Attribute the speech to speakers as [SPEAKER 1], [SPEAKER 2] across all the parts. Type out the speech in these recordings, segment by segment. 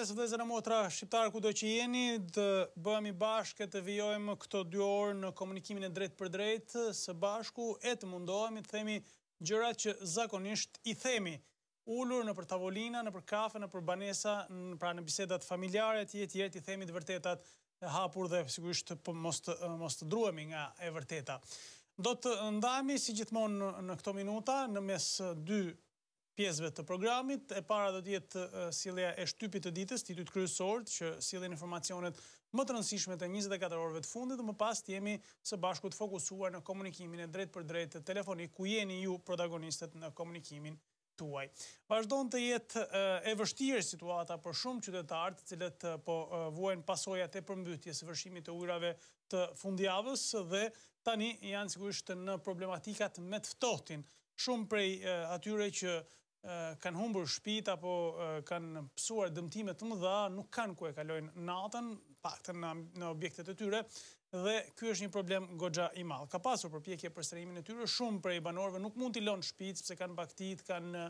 [SPEAKER 1] Motres dhe zëra motra shqiptarë kudo që jeni, të bëhemi bashkë të vijojmë këto 2 orë në komunikimin e drejt për drejt së bashku e të mundohemi të themi gjërat që zakonisht i themi ullur në për tavolina, në për kafe, në për banesa, pra në bisedat familjare, tjerë të themi të vërtetat e hapur dhe sigurisht mos të druemi nga e vërteta. Do të ndahemi si gjithmonë në këto minuta në mes 2 pjesëve të programit. E para do të jetë sjellja e shtypit të ditës, titujt kryesor që sjellin informacionet më të rëndësishme të 24 orëve të fundit, dhe më pas të jemi së bashku të fokusuar në komunikimin e drejt për drejt telefonik, ku jeni ju protagonistët në komunikimin tuaj. Vazhdon të jetë e vështirë situata për shumë qytetarë, të cilët po vuajnë pasojat e përmbytjes së vërshimit të ujrave të fundjavës dhe tani janë sigurisht në problematikat me të ftohtin. Shumë prej atyre që kanë humbur shtëpitë apo kanë pësuar dëmtime të mëdha, nuk kanë ku e kalojnë natën, paktën në objektet e tyre, dhe ky është një problem goxha i madh. Ka pasur përpjekje për sterimin e tyre, shumë prej banorëve nuk mund t'i lënë shtëpitë sepse kanë baktitë, kanë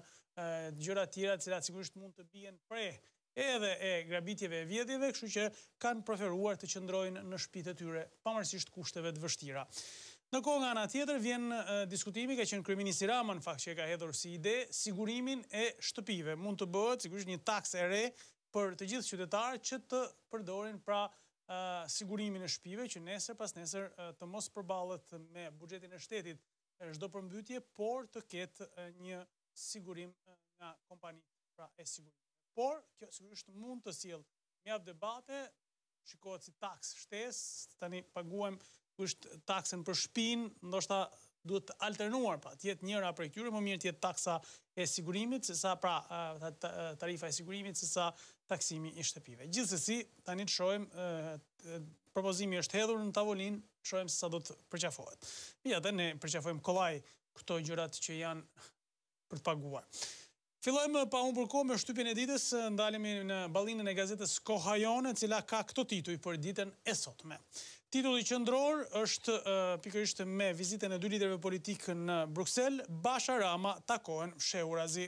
[SPEAKER 1] gjëra të tjera të cilat sigurisht mund të bien pre edhe e grabitjeve e vjedhjeve, kështu që kanë preferuar të qëndrojnë në shtëpitë e tyre pavarësisht kushteve të vështira. Në kohë nga ana tjetër vjen diskutimi, ka qenë kryeministri Rama në fakt që e ka hedhur si ide sigurimin e shtëpive. Mund të bëhet sigurisht një taksë e re për të gjithë qytetarët që të përdorin pra sigurimin e shtëpive, që nesër pas nesër të mos përballet me buxhetin e shtetit çdo përmbytje, por të ketë një sigurim nga kompanitë pra e sigurimit. Por kjo sigurisht mund të sjellë mjaft debate, shikohet si taksë shtesë, tani paguajmë është taksën për shtëpinë, ndoshta duhet alternuar, pra të jetë njëra prej tyre, më mirë të jetë taksa e sigurimit, sesa pra tarifa e sigurimit, sesa taksimi i shtëpive. Gjithsesi, tani të shohim, propozimi është hedhur në tavolinë, të shohim se sa do të përqafohet. Ja, dhe ne përqafojmë kollaj këto gjërat që janë për të paguar. Fillojmë pa humbur kohë me shtypjen e ditës, ndalemi në ballinën e gazetës Koha Jone, e cila ka këto tituj për ditën e sotme. Titulli qendror është pikërisht me vizitën e 2 liderëve politikë në Bruksel, Basha Rama takohen fshehurazi.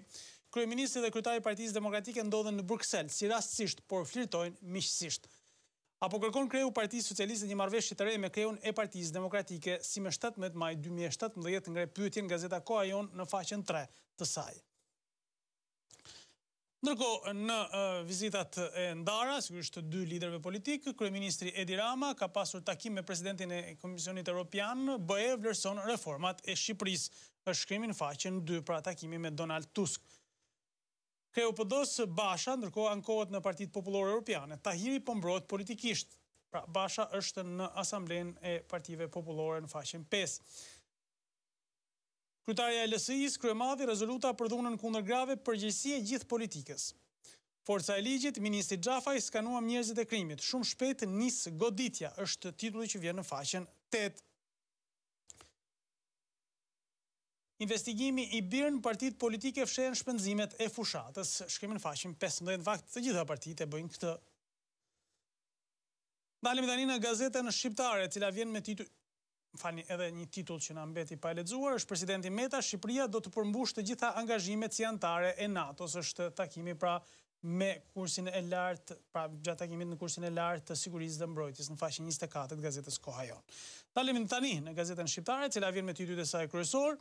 [SPEAKER 1] Kryeministri dhe kryetari i Partisë Demokratike ndodhen në Bruksel, si rastësisht, por flirtojnë miqësisht. Apo kërkon kreu Partisë Socialiste një marrëveshje të re me kreun e Partisë Demokratike, si më 17 maj 2017 ngre pyetjen gazeta Koha Jon në faqen 3 të saj. Ndërkohë, në vizitat e ndara, sigurisht të 2 liderëve politikë, kryeministri Edi Rama ka pasur takim me presidentin e Komisionit Evropian, BE vlerëson reformat e Shqipërisë, është shkrimi në faqen 2 pra takimi me Donald Tusk. Kreu PD-s Basha, ndërkohë ankohet në Partitë Popullore Europiane. Tahiri po mbrohet politikisht. Pra Basha është në Asamblenë e Partive Popullore në faqen 5. Kryetaria e LSI-s, kryemadhi rezoluta për dhunën kundër grave, përgjegjësi e gjithë politikës. Forca e ligjit, ministri Xhafaj skanuam njerëzit e krimit. Shumë shpejt nis goditja, është titulli që vjen në faqen 8. Investigimi i birën, partitë politike fshehen shpenzimet e fushatës. Shkrimi në faqen 15, në fakt të gjitha partitë e bëjnë këtë. Dalemi tani në gazetën shqiptare, e cila vjen me titull edhe një titull që na mbeti pa e lexuar, është presidenti Meta, Shqipëria do të përmbush të gjitha angazhimet si anëtare e NATO-s, është takimi pra me kursin e lartë, pra gjatë takimit në kursin e lartë të sigurisë dhe mbrojtjes në faqen 24 të gazetës Koha Jon. Dalemi tani në gazetën shqiptare, e cila vjen me titujt e saj kryesor.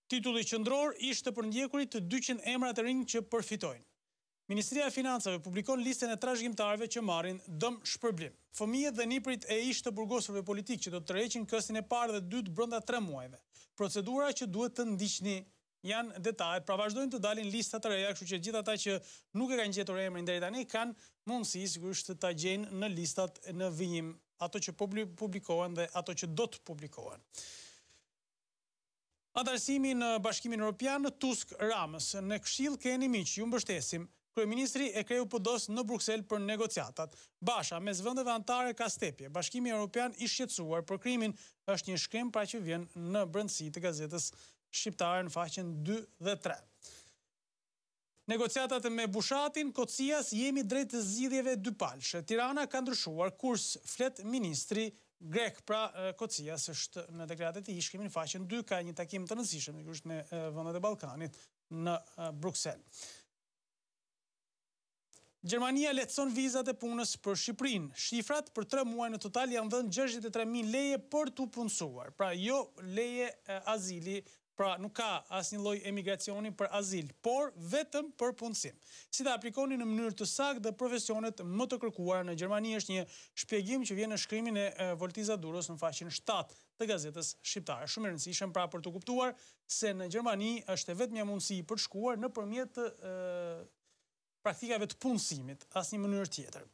[SPEAKER 1] Titulli qendror ishte për ndjekurit të 200 emra të rinj që përfitojnë. Ministria e Financave publikon listën e trashëgimtarëve që marrin dëm shpërblim. Fëmijët dhe niprit e ish të burgosurve politikë që do të tërheqin këstin e parë dhe dytë brenda 3 muajve. Procedura që duhet të ndiqni janë detajet, pra vazhdojnë të dalin lista të reja, kështu që gjithë ata që nuk e kanë gjetur emrin deri tani kanë mundësi sigurisht ta gjejnë në listat në vijim, ato që publikohen dhe ato që do të publikohen. Antarësimi në Bashkimin Evropian, Tusk Ramës. Në Këshill keni miq, ju mbështesim. Kryeministri e kreu PD-s në Bruksel për negociatat. Basha, mes vendeve anëtare ka stepje. Bashkimi Evropian i shqetësuar për krimin, është një shkrim pra që vjen në brendësi të gazetës shqiptare në faqen 2 dhe 3. Negociatat me Bushatin, Kocias, jemi drejt të zgjidhjeve dypalshe. Tirana ka ndryshuar kurs, flet ministri grek, pra Kocias është në deklaratat e shkrimin në faqen 2, ka një takim të rëndësishëm me vendet e Ballkanit në Bruksel. Gjermania lehtëson vizat e punës për Shqipërinë. Shifrat për 3 muaj në total janë dhënë 63.000 leje për t'u punësuar. Pra jo leje azili, pra nuk ka asnjë lloj emigracioni për azil, por vetëm për punësim. Si ta aplikoni në mënyrë të saktë dhe profesionet më të kërkuara në Gjermani është një shpjegim që vjen në shkrimin e Voltiza Duros në faqen 7 të gazetës shqiptare. Shumë e rëndësishëm pra për të kuptuar se në Gjermani është vetëm një mundësi për të shkuar nëpërmjet praktikave të punësimit, asnjë mënyrë tjetër.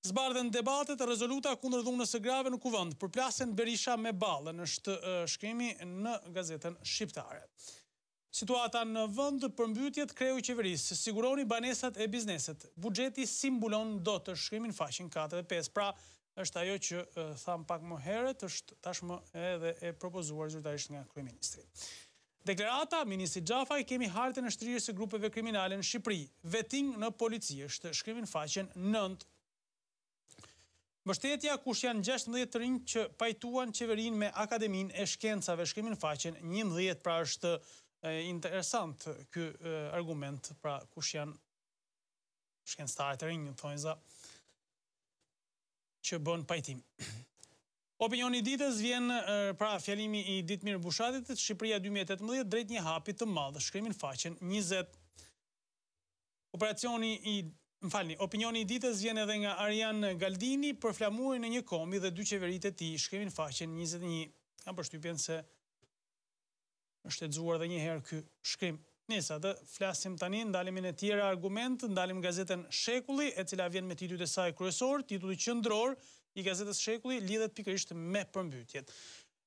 [SPEAKER 1] Zbardhen debatet e rezoluta kundër dhunës së grave në kuvend. Përplasen Berisha me ballën, është shkrimi në gazetën shqiptare. Situata në vend, përmbytjet kreu i qeverisë, siguroni banesat e bizneset. Buxheti si mbulon dot, është shkrimi në faqen 4 dhe 5. Pra, është ajo që tham pak më herët, është tashmë edhe e propozuar zyrtarisht nga kryeministri. Deklarata, ministri Xhafaj, kemi hartën e shtrirjes së grupeve kriminale në Shqipëri. Veting në polici, është shkrimi në faqen 9. Mbështetja kush janë 16 të rinj që pajtuan qeverinë me Akademinë e Shkencave, shkrimi në faqen 11. Pra është interesant ky argument, pra kush janë shkencëtarët e rinj, thonjza, që bën pajtim. Opinioni i ditës vjen pra fjalimi i Ditmir Bushatit, Shqipëria 2018 drejt një hapi të madh, shkrimi në faqen 20. Opinioni i ditës vjen edhe nga Arjan Galdini për flamurin e një kombi dhe 2 qeveritë e tij, shkrimi në faqen 21. Kam përshtypjen se është lexuar edhe një herë ky shkrim. Nisa, të flasim tani, ndalemi në tjera argument, ndalim gazetën Shekulli, e cila vjen me titujt e saj kryesor, titulli qendror i gazetës Shekulli lidhet pikërisht me përmbytjet.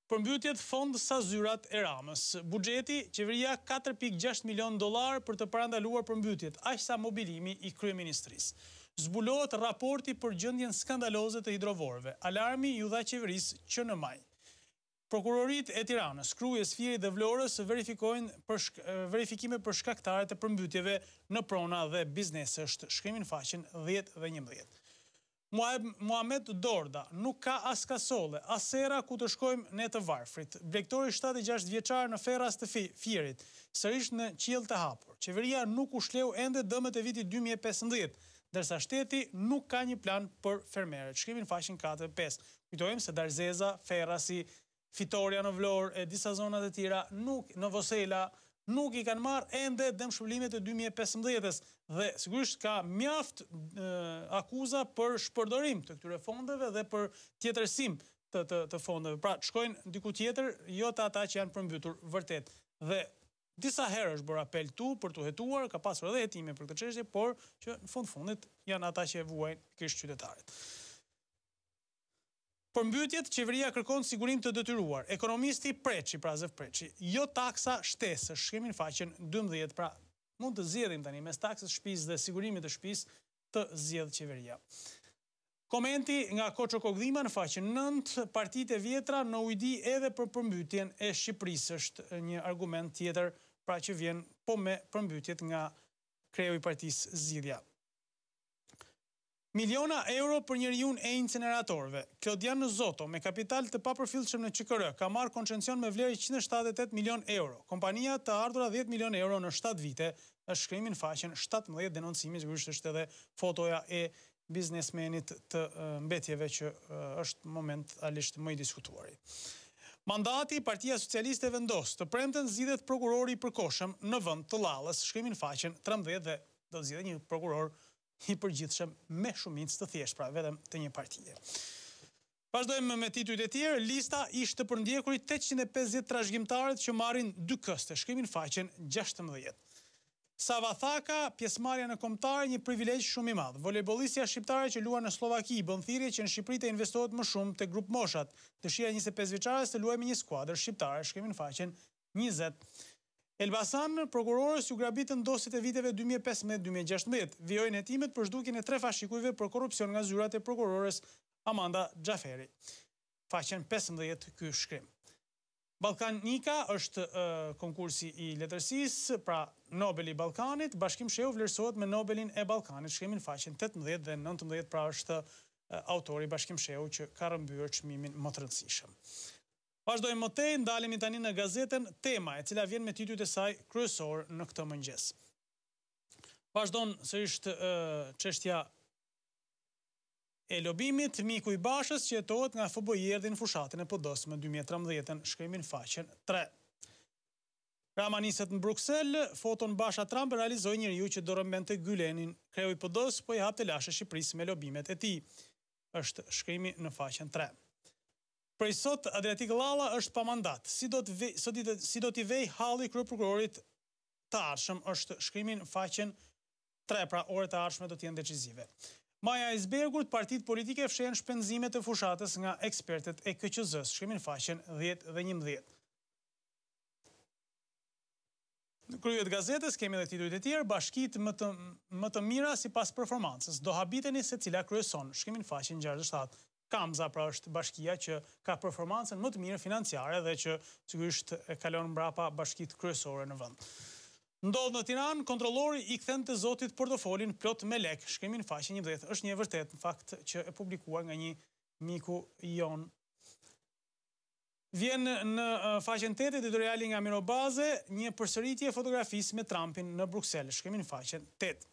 [SPEAKER 1] Përmbytjet fond sa zyrat e Ramës. Buxheti, qeveria $4.6 milion për të parandaluar përmbytjet, aq sa mobilimi i kryeministrisë. Zbulohet raporti për gjendjen skandaloze të hidrovorëve. Alarmi ju dha qeverisë që në maj. Prokurorit e Tiranës, Krujës, Firit dhe Vlorës verifikime për shkaktarët e përmbytjeve në prona dhe biznese, është shkrimi në faqen 10 dhe 11. Muhamet Dorda, nuk ka as kasole, as sera ku të shkojmë ne të varfrit. Blegtori 76 vjeçar në ferras të Firit, sërish në qiell të hapur. Qeveria nuk u shleu ende dëmët e vitit 2015, ndërsa shteti nuk ka një plan për fermerët. Shkrimi në faqen 4 dhe 5. Kujtojmë se Darzeza, Ferrasi, Fitoria në Vlorë e disa zonat e tjera, në Vosela, nuk i kanë marrë ende dëmshpërblimet e 2015-s dhe sigurisht ka mjaft akuza për shpërdorim të këtyre fondeve dhe për tjetërsim të fondeve. Pra, shkojnë diku tjetër, jo të ata që janë përmbytur vërtet. Dhe disa herë është bërë apel për të hetuar, ka pasur edhe hetime për këtë çështje, por që në fundit janë ata që e vuajnë pikërisht qytetarët. Përmbytjet, qeveria kërkon sigurim të detyruar. Ekonomisti Preçi, pra Zef Preçi, jo taksa shtesë, shkrimi në faqen 12, pra mund të zgjedhim tani mes taksës shtëpisë dhe sigurimit të shtëpisë të zgjedh qeveria. Komenti nga Koço Kogdhima në faqen 9, partitë e vjetra në ujdi edhe për përmbytjen e Shqipërisë, është një argument tjetër, pra që vjen po me përmbytjet nga kreu i partisë Zgjidhja. Miliona euro për njeriun e incineratorëve. Klodian Zoto, me kapital të papërfillshëm në QKR, ka marrë koncesion me vlerë 178 milion euro. Kompania të ardhura 10 milion euro në 7 vite, është shkrimi në faqen 17 denoncimi, sigurisht është edhe fotoja e biznesmenit të mbetjeve që është momentalisht më i diskutuari. Mandati Partia Socialiste vendos të premten zgjidhet prokurori i përkohshëm në vend të Llallës, shkrimi në faqen 13 dhe do të zgjidhet një prokuror i përgjithshëm me shumicë të thjeshtë, pra vetëm të një partie. Vazhdojmë me titujt e tjerë, lista ishte për ndjekurit 850 trashëgimtarët që marrin 2 këste, shkrimi në faqen 16. Sava Thaka, pjesëmarrja në kombëtar, një privilegj shumë i madh. Volejbollistja shqiptare që luan në Slovaki bën thirrje që në Shqipëri të investohet më shumë te grup moshat. Dëshira 25 vjeçares të luajë me një skuadër shqiptare, shkrimi në faqen 20. Elbasan, prokurorës ju grabitën dosjet e viteve 2015-2016, vijojnë hetimet për zhdukjen e 3 fashikujve për korrupsion nga zyrat e prokurores Amanda Xhaferi. Faqen 15 ky shkrim. Ballkanika është konkursi i letërsisë, pra Nobeli i Ballkanit, Bashkim Shehu vlerësohet me Nobelin e Ballkanit, shkrimin faqen 18 dhe 19, pra është autori Bashkim Shehu që ka rëmbyer çmimin më të rëndësishëm. Vazhdojmë më tej, ndalemi tani në gazetën Tema, e cila vjen me titujt e saj kryesor në këtë mëngjes. Vazhdon sërish çështja e lobimit, miku i Bashës që jetohet nga FBI erdhi në fushatën e PD-s më 2013, shkrimi në faqen 3. Rama niset në Bruksel, foton Basha Trump realizoi njeriu që do rrëmbente Gülenin, kreu i PD-s, po i hapte lashe Shqipërisë me lobimet e tij. Është shkrimi në faqen 3. Prej sot, Adriatik Llalla është pa mandat. Si do t'i vej halli kryeprokurorit të ardhshëm, është shkrimi në faqen 3, pra orët e ardhshme do t'jenë decizive. Maja Icebergut, partitë politike fshen shpenzimet e fushatës nga ekspertet e KQZ-s, shkrimi në faqen 10 dhe 11. Në kryet gazetës kemi dhe titujt e tjerë, bashkitë më të mira sipas performancës, do habiteni se cila kryeson, shkrimi në faqen 67. Kamza pra është bashkia që ka performancën më të mirë financiare dhe që sigurisht e kalon mbrapa bashkitë kryesore në vend. Ndodh në Tiranë, kontrollori i kthen të zotit portofolin plot me lek, shkrimi në faqen 11. Është një e vërtet në fakt që e publikuar nga një miku jon. Vjen në faqen 8 editoriali nga Mirobaze, një përsëritje fotografisë me Trumpin në Bruksel, shkrimi në faqen 8.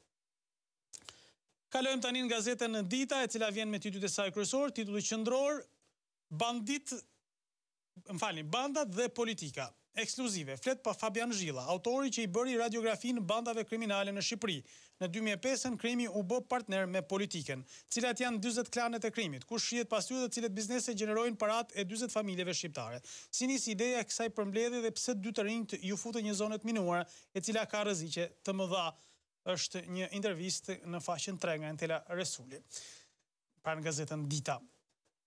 [SPEAKER 1] Kalojmë tani në gazetën Dita, e cila vjen me titujt e saj kryesor, titulli qendror, bandat dhe politika. Ekskluzive, flet pa Fabian Zhilla, autori që i bëri radiografinë bandave kriminale në Shqipëri. Në 2005 krimi u bë partner me politiken, cilat janë 40 klanet e krimit, kush shihet pas tyre dhe cilët biznese gjenerojnë parat e 40 familjeve shqiptare. Si nisi ideja e kësaj përmbledhje dhe pse 2 të rinjt ju futën një zonë të minuara, e cila ka rreziqe të mëdha, është një intervistë në faqen 3 nga Entela Resuli, pra në gazetën Dita.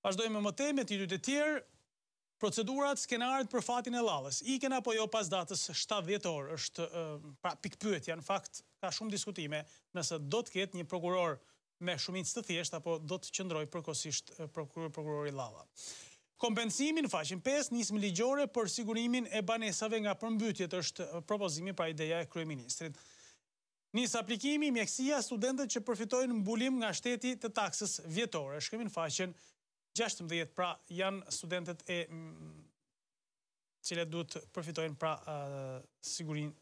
[SPEAKER 1] Vazhdojmë më tej me titujt e tjerë. Procedurat, skenaret për fatin e Llallës. Iken apo jo pas datës 7 dhjetor, është pikpyetja, në fakt ka shumë diskutime nëse do të ketë një prokuror me shumicë të thjeshtë apo do të qëndrojë përkohësisht prokurori Llalla. Kompensimi në faqen 5, nismë ligjore për sigurimin e banesave nga përmbytjet, është propozimi pra ideja e kryeministrit. Nis aplikimi, mjekësia, studentët që përfitojnë mbulim nga shteti të taksës vjetore, shkrimi në faqen 16, pra janë studentet e cilët duhet përfitojnë pra sigurin.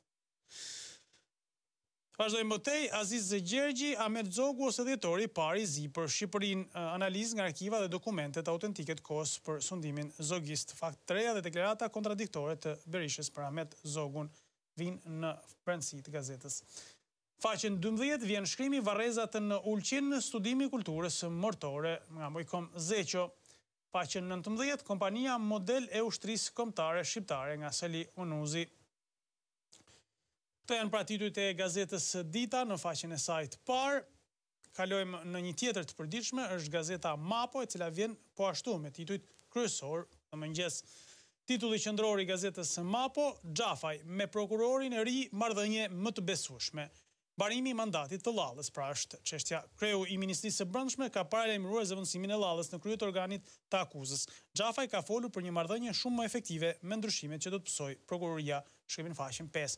[SPEAKER 1] Vazhdojmë më tej, Aziz Gjergji, Ahmet Zogu ose dhjetori pari zi për Shqipërinë, analizë nga arkiva dhe dokumentet autentike të kohës për sundimin zogist. Fakt të reja dhe deklarata kontradiktore të Berishës për Ahmet Zogun vinë në brendësi të gazetës. Faqen 12 vjen shkrimi varrezat në Ulqin, studimi kulturës mortore nga Mojkom Zeqo. Faqen 19, kompania model e ushtrisë kombëtare shqiptare nga Sali Unuzi. Këto janë pra titujt e gazetës Dita në faqen e saj të parë. Kalojmë në një tjetër të përditshme, është gazeta Mapo, e cila vjen po ashtu me titujt kryesor të mëngjes. Titulli qendror i gazetës Mapo, Xhafaj me prokurorin e ri marrëdhënie më të besueshme. Barimi i mandatit të Llallës, pra është çështja. Kreu i Ministrisë së Brendshme ka paralajmëruar zëvendësimin e Llallës në krye të organit të akuzës. Xhafaj ka folur për një marrëdhënie shumë më efektive me ndryshimet që do të pësojë prokuroria, shkrimi në faqen 5.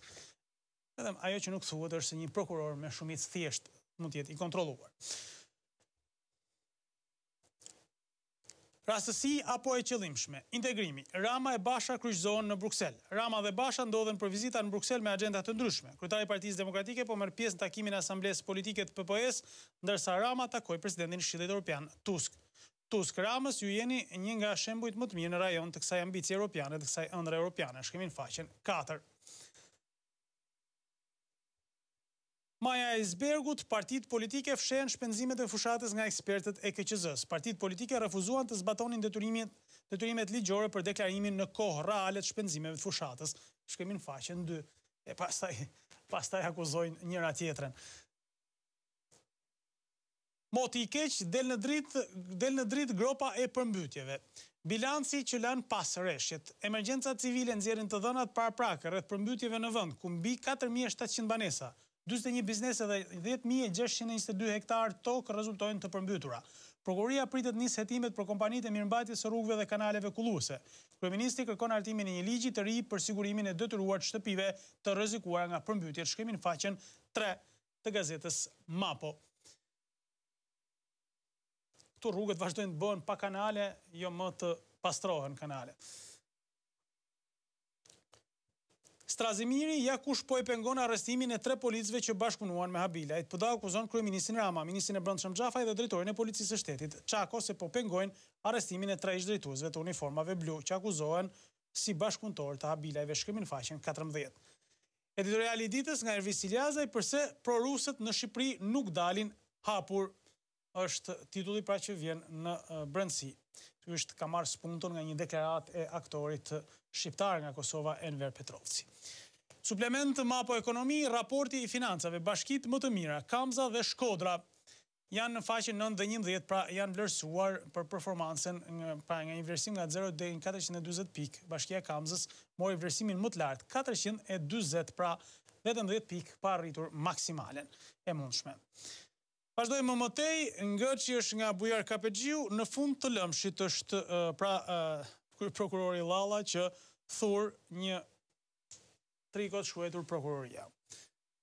[SPEAKER 1] Vetëm ajo që nuk thuhet është se një prokuror me shumicë thjesht mund të jetë i kontrolluar. Rastësi apo e qëllimshme. Integrimi. Rama e Basha kryqëzohen në Bruksel. Rama dhe Basha ndodhen për vizita në Bruksel me agenda të ndryshme. Kryetari i Partisë Demokratike po merr pjesë në takimin e Asamblesë Politike të PPS, ndërsa Rama takoi presidentin e Këshillit Evropian Tusk. Tusk Ramës ju jeni një nga shembujt më të mirë në rajon të kësaj ambicie europiane, të kësaj ëndre europiane, shkrimi në faqen 4. Maja Icebergut, partitë politike fshen shpenzimet e fushatës nga ekspertët e KQZ-s. Partitë politike refuzuan të zbatonin detyrimet ligjore për deklarimin në kohë reale të shpenzimeve të fushatës. Shkrimi në faqen 2. E pastaj akuzojnë njëra tjetrën. Moti i keq del në dritë gropa e përmbytjeve. Bilanci që lanë pas rreshjet. Emergjencat civile nxjerrin të dhënat paraprakë rreth përmbytjeve në vend, ku mbi 4700 banesa, 41 biznese dhe 10.622 hektar tokë rezultojnë të përmbytura. Prokuroria pritet nis hetimet për kompanitë e mirëmbajtjes së rrugëve dhe kanaleve kulluese. Kryeministri kërkon hartimin e një ligji të ri për sigurimin e detyruar të shtëpive të rrezikuara nga përmbytjet, shkrimi në faqen 3 të gazetës Mapo. Këtu rrugët vazhdojnë të bëhen pa kanale, jo më të pastrohen kanale. Strazimiri ja kush po e pengon arrestimin e 3 policëve që bashkëpunuan me Habilajt. PD akuzon kryeministrin Rama, ministrin e Brendshëm Xhafaj dhe drejtorin e Policisë së Shtetit, Çako, se po pengojnë arrestimin e 3 ish-drejtuesve të uniformave blu që akuzohen si bashkëpunëtor të Habilajve. Shkrimin faqen 14. Editoriali i ditës nga Ervis Iljazaj, përse prorusët në Shqipëri nuk dalin hapur, është titulli pra që vjen në brendësi. Ky është ka marrë spunton nga një deklarat e aktorit shqiptar nga Kosova, Enver Petrovci. Suplement Mapo Ekonomi, raporti i financave, bashkit më të mira, Kamza dhe Shkodra, janë në faqen 9 dhe 11, pra janë vlerësuar për performancen pra nga një vlerësim nga 0 deri në 440 pikë. Bashkia e Kamzës mori vlerësimin më të lartë, 440, pra vetëm 10 pikë pa arritur maksimalen e mundshme. Vazhdojmë më mëtej, Ngërçi është nga Bujar Kapexhiu, në fund të lëmshit është prokurori Lalla që thur një trikot shkruetur prokuroria.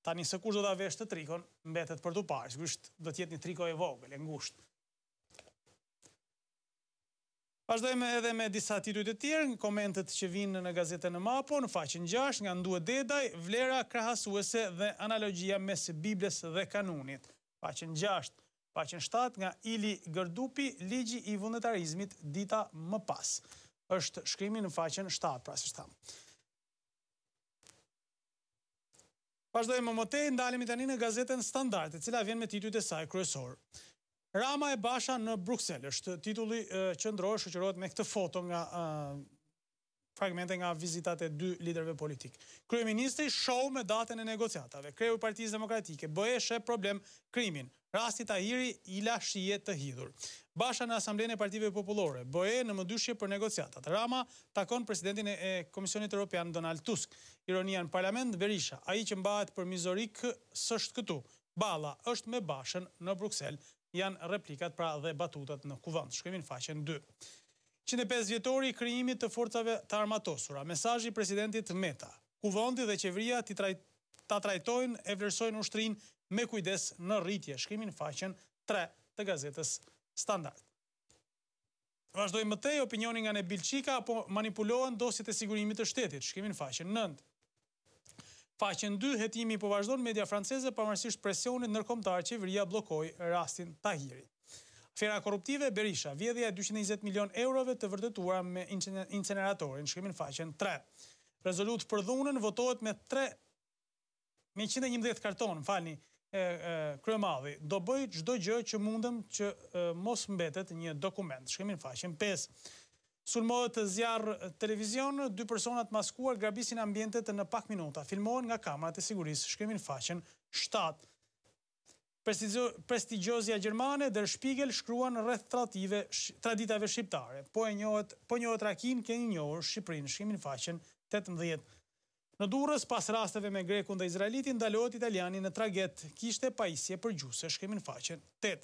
[SPEAKER 1] Tani se kush do ta vesh të trikon, mbetet për tu parë, sigurisht do të jetë një triko e vogël, e ngushtë. Vazhdojmë edhe me disa titujt e tjerë, komentet që vinë në gazetën e Mapo, në faqen 6, nga Ndue Dedaj, vlera krahasuese dhe analogjia mes Biblës dhe kanunit. Faqen 6, faqen 7, nga Ili Gërdupi, ligji i vullnetarizmit dita më pas. Është shkrimi në faqen 7, pra si shtam. Vazhdojmë më mëtej, ndalemi tani në gazetën Standard, e cila vjen me titujt e saj kryesor. Rama e Basha në Bruksel, është titulli qendror, shoqërohet me këtë foto nga fragmente nga vizitat e 2 liderëve politik. Kryeministri show me datën e negociatave. Kreu i Partisë Demokratike, BE sheh problem krimin. Rasti Tahiri i la shije të hidhur. Basha në Asamblenë e Partive Popullore, BE në mëdyshje për negociatat. Rama takon presidentin e Komisionit Evropian Donald Tusk. Ironia në parlament, Berisha, ai që mbahet për mizorik s'është këtu. Balla është me Bashën në Bruksel. Janë replikat pra dhe batutat në kuvend. Shkrimin faqen 2. 105 vjetori i krijimit të forcave të armatosura. Mesazhi i presidentit Meta. Kuvendi dhe qeveria ta trajtojnë e vlerësojnë ushtrinë me kujdes në rritje. Shkrimin faqen 3 të gazetës Standard. Vazhdojmë mëtej, opinioni nga Nebil Çika, apo manipulohen dosjet e sigurimit të shtetit. Shkrimin faqen 9. Faqen 2, hetimi po vazhdon, media franceze pavarësisht presionit ndërkombëtar, qeveria bllokoi rastin Tahiri. Afera korruptive, Berisha, vjedhja e 220 milion eurove të vërtetuara me inceneratorin, shkrimin faqen 3. Rezolut për dhunën votohet me 111 karton, falni, kryemadhi. Do bëj çdo gjë që mundem që mos mbetet një dokument, shkrimin faqen 5. Sulmohet zjarr televizion, 2 persona të maskuar grabisin ambientet në pak minuta, filmohen nga kamerat e sigurisë, shkrimin faqen 7. Prestigjozja gjermane Der Spiegel shkruan rreth traditave shqiptare. Po njohet Rakin, keni njohur Shqipërinë, shkrimin faqen 18. Në Durrës, pas rasteve me Grekun dhe Izraelitin, ndalohet italiani në traget, kishte pajisje përgjuse, shkrimin faqen 8.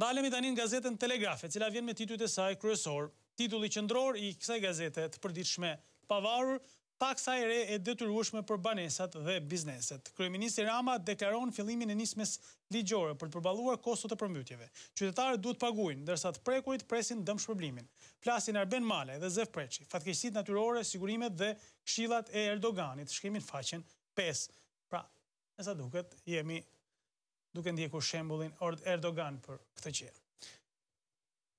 [SPEAKER 1] Ndalemi tani në gazetën Telegraf, e cila vjen me titujt e saj kryesor. Titulli qendror i kësaj gazete të përditshme, pavarur, taksa e re e detyrueshme për banesat dhe bizneset. Kryeministri Rama deklaron fillimin e nismes ligjore për të përballuar kostot e përmbytjeve. Qytetarët duhet paguajnë, ndërsa të prekurit presin dëmshpërblimin. Flasin Arben Malaj dhe Zef Preçi, fatkeqësitë natyrore, sigurimet dhe këshillat e Erdoganit, shkrimin faqen 5. Pra, e sa duket, jemi duke ndjekur shembullin Erdogan për këtë gjë.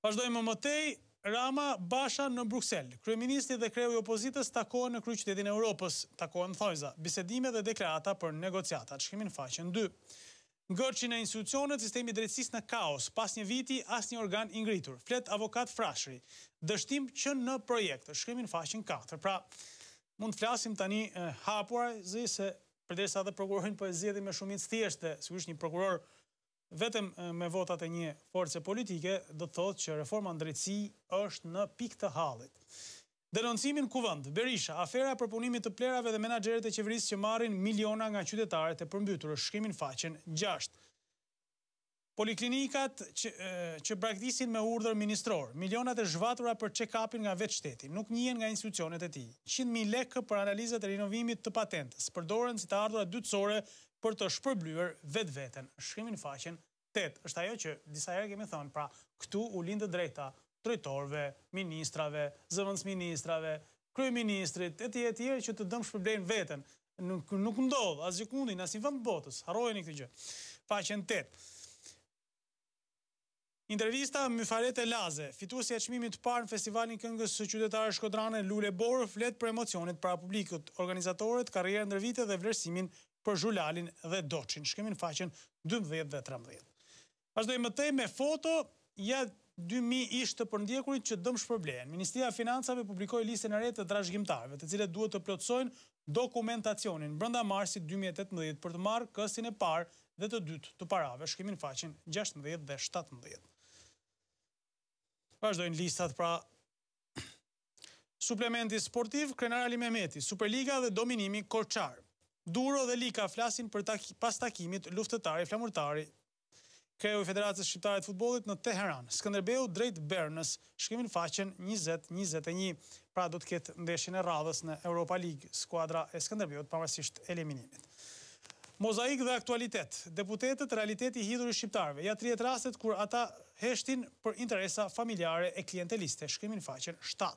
[SPEAKER 1] Vazhdojmë më tej. Rama, Basha në Bruksel. Kryeministri dhe kreu i opozitës takohen në kryeqytetin e Europës, takohen thojza, bisedime dhe deklarata për negociatat. Shkrimin faqen 2. Ngërçi në institucionet, sistemi i drejtësisë në kaos, pas një viti asnjë organ i ngritur. Flet avokat Frashëri. Dështim që në projekte. Shkrimin faqen 4. Pra, mund të flasim tani hapur, se përderisa dhe prokurorin po e zgjedhin me shumicë thjeshte, sigurisht një prokuror vetëm me votat e një force politike, do të thotë që reforma në drejtësi është në pikë të hallit. Denoncimin kuvend, Berisha, afera për punimin të plerave dhe menaxherët e qeverisë që marrin miliona nga qytetarët e përmbytur, shkrimin faqen 6. Poliklinikat që braktisin me urdhër ministror, milionat e zhvatura për check-upin nga vetë shteti, nuk njihen nga institucionet e tij. 100.000 lekë për analizat e rinovimit të patentës, përdoren si të ardhurat dytësore për të shpërblyer vetveten. Shkrimin faqen 8. Është ajo që disa herë kemi thënë, pra këtu u lindë drejta drejtorëve, ministrave, zëvendësministrave, kryeministrit, etj që të dëmë shpërblejnë veten. Nuk ndodh, as gjikundin, as i vend botës. Harrojeni këtë gjë. Faqen 8. Intervista Myfaret Elaze, fituesja e çmimit të parë në festivalin këngës së qytetare shkodrane Lule Borë, flet për emocionet para publikut, organizatorët, karrierën ndër vite dhe vlerësimin për Zhulalin dhe Doçin. Shkemi në faqen 12 dhe 13. Vazhdojmë mëtej me foto, ja 2000 ish të përndjekurit që dëm shpërblehen. Ministria e Financave publikoi listën e re të trashëgimtarëve, të cilët duhet të plotësojnë dokumentacionin brenda marsit 2018 për të marrë këstin e parë dhe të dytë të parave. Shkemi në faqen 16 dhe 17. Vazhdojnë listat pra suplementi sportiv, Krenar Ali Mehmeti, Superliga dhe dominimi Korçar. Duro dhe Lika flasin për pas takimit luftëtari flamurtari kreu i Federatës Shqiptare të Futbollit në Teheran. Skënderbeu drejt Bernës, shkemi në faqen 20-21. Pra do të ketë ndeshjen e radhës në Europa League, skuadra e Skënderbeut pavarësisht eliminimit. Mozaik dhe aktualitet. Deputetët, realiteti i hidhur i shqiptarëve. Ja 30 rastet kur ata heshtin për interesa familjare e klienteliste. Shkemi në faqen 7.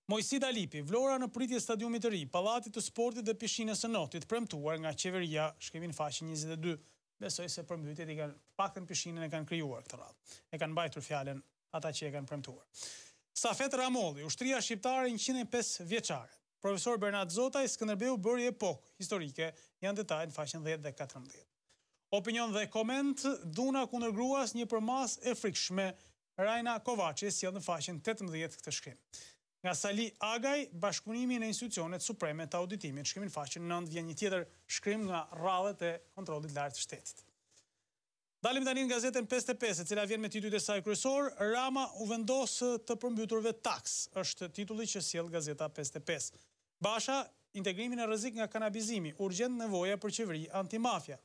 [SPEAKER 1] Mojsida Lipi, Vlora në pritje stadiumit të ri, pallatit të sportit dhe pishinës së Notit, premtuar nga qeveria, shkemi në faqen 22. Besoj se përmbytjet i kanë paktën pishinën e kanë krijuar këtë radhë. E kanë mbajtur fjalën ata që e kanë premtuar. Safet Ramolli, ushtria shqiptare 105 vjeçare. Profesor Bernat Zotaj, Skënderbeu bëri epokë historike, janë detajet në faqen 10 dhe 14. Opinion dhe koment, dhuna kundër gruas, një përmas e frikshme, Rajna Kovaçi sjell në faqen 18 këtë shkrim. Nga Sali Agaj, bashkëpunimi në institucionet supreme të auditimit, shkrimin faqen 9, vjen një tjetër shkrim nga radhët e kontrollit lartë të shtetit. Dalim tani në gazetën 55, e cila vjen me titujt e saj kryesor, Rama u vendos të përmbyturve taks, është titulli që sjell gazeta 55. Basha, integrimin e rrezik nga kanabizimi, urgjent nevoja për qeveri antimafia.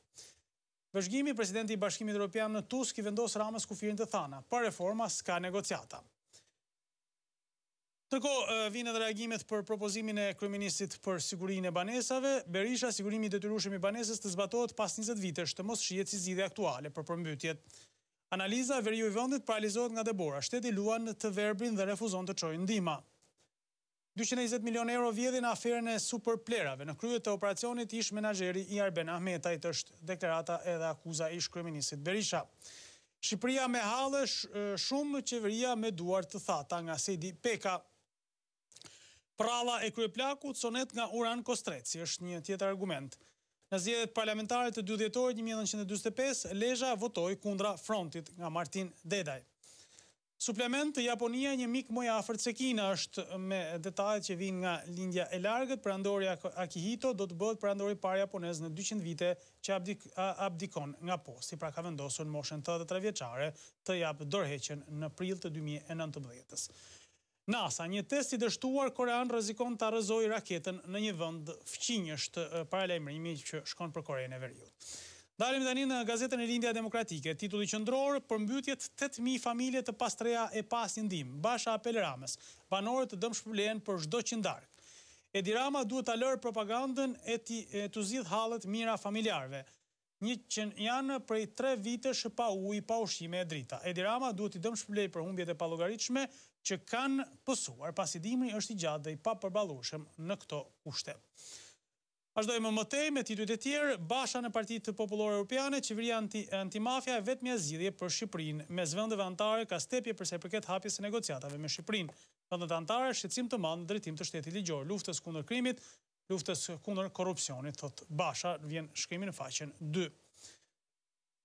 [SPEAKER 1] Vëzhgimi, presidenti i Bashkimit Evropian në Tusk i vendos Ramës kufirin të thana, pa reforma s'ka negociata. Ndërkohë, vinë edhe reagimet për propozimin e kryeministit për sigurinë e banesave. Berisha, sigurimi i detyrueshëm i banesës të zbatohet pas 20 vitesh, të mos shihet si zgjidhje aktuale për përmbytjet. Analiza veriu i vendit paralizohet nga debora. Shteti luan të verbrin dhe refuzon të çojë ndihmë. 220 milion euro vjedhin në aferën e superplerave. Në krye të operacionit ish menaxheri i Arben Ahmetajt, është deklarata edhe akuza ish kryeministit Berisha. Shqipëria me hallësh, shumë qeveria me duar të thata nga Sejdi Peka. Pralla e kryeplakut, sonet nga Uran Kostreci, është një tjetër argument. Në zgjedhjet parlamentare të 2 dhjetorit 1945, Lezhë votoi kundra frontit nga Martin Dedaj. Suplement, Japonia një mik më i afërt se Kina, është me detajet që vijnë nga lindja e largët, perandori Akihito do të bëhet perandori i parë japonez në 200 vite që abdikon nga posti, pra ka vendosur në moshën 83 vjeçare të japë dorëheqjen në prill të 2019-s. NASA, një test i dështuar korean rrezikon ta rrëzojë raketën në një vend fqinj, është paralajmërimi që shkon për Korenë e Veriut. Dalim tani në gazetën e Lindja Demokratike, titulli qendror, përmbytjet 8000 familje të pastreja e pasin ndihmë. Basha apel Ramës, banorët të dëmshpërblehen për çdo qindark. Edi Rama duhet ta lërë propagandën e të zgjidh hallet mira familjarëve. Një që janë prej 3 vitesh pa ujë, pa ushqime e drita. Edi Rama duhet i dëmshpërblej për humbjet e pallogaritshme që kanë pësuar, pasi dimri është i gjatë dhe i papërballueshëm në këto kushte. Vazhdojmë mëtej me titujt e tjerë. Basha në Partitë Popullore Europiane, qeveria antimafia e vetmja zgjidhje për Shqipërinë. Mes vendeve anëtare ka stepje përsa i përket hapjes së negociatave me Shqipërinë. Vendet anëtare shqetësim të madh në drejtim të shtetit ligjor, luftës kundër krimit, luftës kundër korrupsionit, thot Basha, vjen shkrimi në faqen 2.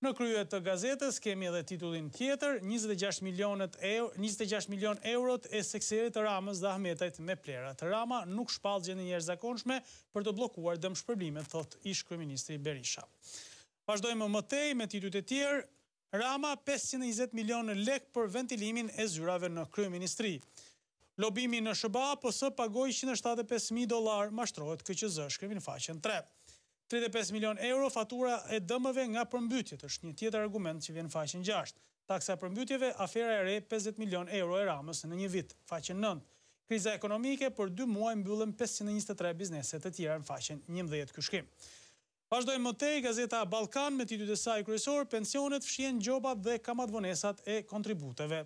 [SPEAKER 1] Në krye të gazetës kemi edhe titullin tjetër, 26 milion eurot e sekserit të Ramës dhe Ahmetajt me plerat. Rama nuk shpall gjendjen e jashtëzakonshme për të bllokuar dëmshpërblimet, thot ish kryeministri Berisha. Vazhdojmë mëtej me titujt e tjerë. Rama 520 milion lek për ventilimin e zyrave në kryeministri. Lobimi në SBA PS pagoi $175.000 mashtrohet KQZ, shkrimi në faqen 3. 35 milion euro fatura e dëmëve nga përmbytjet, është një tjetër argument që vjen faqen 6. Taksa e përmbytjeve, afera e re 50 milion euro e Ramës në një vit, faqen 9. Kriza ekonomike për 2 muaj mbyllën 523 biznese të tjera në faqen 11 ky shkrim. Vazhdojmë mëtej, gazeta Ballkan me titujt e saj kryesor, pensionet fshihen gjobat dhe kamatvonesat e kontributeve.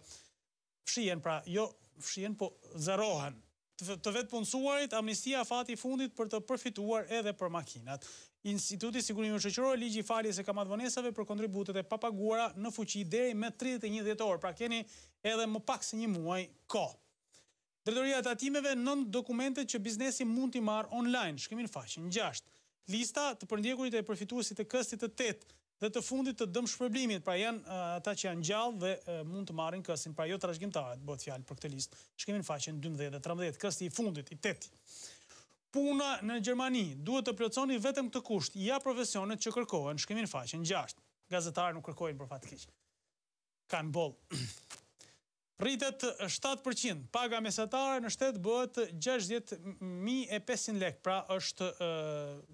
[SPEAKER 1] Fshihen, pra jo fshihen, po zerohen. të vetë punësuarit, amnistia fati i fundit për të përfituar edhe për makinat. Instituti Sigurimit Shoqëror, ligji i faljes e kamatvonesave për kontributet e papaguara në fuqi deri me 31 dhjetor, pra keni edhe më pak se një muaj kohë. Drejtoria e tatimeve 9 dokumentet që biznesi mund t'i marrë online, shkrimi në faqen 6. Lista të përndjekurit e përfituesit të këstit të 8 dhe të fundit të dëmshpërblimit, pra janë ata që janë gjallë dhe mund të marrin këstin, pra jo trashëgimtarët, bëhet fjalë për këtë listë. Shkrimi në faqen 12 dhe 13, kësti i fundit, i 8. Puna në Gjermani duhet të plotësoni vetëm këtë kusht, ja profesionet që kërkohen, shkrimi në faqen 6. Gazetarë nuk kërkojnë për fat keq. Kanë boll. Rritet 7%, paga mesatare në shtet bëhet 60.500 lek, pra është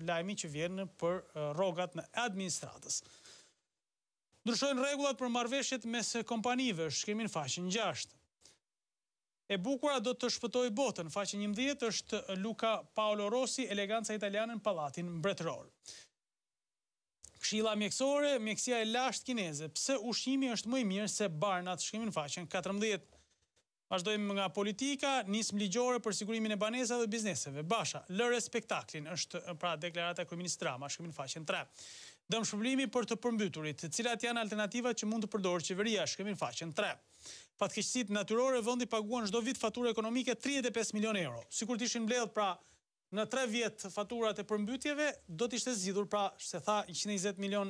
[SPEAKER 1] lajmi që vjen për rrogat në administratës. Ndryshojnë rregullat për marrëveshjet mes kompanive, shkrimi në faqen 6. E bukura do të shpëtoj botën, faqen 11 është Luca Paolo Rossi, eleganca italiane në pallatin mbretëror. Këshilla mjekësore, mjekësia e lashtë kineze. Pse ushqimi është më i mirë se barnat, shkrimi në faqen 14. Vazhdojmë nga politika, nismë ligjore për sigurimin e banesave dhe bizneseve. Basha, lëre spektaklin, është pra deklarata e kryeministit Rama, shkrimi në faqen 3. Dëmshpërblimi për të përmbyturit, cilat janë alternativat që mund të përdorë qeveria, shkrimi në faqen 3. Fatkeqësitë natyrore, vendi paguan çdo vit faturë ekonomike 35 milion euro. Sikur të ishin mbledhur pra në 3 vjet faturat e përmbytjeve, do t'ishte zgjidhur, pra se tha 120 milion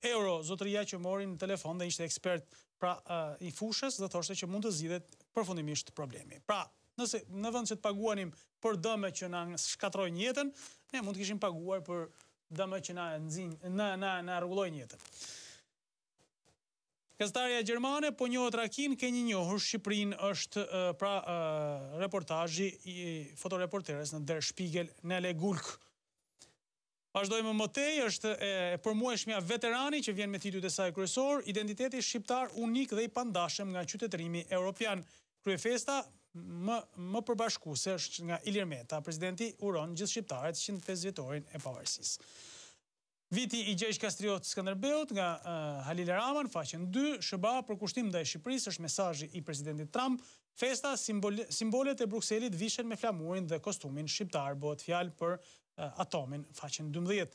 [SPEAKER 1] euro zotëria që morin në telefon dhe ishte ekspert pra i fushës dhe thoshte që mund të zgjidhet përfundimisht problemi. Pra, nëse në vend që të paguanim për dëme që na shkatrojnë jetën, ne mund të kishim paguar për dëme që na rregullojnë jetën. Gazetarja gjermane po njohët rakin, ke një njohur Shqipërinë është pra reportazhi i fotoreporteres në Der Spiegel Nele Gulk. Vazhdojmë më tej, është e përmueshmja veterani që vjen me titujt e saj kryesor, identiteti shqiptar unik dhe i pandashëm nga qytetërimi europian. Kryefesta më përbashkuese është nga Ilir Meta, presidenti uron gjithë shqiptarët 105 vjetorin e pavarësisë. Viti i Gjergj Kastriot Skënderbeut nga Halil Rama në faqen 2, SBA për kushtim ndaj Shqipërisë është mesazhi i presidentit Trump. Festa, simbolet e Brukselit vishen me flamurin dhe kostumin shqiptar, bëhet fjalë për atomin, faqen 12.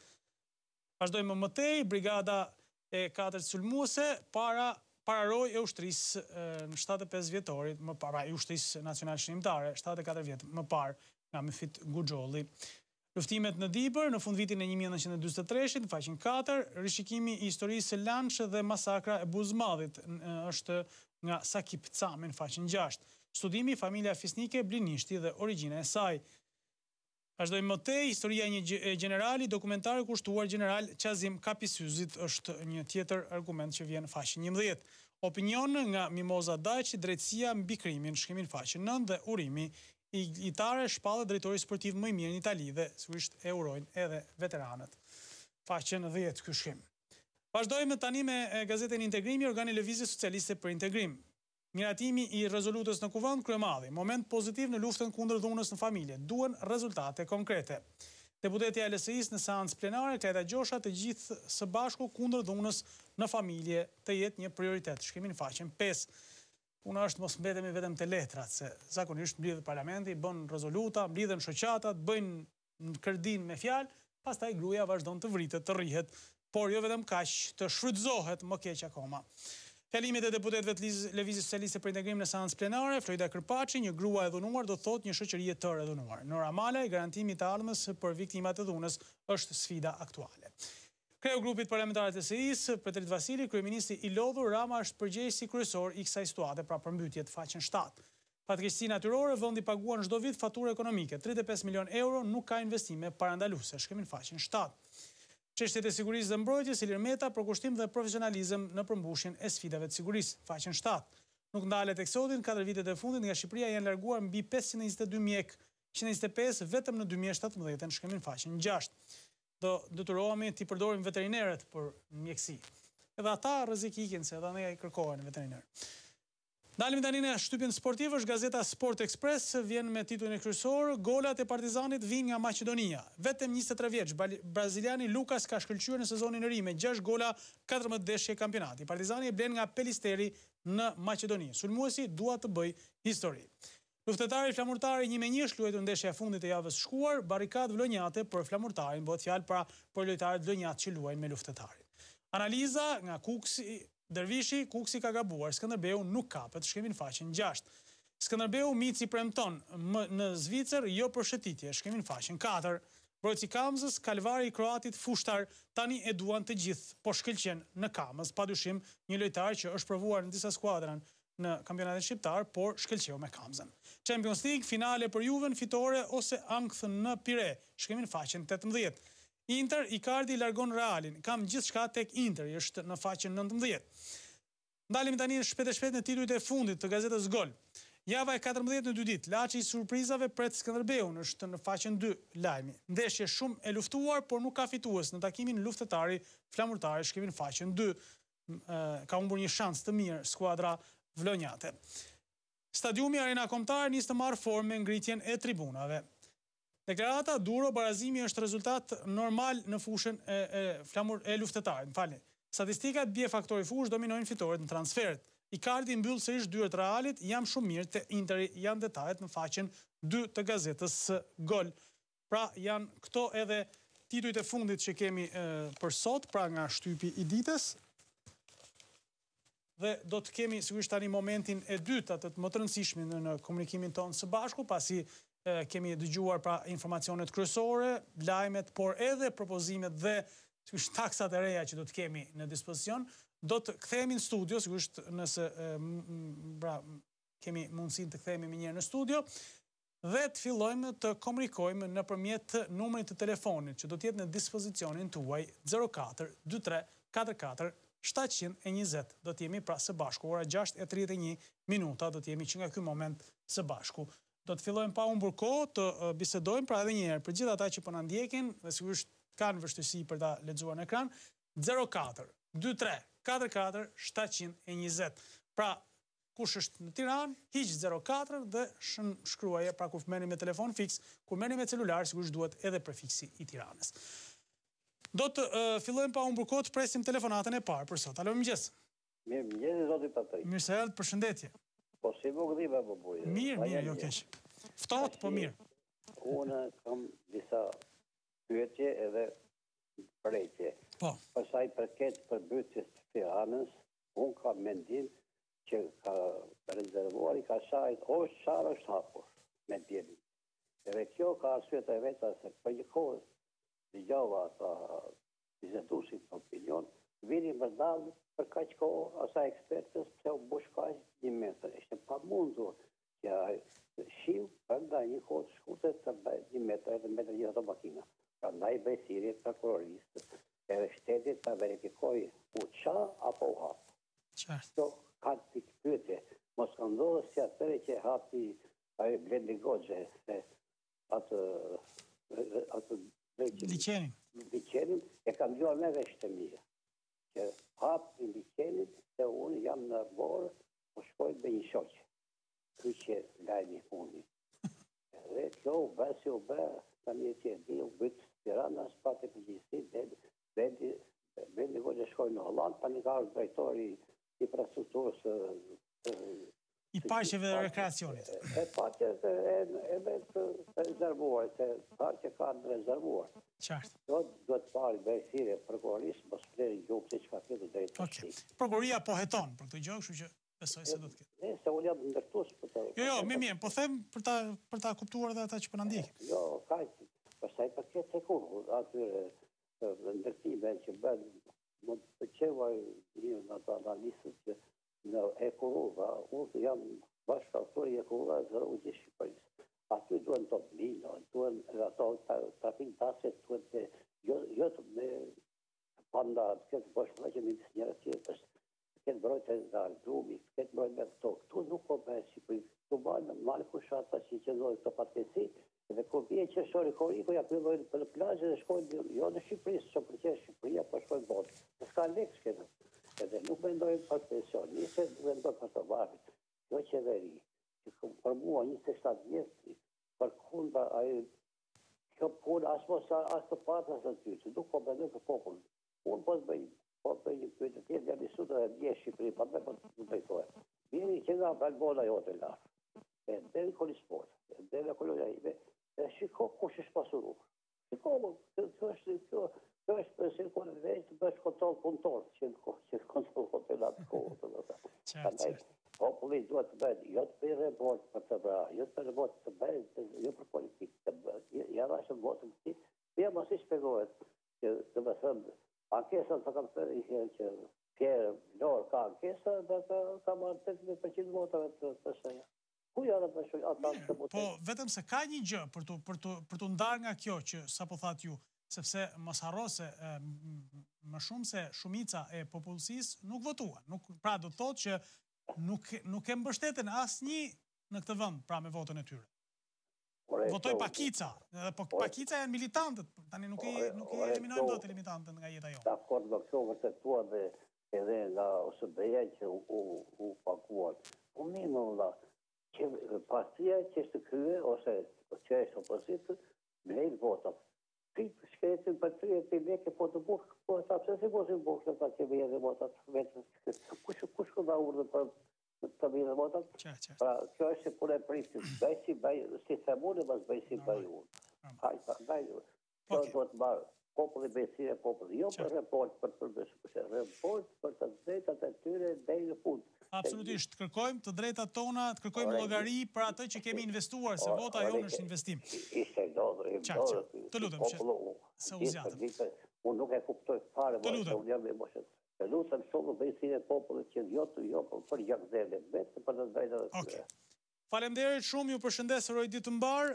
[SPEAKER 1] Vazhdojmë më tej, brigada e 4 sulmuese pararoj e ushtrisë në 75 vjetorit, më para e ushtrisë nacional shënimtare, 74 vjet më parë nga Mefit Guxholli. Luftimet në Dibër, në fund vitin e 1943, në faqen 4, rishikimi i historisë së Lançë dhe masakra e Buzmadhit është nga Sakip Cami në faqen 6. Studimi familja fisnike Blinishti dhe origjina e saj. Vazhdojmë më tej, historia e një generali, dokumentari kushtuar general Qazim Kapisyzit është një tjetër argument që vjen në faqen 11. Opinion nga Mimoza Dajci, drejtësia mbi krimin, shkrimin faqen 9 dhe urimi Itare shpallë drejtori sportiv më i mirë në Itali dhe sigurisht e urojnë edhe veteranët. Faqen 10 ky shkrim. Vazhdojmë tani me gazetën Integrimi, organi Lëvizjes Socialiste për Integrim. Miratimi i rezolutës në Kuvend, Kryemadhi, moment pozitiv në luftën kundër dhunës në familje, duhen rezultate konkrete. Deputetja e LSI-s në seancë plenare, Klajta Gjosha, të gjithë së bashku kundër dhunës në familje të jetë një prioritet. Shkrimin faqen 5. Puna është mos mbetemi vetëm te letrat, se zakonisht mblidhet parlamenti, bën rezoluta, mblidhen shoqatat, bëjnë në kërdin me fjalë, pastaj gruaja vazhdon të vritet, të rrihet, por jo vetëm kaq, të shfrytëzohet më keq akoma. Fjalimet e deputetëve të Lëvizjes Socialiste për Integrim në seancë plenare, Florida Kërpaçi, një grua e dhunuar do thotë një shoqëri e tërë e dhunuar. Nora Malaj, garantimi i ardhmës për viktimat e dhunës është sfida aktuale. Kreu grupit parlamentar të LSI-s, Petrit Vasili, kryeministri i lodhur, Rama është përgjegjësi kryesor i kësaj situate, pra përmbytjet faqen 7. Fatkeqësi natyrore, vendi paguan çdo vit faturë ekonomike, 35 milion euro, nuk ka investime parandaluese, shkrimin faqen 7. Çështjet e sigurisë dhe mbrojtjes, Ilir Meta për kushtim dhe profesionalizëm në përmbushjen e sfidave të sigurisë, faqen 7. Nuk ndalet eksodin, 4 vitet e fundit nga Shqipëria janë larguar mbi 522 mjek, 125 vetëm në 2017, shkrimin faqen 6. Do detyrohemi t'i përdorim veterinerët për mjekësi. Edhe ata rrezik ikin se edhe ne i kërkohen veterinerë. Dalim tani në shtypjen sportive, është gazeta Sport Express, vjen me titullin e kryesor, golat e Partizanit vijnë nga Maqedonia. Vetëm 23 vjeç, braziliani Lukas ka shkëlqyer në sezonin e ri me 6 gola, 14 ndeshje kampionati. Partizani e blen nga Pelisteri në Maqedoni. Sulmuesi dua të bëj histori. Luftëtari flamurtari 1-1 luajtur ndeshja e fundit e javës shkuar, barikad vlonjate për flamurtarin, bëhet fjalë pra për lojtarët vlonjat që luajnë me luftëtarin. Analiza nga Kuksi, Dervishi, Kuksi ka gabuar, Skënderbeu nuk kapet, shkemi në faqen 6. Skënderbeu Mici premton në Zvicër, jo për shëtitje, shkemi në faqen 4. Brojtësi Kamzës, kalvari i kroatit fushtar, tani e duan të gjithë, po shkëlqen në Kamës, padyshim një lojtar që është provuar në disa skuadra në kampionatin shqiptar, por shkëlqeu me Kamzën. Champions League, finale për Juven, fitore ose ankth në Pire, shkemi në faqen 18. Inter, Icardi largon Realin, kam gjithçka tek Inter, është në faqen 19. Ndalemi tani shpejt në titujt e fundit të gazetës Gol. Java e 14 në 2 ditë, Laçi i surprizave pret Skënderbeun, është në faqen 2 lajmi. Ndeshje shumë e luftuar, por nuk ka fitues në takimin luftëtari flamurtari, shkemi në faqen 2. Ka humbur një shans të mirë skuadra vlonjate. Stadiumi Arena Kombëtar nis të marrë formë me ngritjen e tribunave. Deklarata Duro barazimi është rezultat normal në fushën e luftëtarit. Statistikat bie faktori fush dominojnë fitoret në transferet. Icardi mbyll sërish dyert Realit, jam shumë mirë te Interi, janë detajet në faqen 2 të gazetës Gol. Pra janë këto edhe titujt e fundit që kemi për sot, pra nga shtypi i ditës. Dhe do të kemi sigurisht tani momentin e dytë atë të më të rëndësishmin në komunikimin tonë së bashku, pasi kemi dëgjuar pra informacionet kryesore, lajmet, por edhe propozimet dhe sigurisht taksat e reja që do të kemi në dispozicion. Do të kthehemi në studio, sigurisht nëse kemi mundësinë të kthehemi më njëherë në studio dhe të fillojmë të komunikojmë nëpërmjet numrit të telefonit që do të jetë në dispozicionin tuaj 04 23 44 720. Do të jemi pra së bashku, ora 6:31 minuta, do të jemi që nga ky moment së bashku. Do të fillojmë pa humbur kohë të bisedojmë pra edhe një herë për gjithë ata që po na ndjekin dhe sigurisht kanë vështirësi për ta lexuar në ekran. 04 23 44 720. Pra kush është në Tiranë, hiq 04 dhe shkruaje, pra kur merrni me telefon fiks, kur merrni me celular sigurisht duhet edhe prefiksi i Tiranës. Do të fillojmë pa humbur kohë, presim telefonatën e parë për sot. Alo, mëngjes.
[SPEAKER 2] Mirë, zoti Patrik.
[SPEAKER 1] Mirë se erdhët, përshëndetje.
[SPEAKER 2] Po si më gdhiva po buje.
[SPEAKER 1] Mirë, jo keq. Ftohtë, po mirë.
[SPEAKER 2] Unë kam disa pyetje edhe përrejtje.
[SPEAKER 1] Po.
[SPEAKER 2] Pastaj përket përmbytjes të Tiranës, unë kam mendim që ka rezervuar i ka shajt ose çfarë është hapur me dielin. Edhe kjo ka arsyet e veta se për një kohë dëgjova ata vizetuesit në opinion, vini vërdallë për kaq kohë, asa ekspertës pse u bush kaq 1 metër. Ishte pamundur që shiu përnda një kohë të shkurtër të bëj 1 metër edhe me gjithë ato makina. Prandaj bëj thirrje prokurorisë edhe shtetit ta verifikojë u ça apo u hap.
[SPEAKER 1] Qartë.
[SPEAKER 2] Ka pikë pyetje, mos ka ndodhur si atëre që hapi ai Blendi Goxhe se atë liqenin e kam gjuar me vesh të mija. Që hapi liqenin se unë jam në borë, po shkoj me një shoqë. Ky që lajmi fundi. Dhe kjo u bë si u bë, tani që e di u byt Tirana pa të përgjegjësi, Blendi Goxhe shkoi në Holland, tani ka ardhur drejtori i infrastrukturës
[SPEAKER 1] i paqeve dhe rekreacionit.
[SPEAKER 2] E paqes edhe të rezervuar, se që kanë rezervuar.
[SPEAKER 1] Qartë.
[SPEAKER 2] Do të pari bëj thirrje prokurorisë, mos fleri gjuhë se çka tjetër drejt.
[SPEAKER 1] Okej. Prokuroria po heton për këtë gjë, kështu që besoj se do të ketë.
[SPEAKER 2] Se unë jam ndërtues për të.
[SPEAKER 1] Jo, mirë, po them për ta kuptuar edhe ata që po na ndjekin.
[SPEAKER 2] Jo, kaq. Pastaj paket tek unë, atyre ndërtime që bën, mund të pëlqeva një nga ato analistë që në Ekurova, unë jam bashkëautori i Ekurova dhe u gjithë Shqipërisë. Aty duhen të blina, duhen ato trafik taset, duhen të jo të me panda, të këtë bashkëma që midis njëra tjetër, të këtë brojtë e nga drumi, të këtë brojtë me këto. Këtu nuk po me Shqipërisë, këtu banë në malë kushata që qëndojnë këto patkesi, dhe kur bje që shori koriko, ja pëllojnë për plazhe dhe shkojnë, jo në Shqipërisë, që përqe Shqipëria, po shkojnë botë. Dhe s'ka lek shketën. Edhe nuk mendojnë për pensionistë, nuk mendojnë për të varrit. Kjo qeveri, që për mua 27 vjetë, për kunda, kjo punë as të patë as të tytë, nuk po mendojnë për popullin. Unë po të bëj një pyetje tjetër, jam i sudë dhe dje Shqipëri, pa me po të bëjtojë. Vjeni që nga Balbona jote lartë. deri kolisport, deri kolonia ime, e shiko kush është pasuruar. Shiko, kjo është sirkon e veç të bësh kontrol punëtor, që kontrol hotelat kohë, të më ta. Populli duhet të bëjë, jo të bëjë report për të bra, jo të report të bëjë, jo për politikë të bëjë, ja rashën votën të ti, ja mos i shpegohet, që të më thëmë, ankesat të kam thërë i herë që Pierre Lor ka ankesa, dhe ka marrë 80% votave të sëja. Ku janë të shoj ata të votë?
[SPEAKER 1] Po, vetëm se ka një gjë për të ndarë nga kjo që sa po thatë ju, sepse mos harro se më shumë se shumica e popullsisë nuk votuan. Pra do të thotë që nuk e mbështeten asnjë në këtë vend, pra me votën e tyre. Votoj pakica, po pakica janë militantët, tani nuk i eliminojmë dot militantët nga jeta jonë.
[SPEAKER 2] Dakord, do këto vërtetuar dhe edhe nga OSBE që u pakuan. Po mirë valla, që partia që është krye ose që është opozitë, blejnë votat. Këtë shkretin për 30 leke po të bukë, po ta pse si po si bukë ta që vjen dhe votat vetë. Kush ka urdhër për të vjen votat? Pra, kjo është punë e pritit. Bëj si themune, mas bëj si bëj unë. Hajta, bëj unë. Kjo do të marë populli besi e populli. Jo për report për përbëshë, report për të drejtat e tyre dhe në punë.
[SPEAKER 1] Absolutisht, kërkojmë të drejtat tona, të kërkojmë llogari për atë që kemi investuar, se vota jonë është investim.
[SPEAKER 2] Ishte ndodhë,
[SPEAKER 1] të lutem, se u zjatëm.
[SPEAKER 2] Unë nuk e kuptoj fare, unë jam e moshet. Të lutem shumë besin e popullit që jo për gjakzele, vetë për të drejtat e tyre.
[SPEAKER 1] Faleminderit shumë, ju përshëndes, uroj ditë të mbar,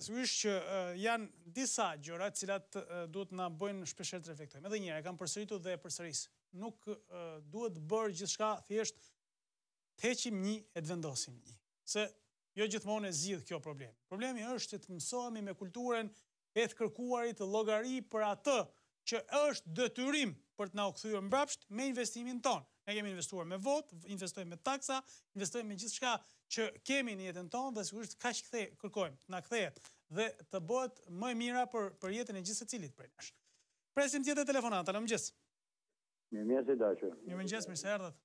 [SPEAKER 1] sigurisht që janë disa gjëra të cilat duhet na bëjnë shpeshherë të reflektojmë. Edhe një herë, e kam përsëritur dhe e përsëris. Nuk duhet bërë gjithçka thjesht të heqim një e të vendosim një. Se jo gjithmonë e zgjidh kjo problem. Problemi është që të mësohemi me kulturën e të kërkuarit të llogari për atë që është detyrim për të na u kthyer mbrapsht me investimin ton. Ne kemi investuar me votë, investojmë me taksa, investojmë me gjithçka që kemi në jetën tonë dhe sigurisht kaq kërkojmë, na kthehet dhe të bëhet më e mira për jetën e gjithë secilit prej nesh. Presim tjetër telefonat, mirëmëngjes.
[SPEAKER 3] Mirëmëngjes i dashur.
[SPEAKER 1] Mirëmëngjes, mirë se erdhët.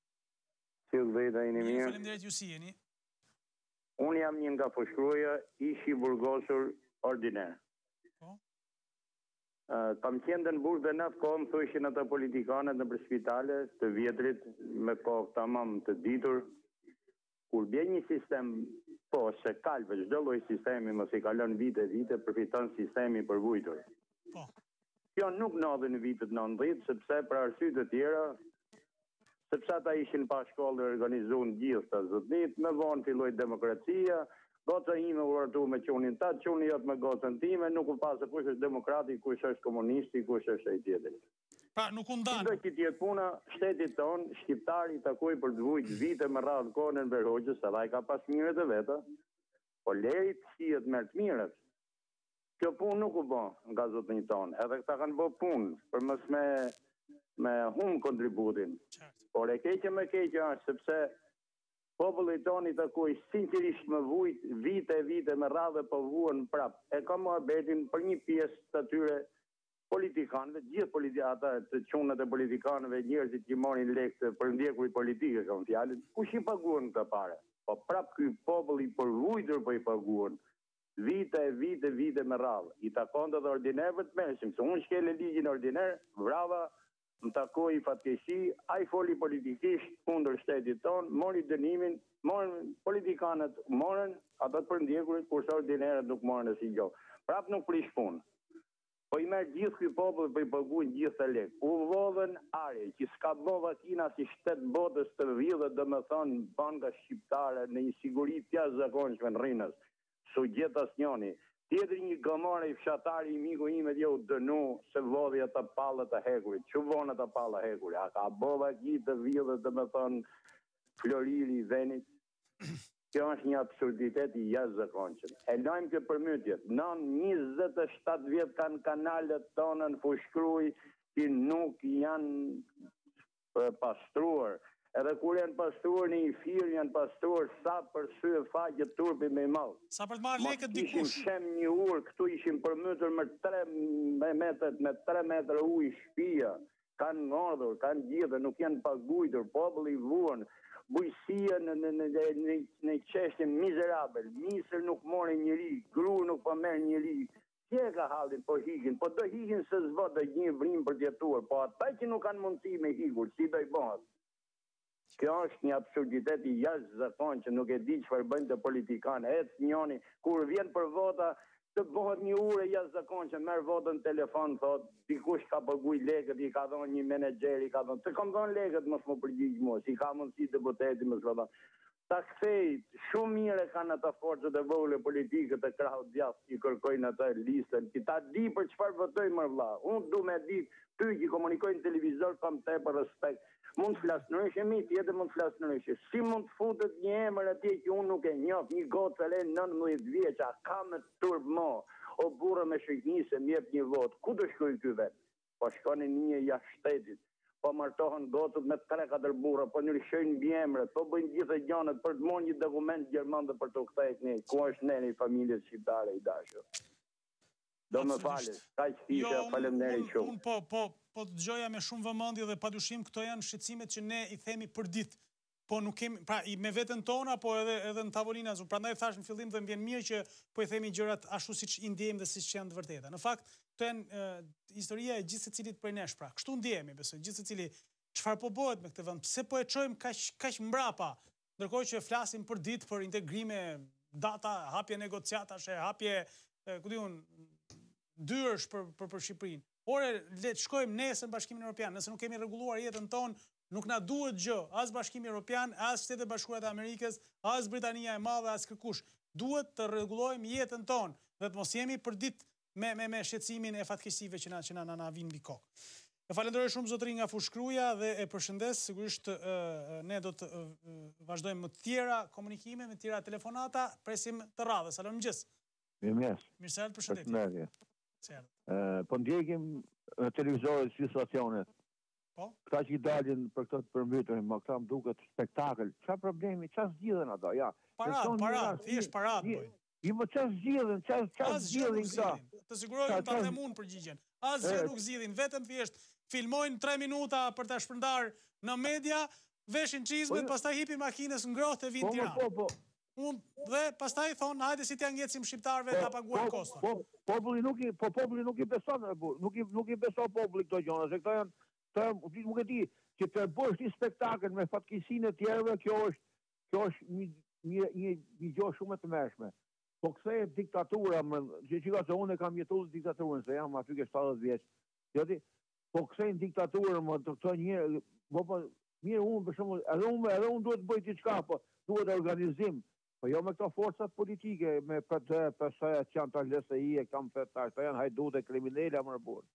[SPEAKER 3] Si u vëjta jeni mirë?
[SPEAKER 1] Faleminderit, ju si jeni?
[SPEAKER 3] Unë jam një nga fushkruaja, ish i burgosur ordiner. Kam qenë në burg dhe në atë kohë më thoshin ata politikanët në për spitale të vjetrit me kohë tamam të ditur. Kur bje një sistem, po se kalve, çdo lloj sistemi mos i kalon vite, përfiton sistemi përvujtur. Kjo nuk ndodhi në vitet 90, sepse për arsye të tjera, sepse ata ishin pa shkollë organizuar gjithë të zotnit, me vonë filloi demokracia, goca ime u ratu me qunin tatë, quni jot me gocën time, nuk u pasë kush është demokrati, kush është komunisti, kush është ai tjetër.
[SPEAKER 1] Pra nuk u ndan.
[SPEAKER 3] Do që tjetë puna, shtetit ton, shqiptari takoi për të vujt vite me radhë kohën e Enver Hoxhës, edhe ai ka pas mirët e veta, po lerit shihet me të mirët. Kjo punë nuk u bë nga zotënjë tonë, edhe këta kanë bë punë për mos me hum kontributin. Por e keqe me keqe është sepse populli tonë i takoi sinqerisht me vujt vite me radhë po vuan prap. E ka mohabetin për një pjesë të atyre politikanëve, gjithë ata të çunat e politikanëve, njerëzit që marrin lekë për ndjekurit politike, kam fjalën, kush i paguan këta pare? Po prap ky popull i përvujtur po i paguan. Vite me radhë. I takon të ordinerëve të mërshëm, se unë shkele ligjin ordiner, vrava, më takoi fatkeqësi, ai foli politikisht kundër shtetit tonë, mori dënimin, morën politikanët, morën ata të përndjekurit, kurse ordinerët nuk morën asnjë gjë. Prap nuk prish punë. Po i merr gjithë ky popull, po i paguajnë gjithë të lekë. U vodhën are, që s'ka bë vakina si shtet botës të vjedhë, domethënë banka shqiptare në një siguri të jashtëzakonshme në Rrinës. Su gjet asnjëri. Tjetër një gomare i fshatari i miku ime dhe u dënu se vodhi ata pallët e hekurit. Që vonë ata pallë e hekurit? A ka bova gjithë të vjedhë, domethënë floriri i venit? Kjo është një absurditet i jashtëzakonshëm. E lajmë që përmytjet. Nën 27 vjet kanë kanalet tonë në fushkruj që nuk janë pastruar. Edhe kur janë pastruar në i firë, janë pastruar sa për sy e faqe turpi me malë.
[SPEAKER 1] Sa për të marrë lekët dikush?
[SPEAKER 3] Ishim shem një urë, këtu ishim përmytur me 3 metra ujë shpia. Kanë ngordhur, kanë gjithë, nuk janë pagujtur, populli vuan. bujësia në çështje mizerabel. Misër nuk more njëri, gru nuk po merr njëri. Si e ka hallin, po hikin, po do hikin se s'bë do një vrim për dhjetor, po ata që nuk kanë mundësi me hikur, si do i bëhet? Kjo është një absurditet I jashtëzakonshëm që nuk e di çfarë bëjnë të politikanë. Njëri kur vjen për vota të bëhet një urë jashtëzakonshme, merr votën në telefon, thot, dikush ka paguaj lekët, I ka dhënë një menaxher, I ka dhënë, të kam dhënë lekët, mos më përgjigj mua, si ka mundësi deputeti mos vota. Ta kthej, shumë mirë kanë ata forcat e vogla politike të krahut djathtë I kërkojnë ata listën, ti ta di për çfarë votojnë më vëlla. Unë du me di, ty që komunikoj në televizor kam tepër respekt. Mund të flasë në rëshë, mi tjetër mund të flasë në rëshë. Si mund të futet një emër atje që unë nuk e njoh, një gocë e 19 vjeça, ka me turp mo, o burrë me shëqnisë, më jep një votë. Ku do shkoj ky vet? Po shkoni një jashtë shtetit. Po martohen gocët me 3-4 burra, po nërshojnë mbi emrat, po bëjnë gjithë gjanat për të marrë një dokument gjerman dhe për të kthejt ne. Ku është neni familjes shqiptare I dashur? Do më falës, ka që fisha, faleminderit shumë.
[SPEAKER 1] Unë po të dëgjoja me shumë vëmendje dhe padyshim këto janë shqetësimet që ne I themi për ditë. Po nuk kemi, pra me veten tona, po edhe në tavolina, prandaj thash në fillim dhe më vjen mirë që po I themi gjërat ashtu siç I ndjejmë dhe siç janë të vërteta. Në fakt, këto janë historia e gjithë secilit prej nesh, pra. Kështu ndjehemi, besoj, gjithë secili çfarë po bëhet me këtë vend, pse po e çojmë kaq mbrapa, ndërkohë që flasim për ditë për integrime, data, hapje negociatash, hapje, ku diun, dyërsh për Shqipërinë. Ore, le të shkojmë nesër në Bashkimin Evropian, nëse nuk kemi rregulluar jetën tonë, nuk na duhet gjë, as Bashkimi Evropian, as Shtetet Bashkuara të Amerikës, as Britania e Madhe, as kërkush. Duhet të rregullojmë jetën tonë dhe të mos jemi përdit me shqetësimin e fatkeqësive që na vinë mbi kokë. E falenderoj shumë zotëri nga Fushkruja dhe e përshëndes, sigurisht ne do të vazhdojmë më të tjera komunikime, me të tjera telefonata, presim të radhës. Alo, mëngjes.
[SPEAKER 4] Mirëmëngjes.
[SPEAKER 1] Mirëse përshëndetje.
[SPEAKER 4] Po ndjekim në televizor situacionet.
[SPEAKER 1] Po?
[SPEAKER 4] Këta që I dalin për këtë të përmbytën, ma këta më duket spektakël. Qa problemi, qa zgjidhen ata? Ja.
[SPEAKER 1] Parat, thjesht parat, boj.
[SPEAKER 4] I më qa zgjidhen, qa zgjidhin këta?
[SPEAKER 1] Të sigurojnë të them unë përgjigjen. Asgjë nuk zgjidhin, vetëm thjesht filmojnë 3 minuta për ta shpërndar në media, veshin çizmet, pastaj hipin makinës ngrohtë e vinë në Tiranë. Dhe pastaj thonë, hajde si t'ja ngecim shqiptarëve ta paguajnë koston.
[SPEAKER 4] Populli nuk I beson, nuk I beson populli këto gjëra, se këto janë, nuk e di, që të bësh një spektakël me fatkeqësinë e tjerëve, kjo është një gjë shumë e tmerrshme. Po kthehet diktatura, që se unë kam jetuar diktaturën, se jam aty ke 70 vjeç. Joti, po kthejnë diktaturën, më të këto njerëz, mirë unë për shembull, edhe unë duhet të bëj diçka, po duhet organizim. Po jo me këto forcat politike, me përsa që janë të LSI e kam fetar, të janë hajdut e kriminele më rëburë.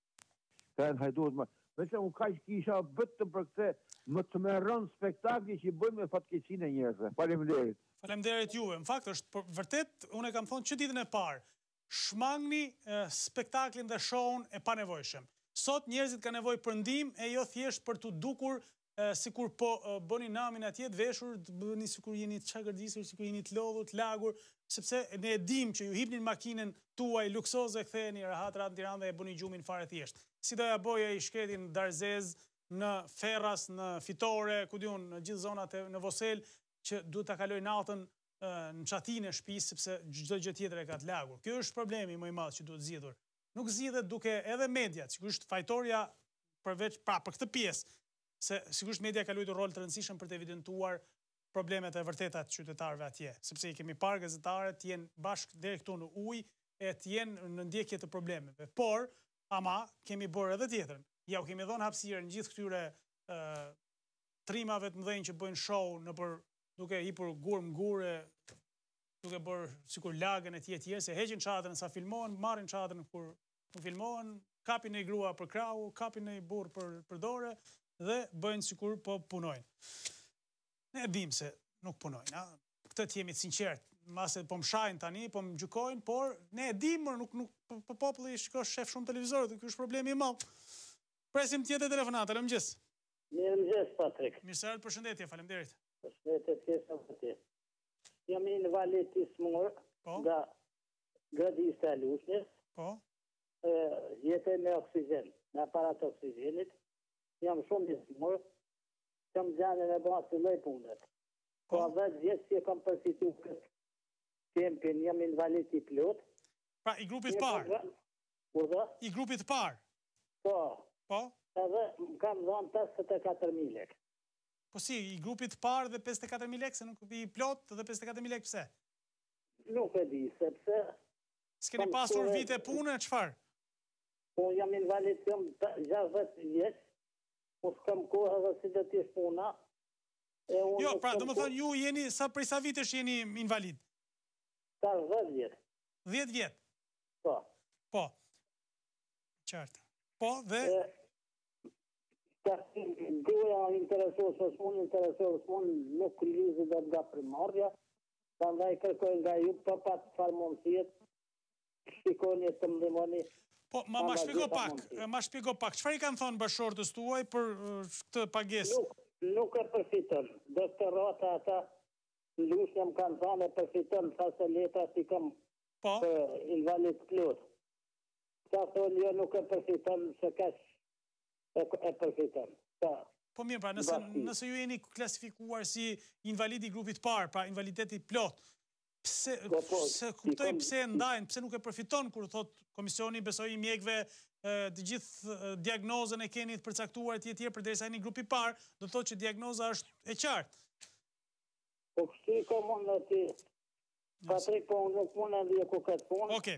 [SPEAKER 4] Të janë hajdut më... Me që unë ka që kisha bëtëm për këte, më të me rënë spektakli që I bëjmë me fatkeqësinë e njerëzve. Faleminderit.
[SPEAKER 1] Faleminderit juve. Në fakt është vërtet, unë e kam thonë që ditën e parë, shmangni spektaklin dhe shown e panevojshëm. Sot njerëzit ka nevojë për ndihmë e jo thjesht për të dukur sikur po bëni namin atje të veshur, të bëni sikur jeni të çagërdisur, sikur jeni të lodhur, të lagur, sepse ne e dimë që ju hipnin makinën tuaj luksoze, ktheheni rahat në Tiranë dhe e bëni gjumin fare thjesht. Si do ja bëja I shkretin në Darzez, në Ferras, në Fitore, ku diun, në gjithë zonat në Vosel, që duhet ta kaloj natën në çatinë e shtëpisë sepse çdo gjë tjetër e ka të lagur. Ky është problemi më I madh që duhet zgjidhur. Nuk zgjidhet duke edhe mediat, sigurisht fajtoria përveç për këtë pjesë, se sigurisht media ka luajtur rol të rëndësishëm për të evidentuar problemet e vërteta të qytetarëve atje, sepse I kemi parë gazetarët të jenë bashkë deri këtu në ujë e të jenë në ndjekje të problemeve. Por, ama kemi bërë edhe tjetrën. Ja u kemi dhënë hapësirën gjithë këtyre trimave të mëdhenj që bëjnë show duke hipur gurë, duke bërë sikur lagën e tjerë, se heqin çadrën sa filmohen, marrin çadrën kur filmohen, kapin e grua për krau, kapin e burr për dorë dhe bëjnë sikur po punojnë. Ne e dim se nuk punojnë, këtë të jemi të sinqert, mase po më shajnë tani, po më gjykojnë, por ne e dim, po populli shef shumë televizorët, ky është problemi I madh. Presim tjetër telefonat, alo mëngjes.
[SPEAKER 2] Mirëmëngjes, Patrik.
[SPEAKER 1] Mirëse përshëndetje, faleminderit.
[SPEAKER 2] Përshëndetje kesa vërtet. Jam I në valet I smur, nga gradista e Lushnjës.
[SPEAKER 1] Po.
[SPEAKER 2] Jetoj me oksigjen, me aparat oksigjenit. Jam shumë I smur. Kam gjanën e bëha të lloj punët. Po, 10 vjetë që kam përfitu këtë kempin, jam invalid i plot.
[SPEAKER 1] Pra, i grupit parë? I grupit parë?
[SPEAKER 2] Po.
[SPEAKER 1] Po?
[SPEAKER 2] Edhe më kam dhënë 54.000 lekë.
[SPEAKER 1] Po si, i grupit parë dhe 54.000 lekë, se nuk i plot dhe 54.000 lekë pse?
[SPEAKER 2] Nuk e di, sepse...
[SPEAKER 1] S'keni pasur vite pune, qëfar?
[SPEAKER 2] Po, jam invalid, jam 60 vjetë, po s'kam kohë edhe si dhe t'jesh puna.
[SPEAKER 1] Jo, pra, do më thonë, ju jeni, prej sa vitesh jeni invalid?
[SPEAKER 2] Ka 10 vjetë.
[SPEAKER 1] 10 vjetë?
[SPEAKER 2] Po.
[SPEAKER 1] Po. Qartë. Po, dhe...
[SPEAKER 2] Duja interesohë së s'mun, interesohë së s'mun, nuk lizi dhe nga primardja, ta ndaj kërkoj nga ju për patë farmonësijet, shikoni të mdimoni.
[SPEAKER 1] Po, ma shpjego pak, qëfar i kanë thonë bashkëshortës tuaj për këtë pagesë?
[SPEAKER 2] Nuk e përfitën, doktorata ata, lushnja më kanë thonë e përfitën, sa se letra si kam invalid plot. Sa thonë jo nuk e përfitën, se kash e përfitën.
[SPEAKER 1] Po mirë, pra, nëse ju jeni klasifikuar si invalidi grupit parë, pra invaliditeti plot, se kuptoj pse ndajnë, pse nuk e përfiton, kur thot komisioni besoj i mjekve të gjithë diagnozën e keni të përcaktuar tjetër për derisa jeni grupi parë, do të thot që diagnoza është e qartë.
[SPEAKER 2] Po kështu i ka mund në ti, Patrik, po nuk mund në dhje ku këtë punë.
[SPEAKER 1] Oke.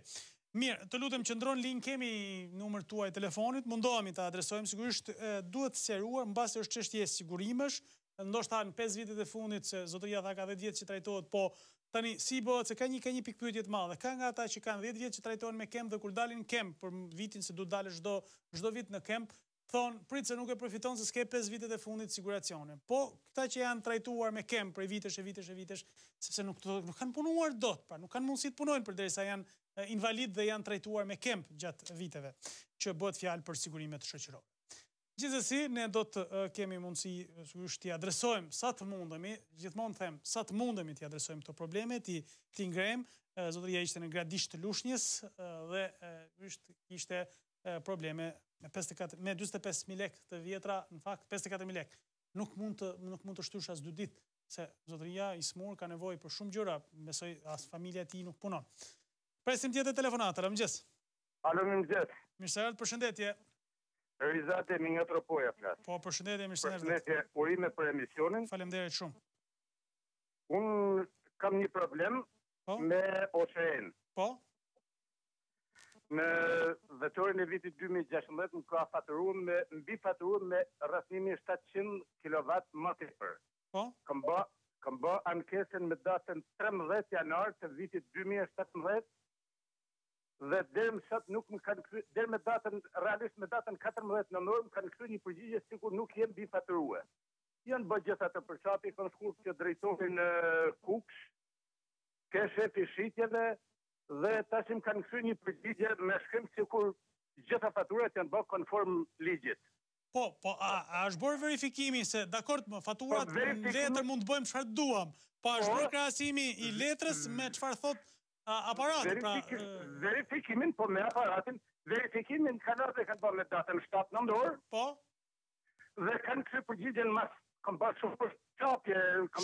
[SPEAKER 1] Mirë, të lutem qëndron linj, kemi numër tuaj telefonit, mundohemi të adresojmë, sigurisht duhet sqaruar, mbasi është çështje sigurimesh, ndoshta në 5 vitet e fundit, se zotëria tha ka 10 vjet që trajtohet, po tani si bëhet se ka një pikë pyetje të madhe. Ka nga ata që kanë 10 vjet që trajtohen me kemp dhe kur dalin kemp për vitin se duhet dalë çdo vit në kemp, thonë prit se nuk e përfiton se s'ke 5 vitet e fundit siguracione. Po këta që janë trajtuar me kemp për vitesh, sepse nuk kanë punuar dot, pra nuk kanë mundësi të punojnë përderisa janë invalid dhe janë trajtuar me kemp gjatë viteve, që bëhet fjalë për sigurimet shoqërore. Gjithsesi, ne do të kemi mundësi sigurisht t'i adresojmë sa të mundemi, gjithmonë them, sa të mundemi t'i adresojmë këto probleme, t'i ngrejmë. Zotëria ishte në gradisht të lushnjës dhe ishte probleme me 45.000 lekë të vjetra, në fakt 54.000 lekë. Nuk mund të shtysh as 2 ditë, se zotëria i smur ka nevojë për shumë gjëra, besoj as familja e tij nuk punon. Presim tjetër telefonat, alo mëngjes.
[SPEAKER 3] Alo mëngjes.
[SPEAKER 1] Mirë se erdhët, përshëndetje.
[SPEAKER 3] Realizate mi nga Tropoja flas.
[SPEAKER 1] Po, përshëndetje, mirë se erdhët.
[SPEAKER 3] Përshëndetje, urime për emisionin.
[SPEAKER 1] Faleminderit shumë.
[SPEAKER 3] Unë kam një problem me OCN.
[SPEAKER 1] Po?
[SPEAKER 3] Në dhjetorin e vitit 2016 më ka mbi faturuar me rrethimi 700 kW më tepër.
[SPEAKER 1] Po?
[SPEAKER 3] Kam bë ankesën me datën 13 janar të vitit 2017 dhe deri më sot nuk më kanë kthyer, deri me datën realisht me datën 14 nëntor më kanë kthyer një përgjigje sikur nuk jem mbi faturuar. Janë bë gjithë ato përçapi, kanë shkuar që drejtorin Kuksh, ke shefi shitjeve dhe tash më kanë kthyer një përgjigje me shkrim sikur gjitha faturat janë bërë konform ligjit.
[SPEAKER 1] Po, a është bërë verifikimi se, dakord, faturat në letër mund të bëjmë çfarë duam, po është bërë krahasimi i letrës me çfarë thot aparati, pra...
[SPEAKER 3] Verifikimin, po me aparatin, verifikimin kanë bërë me datën 7 nëntor,
[SPEAKER 1] po?
[SPEAKER 3] Dhe kanë kthyer përgjigjen mas, kanë bërë shumë përçapje...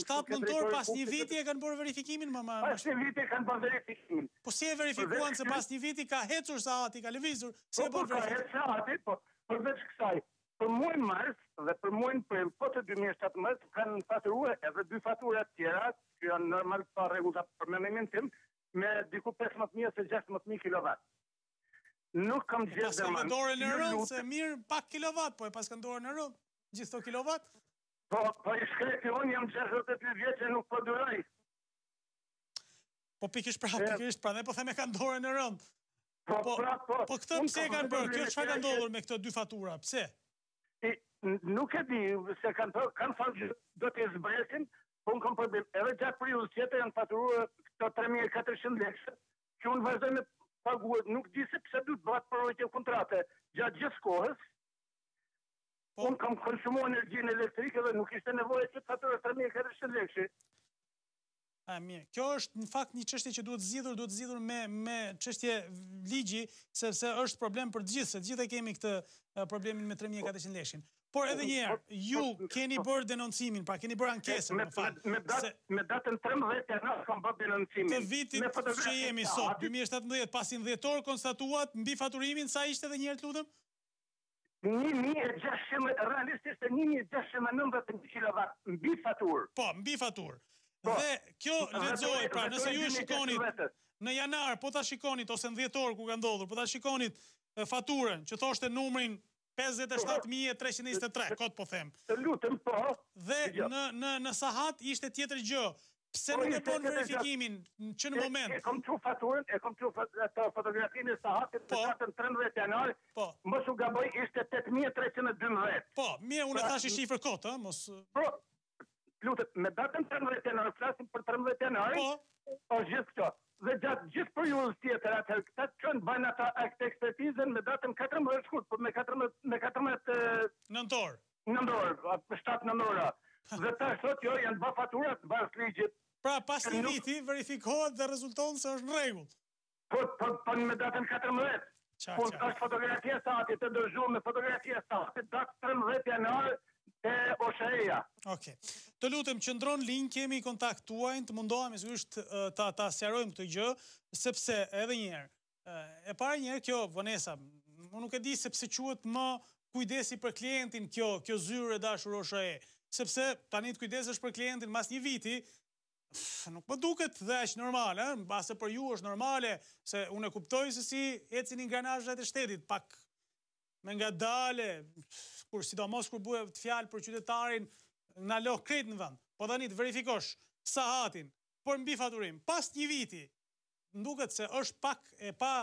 [SPEAKER 1] 7 nëntor pas një viti e kanë bërë verifikimin,
[SPEAKER 3] Pas një viti kanë bërë verifikimin.
[SPEAKER 1] Po si e verifikuan se pas një viti ka hecur saati, ka lëvizur, si e bërë verifikimin?
[SPEAKER 3] Po ka hecur saati, po përveç kësaj, për muajin mars dhe për muajin prill të 2017 kanë faturuar edhe 2 fatura të tjera, që janë normal pa rregulla për mendimin tim, me diku 15.000 se 16.000 kW. Nuk kam gjetur
[SPEAKER 1] pas kanë dorë në rënd, se mirë pak kilovat, po e pas kanë dorë në rënd, gjithë to kilovat?
[SPEAKER 3] Po i shkreti unë jam 62 vjeç e nuk po duroj.
[SPEAKER 1] Po pikërisht pra ne po theme kanë dorë në rënd. Po këtë pse kanë bërë? Kjo çfarë ka ndodhur me këto 2 fatura? Pse?
[SPEAKER 3] Nuk e di se kanë thënë do të zbresin, po unë kam problem. Edhe gjatë periudhës tjetër janë faturuar këto 3.400 lekë, që unë vazhdoj me paguar, nuk di se pse duhet bëhet përvojtje kontrate gjatë gjithë kohës. Unë kam konsumuar energjinë elektrike dhe nuk ishte nevojë që të faturoj 3.400 lekë.
[SPEAKER 1] Mirë. Kjo është në fakt një çështje që duhet zgjidhur me çështje ligji, sepse është problem për të gjithë, se të gjithë kemi këtë problemin me 3.400 lekë. Por edhe njerë, ju keni bërë denoncimin, pra keni bërë ankesën, më falë.
[SPEAKER 5] Me datën 13 janar kam bërë denoncimin.
[SPEAKER 1] Të vitit që jemi sot, 2017, pasin dhjetor konstatuat mbi faturimin, sa ishte dhe njerë të lutëm?
[SPEAKER 5] 1.600, realistisht 1.690 kilowatt mbi faturë.
[SPEAKER 1] Po, mbi faturë. Dhe kjo lexoj, pra nëse ju e shikonit në janar, po ta shikonit, ose në dhjetor ku ka ndodhur, po ta shikonit faturën, që thoshte numrin 57.323, kot po them.
[SPEAKER 5] Të lutëm, po.
[SPEAKER 1] Dhe në sahat ishte tjetër gjë. Pse nuk e bën verifikimin që në moment?
[SPEAKER 5] E kom çu faturën, e kom çu fotografinë e sahatit të datën 13 janar. Mos u gaboj, ishte 8.312.
[SPEAKER 1] Po, mirë, unë thash i shifër kot, ë, mos.
[SPEAKER 5] Po, lutet, me datën 13 janar, flasim për 13 janar. Po, gjithë këto. Dhe gjatë gjithë periudhës tjetër atëherë, këta çon bën ata ekspertizën me datën 14 shkurt, por me 14
[SPEAKER 1] nëntor.
[SPEAKER 5] Nëntor, 7 nëntora. Dhe ta thot jo, janë bë faturat mbas ligjit.
[SPEAKER 1] Pra pas një viti verifikohet dhe rezulton se është në rregull.
[SPEAKER 5] Po me datën 14. Po është fotografia e sahatit të dërzuar me fotografia e sahatit datë 13 janar e OSHE-ja.
[SPEAKER 1] Okej. Të lutem, qëndron linj, kemi kontakt tuaj, të mundohemi sigurisht ta sqarojmë këtë gjë, sepse edhe një herë, e para një herë kjo vonesa, unë nuk e di sepse quhet më kujdesi për klientin kjo zyrë e dashur OSHE, sepse tani të kujdesesh për klientin mas një viti, nuk më duket dhe aq normale, mbase për ju është normale, se unë e kuptoj se si ecin ingranazhet e shtetit, pak me ngadale, kur sidomos kur bëhet fjalë për qytetarin na loh krejt në vend. Po tani të verifikosh sahatin, por mbi faturim, pas një viti, nduket se është pak e pa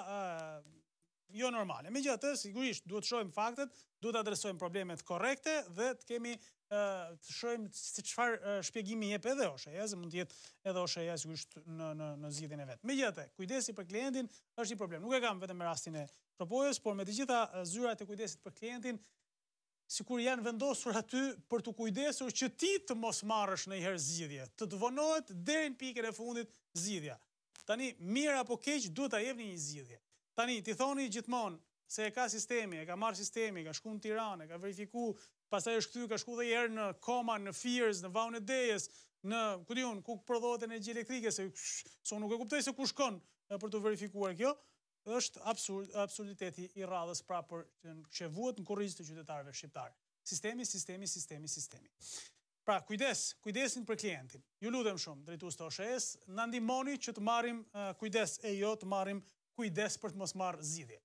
[SPEAKER 1] jo normale. Megjithatë, sigurisht duhet të shohim faktet, duhet të adresojmë problemet korrekte dhe të kemi të shohim se çfarë shpjegimi jep edhe OSHE-ja, se mund të jetë edhe OSHE-ja sigurisht në zgjidhjen e vet. Megjithatë, kujdesi për klientin është një problem. Nuk e kam vetëm me rastin e propojës, por me të gjitha zyrat e kujdesit për klientin, sikur janë vendosur aty për të kujdesur që ti të mos marrësh ndonjëherë zgjidhje, të vonohet deri në pikën e fundit zgjidhja. Tani mirë apo keq duhet ta jepni një zgjidhje. Tani ti thoni gjithmonë se e ka sistemi, e ka marrë sistemi, ka shkuar në Tiranë, ka verifikuar, pastaj është kthy, ka shkuar edhe herë në Koma, në Fiers, në Vaun e Dejës, në ku diun, ku prodhohet energji elektrike, se unë nuk e kuptoj se ku shkon për të verifikuar kjo. Është absurditeti i radhës pra për që vuhet në kurriz të qytetarëve shqiptar. Sistemi. Pra, kujdesin për klientin. Ju lutem shumë, drejtues të OSHE-s, na ndihmoni që të marrim kujdes e jo të marrim kujdes për të mos marrë zgjidhje.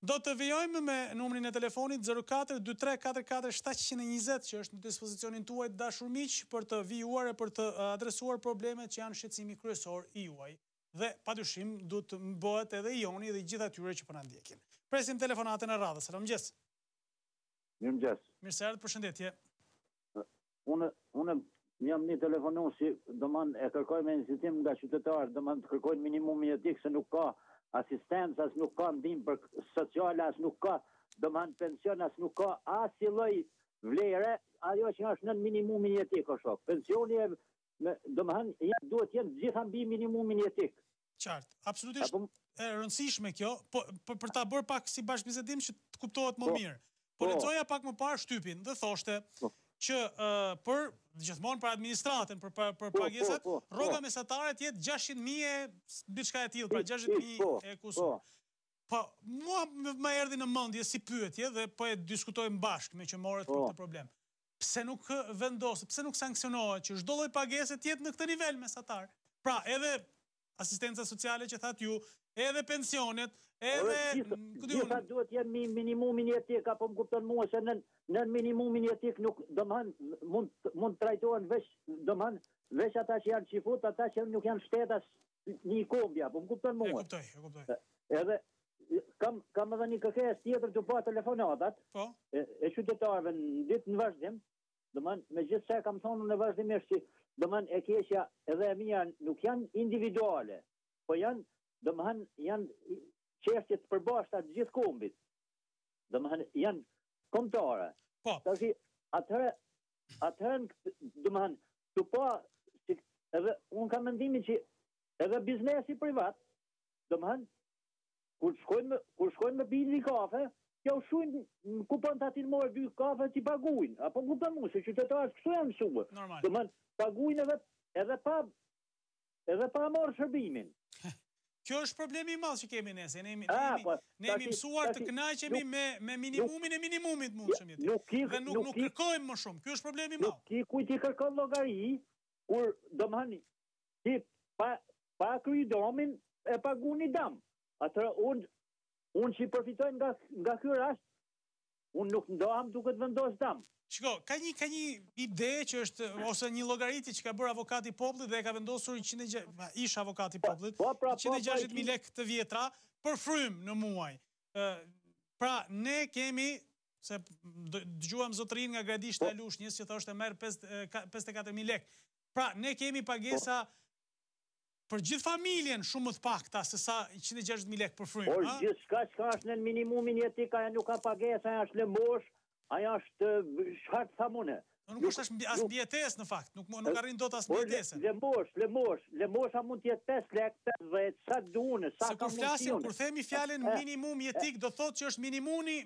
[SPEAKER 1] Do të vijojmë me numrin e telefonit 04 23 44 720 që është në dispozicionin tuaj dashur miq për të vijuar e për të adresuar problemet që janë shqetësimi kryesor i juaj. Dhe padyshim duhet të bëhet edhe joni dhe gjithë atyre që po na ndjekin. Presim telefonatën e radhës. Mirëmëngjes.
[SPEAKER 6] Mirëmëngjes.
[SPEAKER 1] Mirëse, përshëndetje.
[SPEAKER 6] Unë jam një telefonues, domethënë e kërkoj me inzistim nga qytetarët, domethënë të kërkojnë minimum etik se nuk ka asistencë, as nuk ka ndihmë për sociale, as nuk ka domethënë pension, as nuk ka asnjë lloj vlere, ajo që është nën minimumin etik o shok. Pensioni domethënë duhet jenë gjitha mbi minimumin etik.
[SPEAKER 1] Qartë, absolutisht e rëndësishme kjo, për ta bërë pak si bashkëbisedim që të kuptohet më mirë. Po lexoja pak më parë shtypin dhe thoshte që për gjithmonë për administratën, për pagesat, rroga mesatare të jetë 600.000 diçka e tillë, pra 60.000 e kusur. Po, mua më erdhi në mendje si pyetje dhe po e diskutojmë bashkë me që morët për këtë problem. Pse nuk vendosë, pse nuk sankcionohet që çdo lloj pagese të jetë në këtë nivel mesatar? Pra, edhe asistenca sociale që thatë ju, edhe pensionet, edhe
[SPEAKER 6] gjitha duhet jenë minimumin etik, apo më kupton mua se në minimumin etik nuk domethënë mund trajtohen veç ata që janë qifut, ata që nuk janë shtetas një kombja, apo më kupton mua.
[SPEAKER 1] E kuptoj.
[SPEAKER 6] Edhe kam edhe një kërkesë tjetër të pa telefonatat e qytetarëve në ditë në vazhdim, domethënë megjithëse kam thonë në vazhdimisht që domethënë e keqja edhe e mia nuk janë individuale, po janë çështje të përbashkëta të gjithë kombit. Domethënë janë kombëtare. Tash atëherë domethënë tu pa edhe un kam mendimin që edhe biznesi privat domethënë kur shkojnë me bini kafe, ja u shujnë në kupon të atin morë 2 kafe t'i paguin. Apo kupon mu, se qytetarët kështu janë mësuar.
[SPEAKER 1] Normal.
[SPEAKER 6] Domthon paguin edhe pa marrë shërbimin.
[SPEAKER 1] Kjo është problemi i madh që kemi ne, se ne jemi mësuar të kënaqemi me minimumin e minimumit mundshëm jetë. Dhe nuk kërkojmë më shumë. Ky është problemi i madh.
[SPEAKER 6] Nuk kujt i kërkon llogari, kur domthon ti pa kryer domin e pagun i dam. Atëra unë që i përfitoj nga ky rast, unë nuk ndohem duke të vendos dam.
[SPEAKER 1] Shiko, ka një ide që është, ose një llogariti që ka bërë avokati i popullit dhe e ka vendosur ish avokati i popullit, 160.000 lekë të vjetra për frym në muaj. Pra, ne kemi, se dëgjuam zotërin nga Gradishta e Lushnjës që thoshte merr 54.000 lekë. Pra, ne kemi pagesa për gjithë familjen shumë më të pakta se sa 160.000 lekë për frym.
[SPEAKER 6] Por gjithçka që është në minimumin jetik, aja nuk ka pagesa, aja është lëmosh. Aja është shkart thamune.
[SPEAKER 1] Nuk është as mbjetes në fakt, nuk arrin dot as mbjetesën.
[SPEAKER 6] Lëmosha mund të jetë 5 lekë, 50, sa duhen, sa ka mundësi.
[SPEAKER 1] Kur themi fjalën minimum jetik, do thotë që është minimumi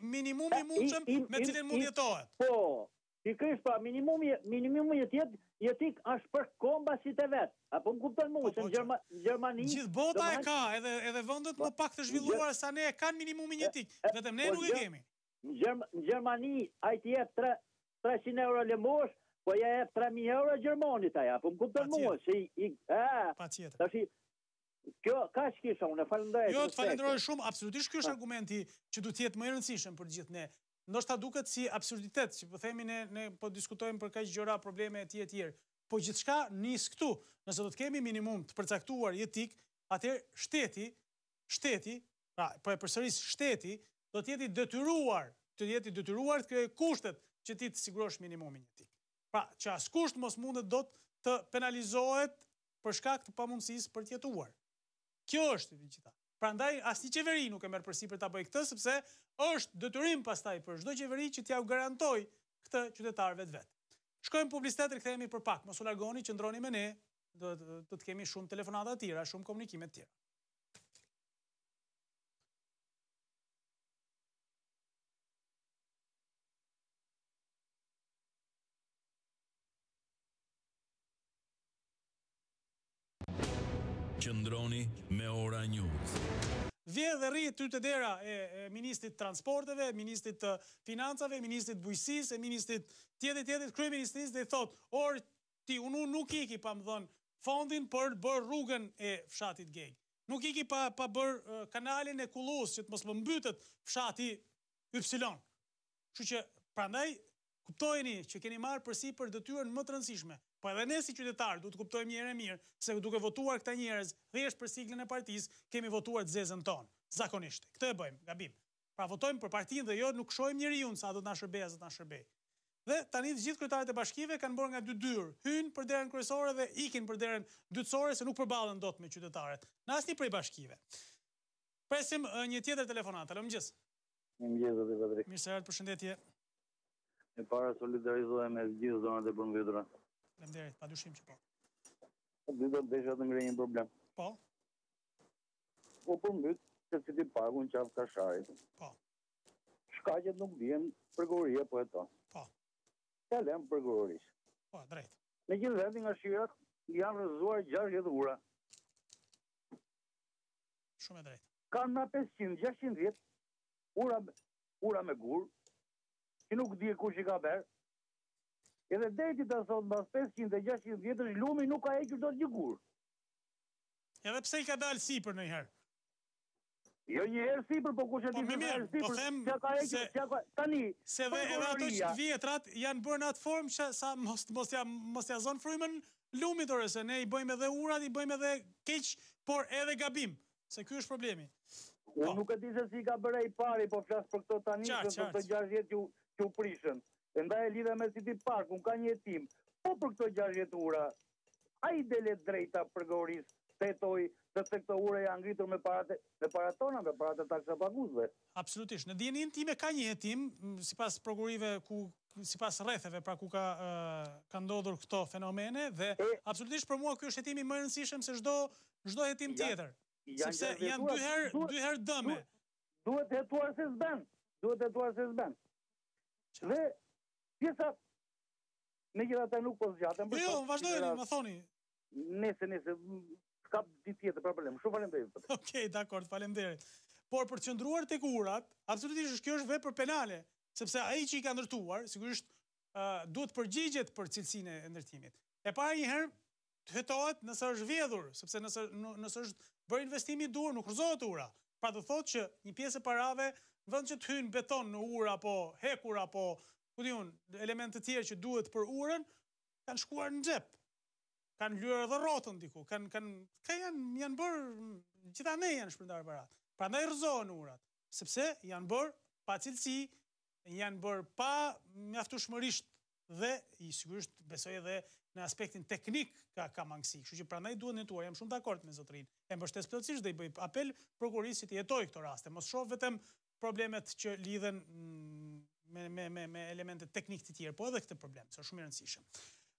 [SPEAKER 1] mundshëm me cilin mund jetohet.
[SPEAKER 6] Po, pikërisht pra, minimumi jetik është për kombasit e vet. Apo më kupton mua se në Gjermani
[SPEAKER 1] gjithë bota e ka, edhe vendet më pak të zhvilluara sa ne e kanë minimumin jetik, vetëm ne nuk e kemi.
[SPEAKER 6] Në Gjermani, a i t'jep 300 euro lëmosh, po ja jep 3.000 euro Gjermanit aja, po më kupton mua,
[SPEAKER 1] Pa tjetër.
[SPEAKER 6] Kjo, ka që kisha, unë e falenderoj.
[SPEAKER 1] Jo, të falenderoj shumë, absolutisht kjo është argumenti që du t'jetë më i rëndësishëm për gjithë ne. Ndoshta duket si absurditet, që po themi ne po diskutojmë për kaq gjëra, probleme e tjerë. Po gjithçka nis këtu. Nëse do të kemi minimum të përcaktuar jetik, atëherë shteti, pra po e përsëris shteti, do të jeti detyruar të krijojë kushtet që ti të sigurosh minimumin jetik. Pra, që askusht mos mundet dot të penalizohet për shkak të pamundësisë për të jetuar. Kjo është e gjitha. Prandaj asnjë qeveri nuk e merr përsipër ta bëjë këtë, sepse është detyrim pastaj për çdo qeveri që t'ia garantoj këtë qytetarëve të vet. Shkojmë publicitet dhe kthehemi për pak. Mos u largoni, qëndroni me ne. Do të kemi shumë telefonata të tjera, shumë komunikime të tjera.
[SPEAKER 7] Qëndroni me Ora News.
[SPEAKER 1] Vje dhe rri ty të dera e Ministrit Transporteve, Ministrit Financave, Ministrit Bujqësisë, e Ministrit tjetër, Kryeministrisë dhe i thot, unë nuk iki pa më dhënë fondin për bërë rrugën e fshatit Geg. Nuk iki pa bërë kanalin e Kullus që të mos më mbytet fshati Y. Kështu që prandaj kuptojeni që keni marrë përsipër detyrën më të rëndësishme. Po edhe ne si qytetarë du të kuptojmë njëherë mirë se duke votuar këta njerëz thjesht për siglën e partisë, kemi votuar të zezën tonë. Zakonisht. Këtë e bëjmë, gabim. Pra votojmë për partinë dhe jo nuk shohim njeriu sa do të na shërbejë, as do të na shërbejë. Dhe tani të gjithë kryetarët e bashkive kanë bërë nga dy dyrë, hynë për derën kryesore dhe ikin për derën dytësore se nuk përballen dot me qytetarët. Në asnjë prej bashkive. Presim një tjetër telefonat. Alo, mëngjes.
[SPEAKER 3] Mëngjes, zoti Patrik.
[SPEAKER 1] Mirë se erdhët, përshëndetje.
[SPEAKER 3] E para solidarizohem me gjithë zonat e përmbytura.
[SPEAKER 1] Faleminderit, padyshim që po.
[SPEAKER 3] Dy do të desha të ngrej një problem.
[SPEAKER 1] Po.
[SPEAKER 3] Po përmbyt se City Parku në qafë Kasharit.
[SPEAKER 1] Po.
[SPEAKER 3] Shkaqet nuk vjen përgoria po e tonë.
[SPEAKER 1] Po.
[SPEAKER 3] Ka lem përgorisë.
[SPEAKER 1] Po, drejt.
[SPEAKER 3] Me gjithë vendi nga shirat janë rëzuar 60 ura.
[SPEAKER 1] Shumë e drejt.
[SPEAKER 3] Kanë nga 500-600 vjet ura me gur, që nuk di kush i ka berë. Edhe deti të thot mbas 500-600 vjetësh lumi nuk ka hequr dot një gur.
[SPEAKER 1] Edhe pse i ka dalë sipër ndonjëherë.
[SPEAKER 3] Jo një herë sipër, po kush e di se herë sipër.
[SPEAKER 1] Po them
[SPEAKER 3] se tani
[SPEAKER 1] se edhe ato që vjetrat janë bërë në atë formë që sa mos ja zon frymën lumit, ore, se ne i bëjmë edhe urat, i bëjmë edhe keq, por edhe gabim, se ky është problemi.
[SPEAKER 3] Unë nuk e di se si ka bërë i pari, po flas për këto tani, se këto 60 që u prishën. E ndaj e lidhe me City Park, unë ka një hetim, po për këto 60 ura, a i dele drejta përgoris, tetoj, se këto ura janë ngritur me paratona, me parat e taksa paguzve.
[SPEAKER 1] Absolutisht. Në dijenin time ka një hetim, sipas prokurive sipas rretheve, pra ku ka ndodhur këto fenomene, dhe absolutisht për mua ky është hetimi më i rëndësishëm se çdo hetim tjetër. Sepse janë dy herë dëme.
[SPEAKER 3] Duhet hetuar se s'ben.
[SPEAKER 5] duhet e tuar se s'ben. Dhe pjesa megjithatë nuk po zgjatem.
[SPEAKER 1] Jo, vazhdojeni, më thoni.
[SPEAKER 5] Nese, s'ka ditë tjetër problem. Shumë faleminderit.
[SPEAKER 1] Okej, dakor, faleminderit. Por për të qëndruar tek urat, absolutisht kjo është vepër penale, sepse ai që i ka ndërtuar, sigurisht duhet përgjigjet për cilësinë e ndërtimit. E para një herë hetohet nëse është vjedhur, sepse nëse është bërë investimi i dur, nuk rrezohet ura. Pra do thotë që një pjesë e parave, vend që të hyjnë beton në urë apo hekur apo ku diun, elemente të tjera që duhet për urën, kanë shkuar në xhep. Kanë lyer edhe rrotën diku, janë bërë gjithanë janë shpërndar parat. Prandaj rrezohen urat, sepse janë bërë pa cilësi, janë bërë pa mjaftueshmërisht dhe sigurisht besoj edhe në aspektin teknik ka mangësi. Kështu që prandaj duhet ndërtuar. Jam shumë dakord me zotrin. E mbështes plotësisht dhe i bëj apel prokurorisë që të jetojë këto raste. Mos shoh vetëm problemet që lidhen me elemente teknik të tjerë, po edhe këtë problem, që është shumë i rëndësishëm.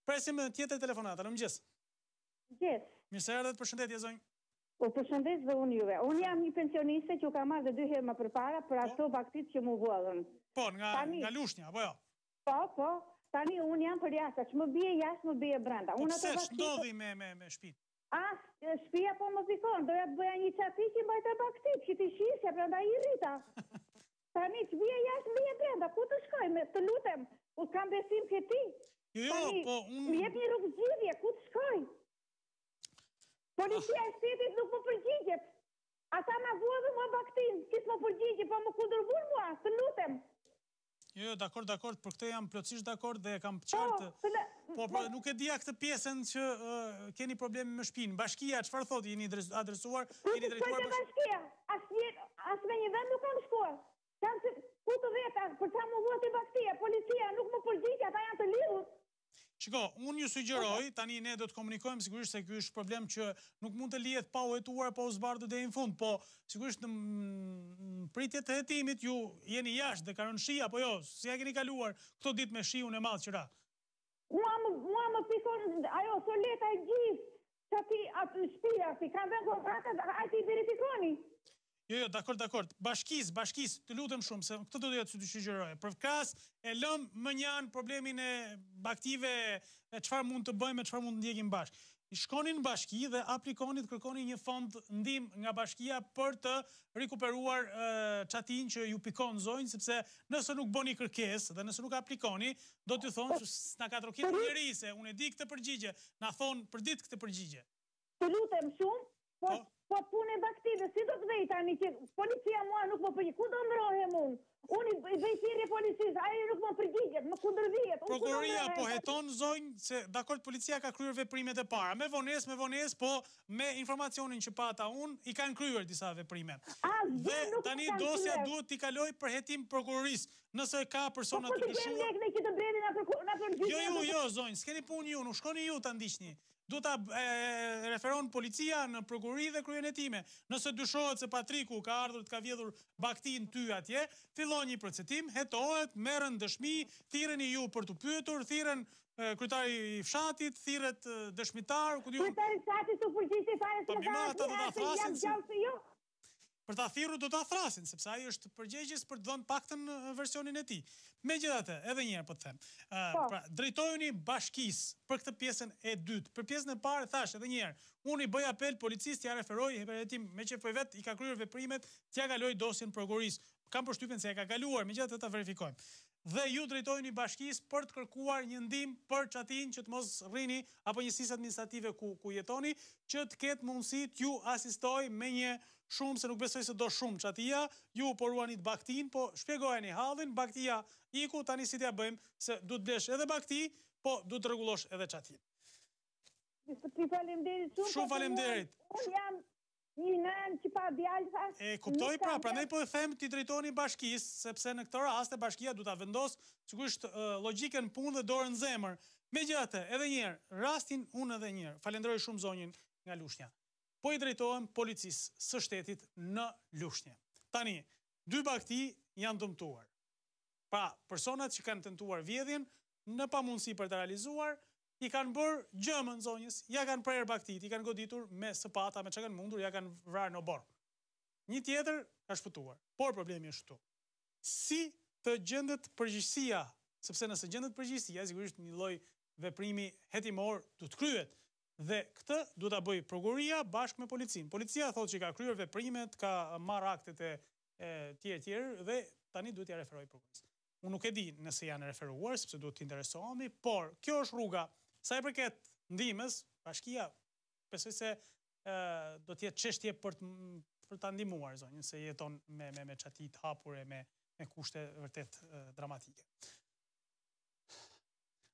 [SPEAKER 1] Presim tjetër telefonata. Mirëmëngjes.
[SPEAKER 8] Mirëmëngjes.
[SPEAKER 1] Mirëserdhet, përshëndetje zonjë.
[SPEAKER 8] Po përshëndes dhe unë juve. Unë jam një pensioniste që ka marrë 2 herë më përpara për ato baktit që mu vëllën.
[SPEAKER 1] Po, nga lushnja, apo jo?
[SPEAKER 8] Po. Tani unë jam për jashtë, që më bie jashtë, më bie brenda.
[SPEAKER 1] Po pse ç'ndodhi me shtëpinë?
[SPEAKER 8] Shtëpia po më pikon, doja të bëja një çati që mbajta baktit, që ti shisja, prandaj i rrita. Tani që bie jashtë, bie brenda, ku të shkoj? Të lutem, u kam besim ke ti.
[SPEAKER 1] Jo, po unë...
[SPEAKER 8] Më jep një rrugë zgjidhje, ku të shkoj? Policia e shtetit nuk më përgjigjet. Ata ma vuadhën më baktin, që të më përgjigje, po më kundërvur mua, të lutem.
[SPEAKER 1] Jo, dakord, për këtë jam plotësisht dakord dhe kam qartë. Po, nuk e dija këtë pjesën që keni probleme me shtëpinë. Bashkia, çfarë thotë? Jeni adresuar, jeni drejtuar
[SPEAKER 8] bashkia. As me një vend nuk kam shkuar. Ku të veta, për çfarë më vuati baktia, policia nuk më përgjigj, ata janë të lidhur.
[SPEAKER 1] Shiko, unë ju sugjeroj, tani ne do të komunikojmë sigurisht se ky është problem që nuk mund të lihet pa u hetuar, pa u zbardhur deri në fund, po sigurisht në pritje të hetimit ju jeni jashtë dhe ka rënë shi apo jo, si ja keni kaluar këto ditë me shiun e madh që ra?
[SPEAKER 8] Mua më pikon ajo soleta e gjithë, çati aty shtëpia, si kanë vënë kontratë, hajde i verifikoni.
[SPEAKER 1] Jo, dakord. Bashkis, të lutem shumë, se këtë do të sugjeroj. Për krahas e lëm më njan problemin e baktive, çfarë mund të bëjmë, çfarë mund të ndjekim bashkë. Shkoni në bashki dhe aplikoni të kërkoni një fond ndihmë nga bashkia për të rikuperuar çatin që ju pikon zonjë, sepse nëse nuk bëni kërkesë dhe nëse nuk aplikoni, do t'ju thonë që na ka trokitur njëri se unë e di këtë përgjigje, na thonë për ditë këtë përgjigje.
[SPEAKER 8] Të lutem shumë, po punë e baktive, si do të vej tani që policia mua nuk më përgjigjet, ku do ndrohem unë? Unë i bëj thirrje policisë, ai nuk më përgjigjet, më kundërvihet.
[SPEAKER 1] Prokuroria po heton zonjë se dakord policia ka kryer veprimet e para, me vonesë, po me informacionin që pata unë i kanë kryer disa veprime. Dhe tani dosja duhet t'i kaloj për hetim prokurorisë, nëse ka persona të dyshuar. Jo, zonjë, s'keni punë ju, nuk shkoni ju ta ndiqni. Du ta referon policia në prokurori dhe kryen hetime. Nëse dyshohet se Patriku ka ardhur të ka vjedhur baktin ty atje, fillon një procedim, hetohet, merren dëshmi, thirreni ju për të pyetur, thirren kryetari i fshatit, thirret dëshmitar, ku diun.
[SPEAKER 8] Kryetari i fshatit u përgjigjti fare se
[SPEAKER 1] për ta thirrur do ta thrasin, sepse ai është përgjegjës për të dhënë paktën versionin e tij. Megjithatë, edhe një herë po të them. Pra, drejtojuni bashkisë për këtë pjesën e dytë. Për pjesën e parë thash edhe një herë, unë i bëj apel policisë t'ia referoj hetim me qefoj vet, i ka kryer veprimet, t'ia kaloj dosjen prokurorisë. Kam përshtypjen se e ka kaluar, megjithatë ta verifikojmë. Dhe ju drejtojni bashkisë për të kërkuar një ndihmë për çatin që të mos rrini apo njësisë administrative ku jetoni, që të ketë mundësi t'ju asistoj me një shumë, se nuk besoj se do shumë çatia, ju poruanit baktin, po shpjegojeni hallin, baktia iku, tani si t'ja bëjmë, se du të blesh edhe bakti, po du të rregullosh edhe çatin. Shumë faleminderit.
[SPEAKER 8] Unë jam një nën që pa djalë.
[SPEAKER 1] E kuptoj pra, prandaj po e them ti drejtoni bashkisë, sepse në këtë rast bashkia du ta vendos sigurisht logjikën punë dhe dorën zemër. Megjithatë, edhe një herë, rastin unë edhe një herë. Falenderoj shumë zonjën nga Lushnja. Po i drejtohem policisë së shtetit në Lushnjë. Tani, 2 bakti janë dëmtuar. Pra, personat që kanë tentuar vjedhjen në pamundësi për të realizuar, i kanë bërë gjëmën zonjës, ja kanë prerë baktit, i kanë goditur me sëpata, me që kanë mundur, ja kanë vrarë në borë. Një tjetër ka shpëtuar, por problemi është këtu. si të gjendet përgjegjësia, sepse nëse gjendet përgjegjësia, sigurisht një lloj veprimi hetimor do të kryhet. Dhe këtë duhet ta bëj prokuroria bashkë me policinë. Policia thotë që ka kryer veprimet, ka marrë aktet e tjerë dhe tani duhet ja referoj prokurorisë. Unë nuk e di nëse janë referuar, sepse duhet të interesohemi, por kjo është rruga. Sa i përket ndihmës, bashkia besoj se do të jetë çështje për ta ndihmuar zonjën, se jeton me çati të hapur e me kushte vërtet dramatike.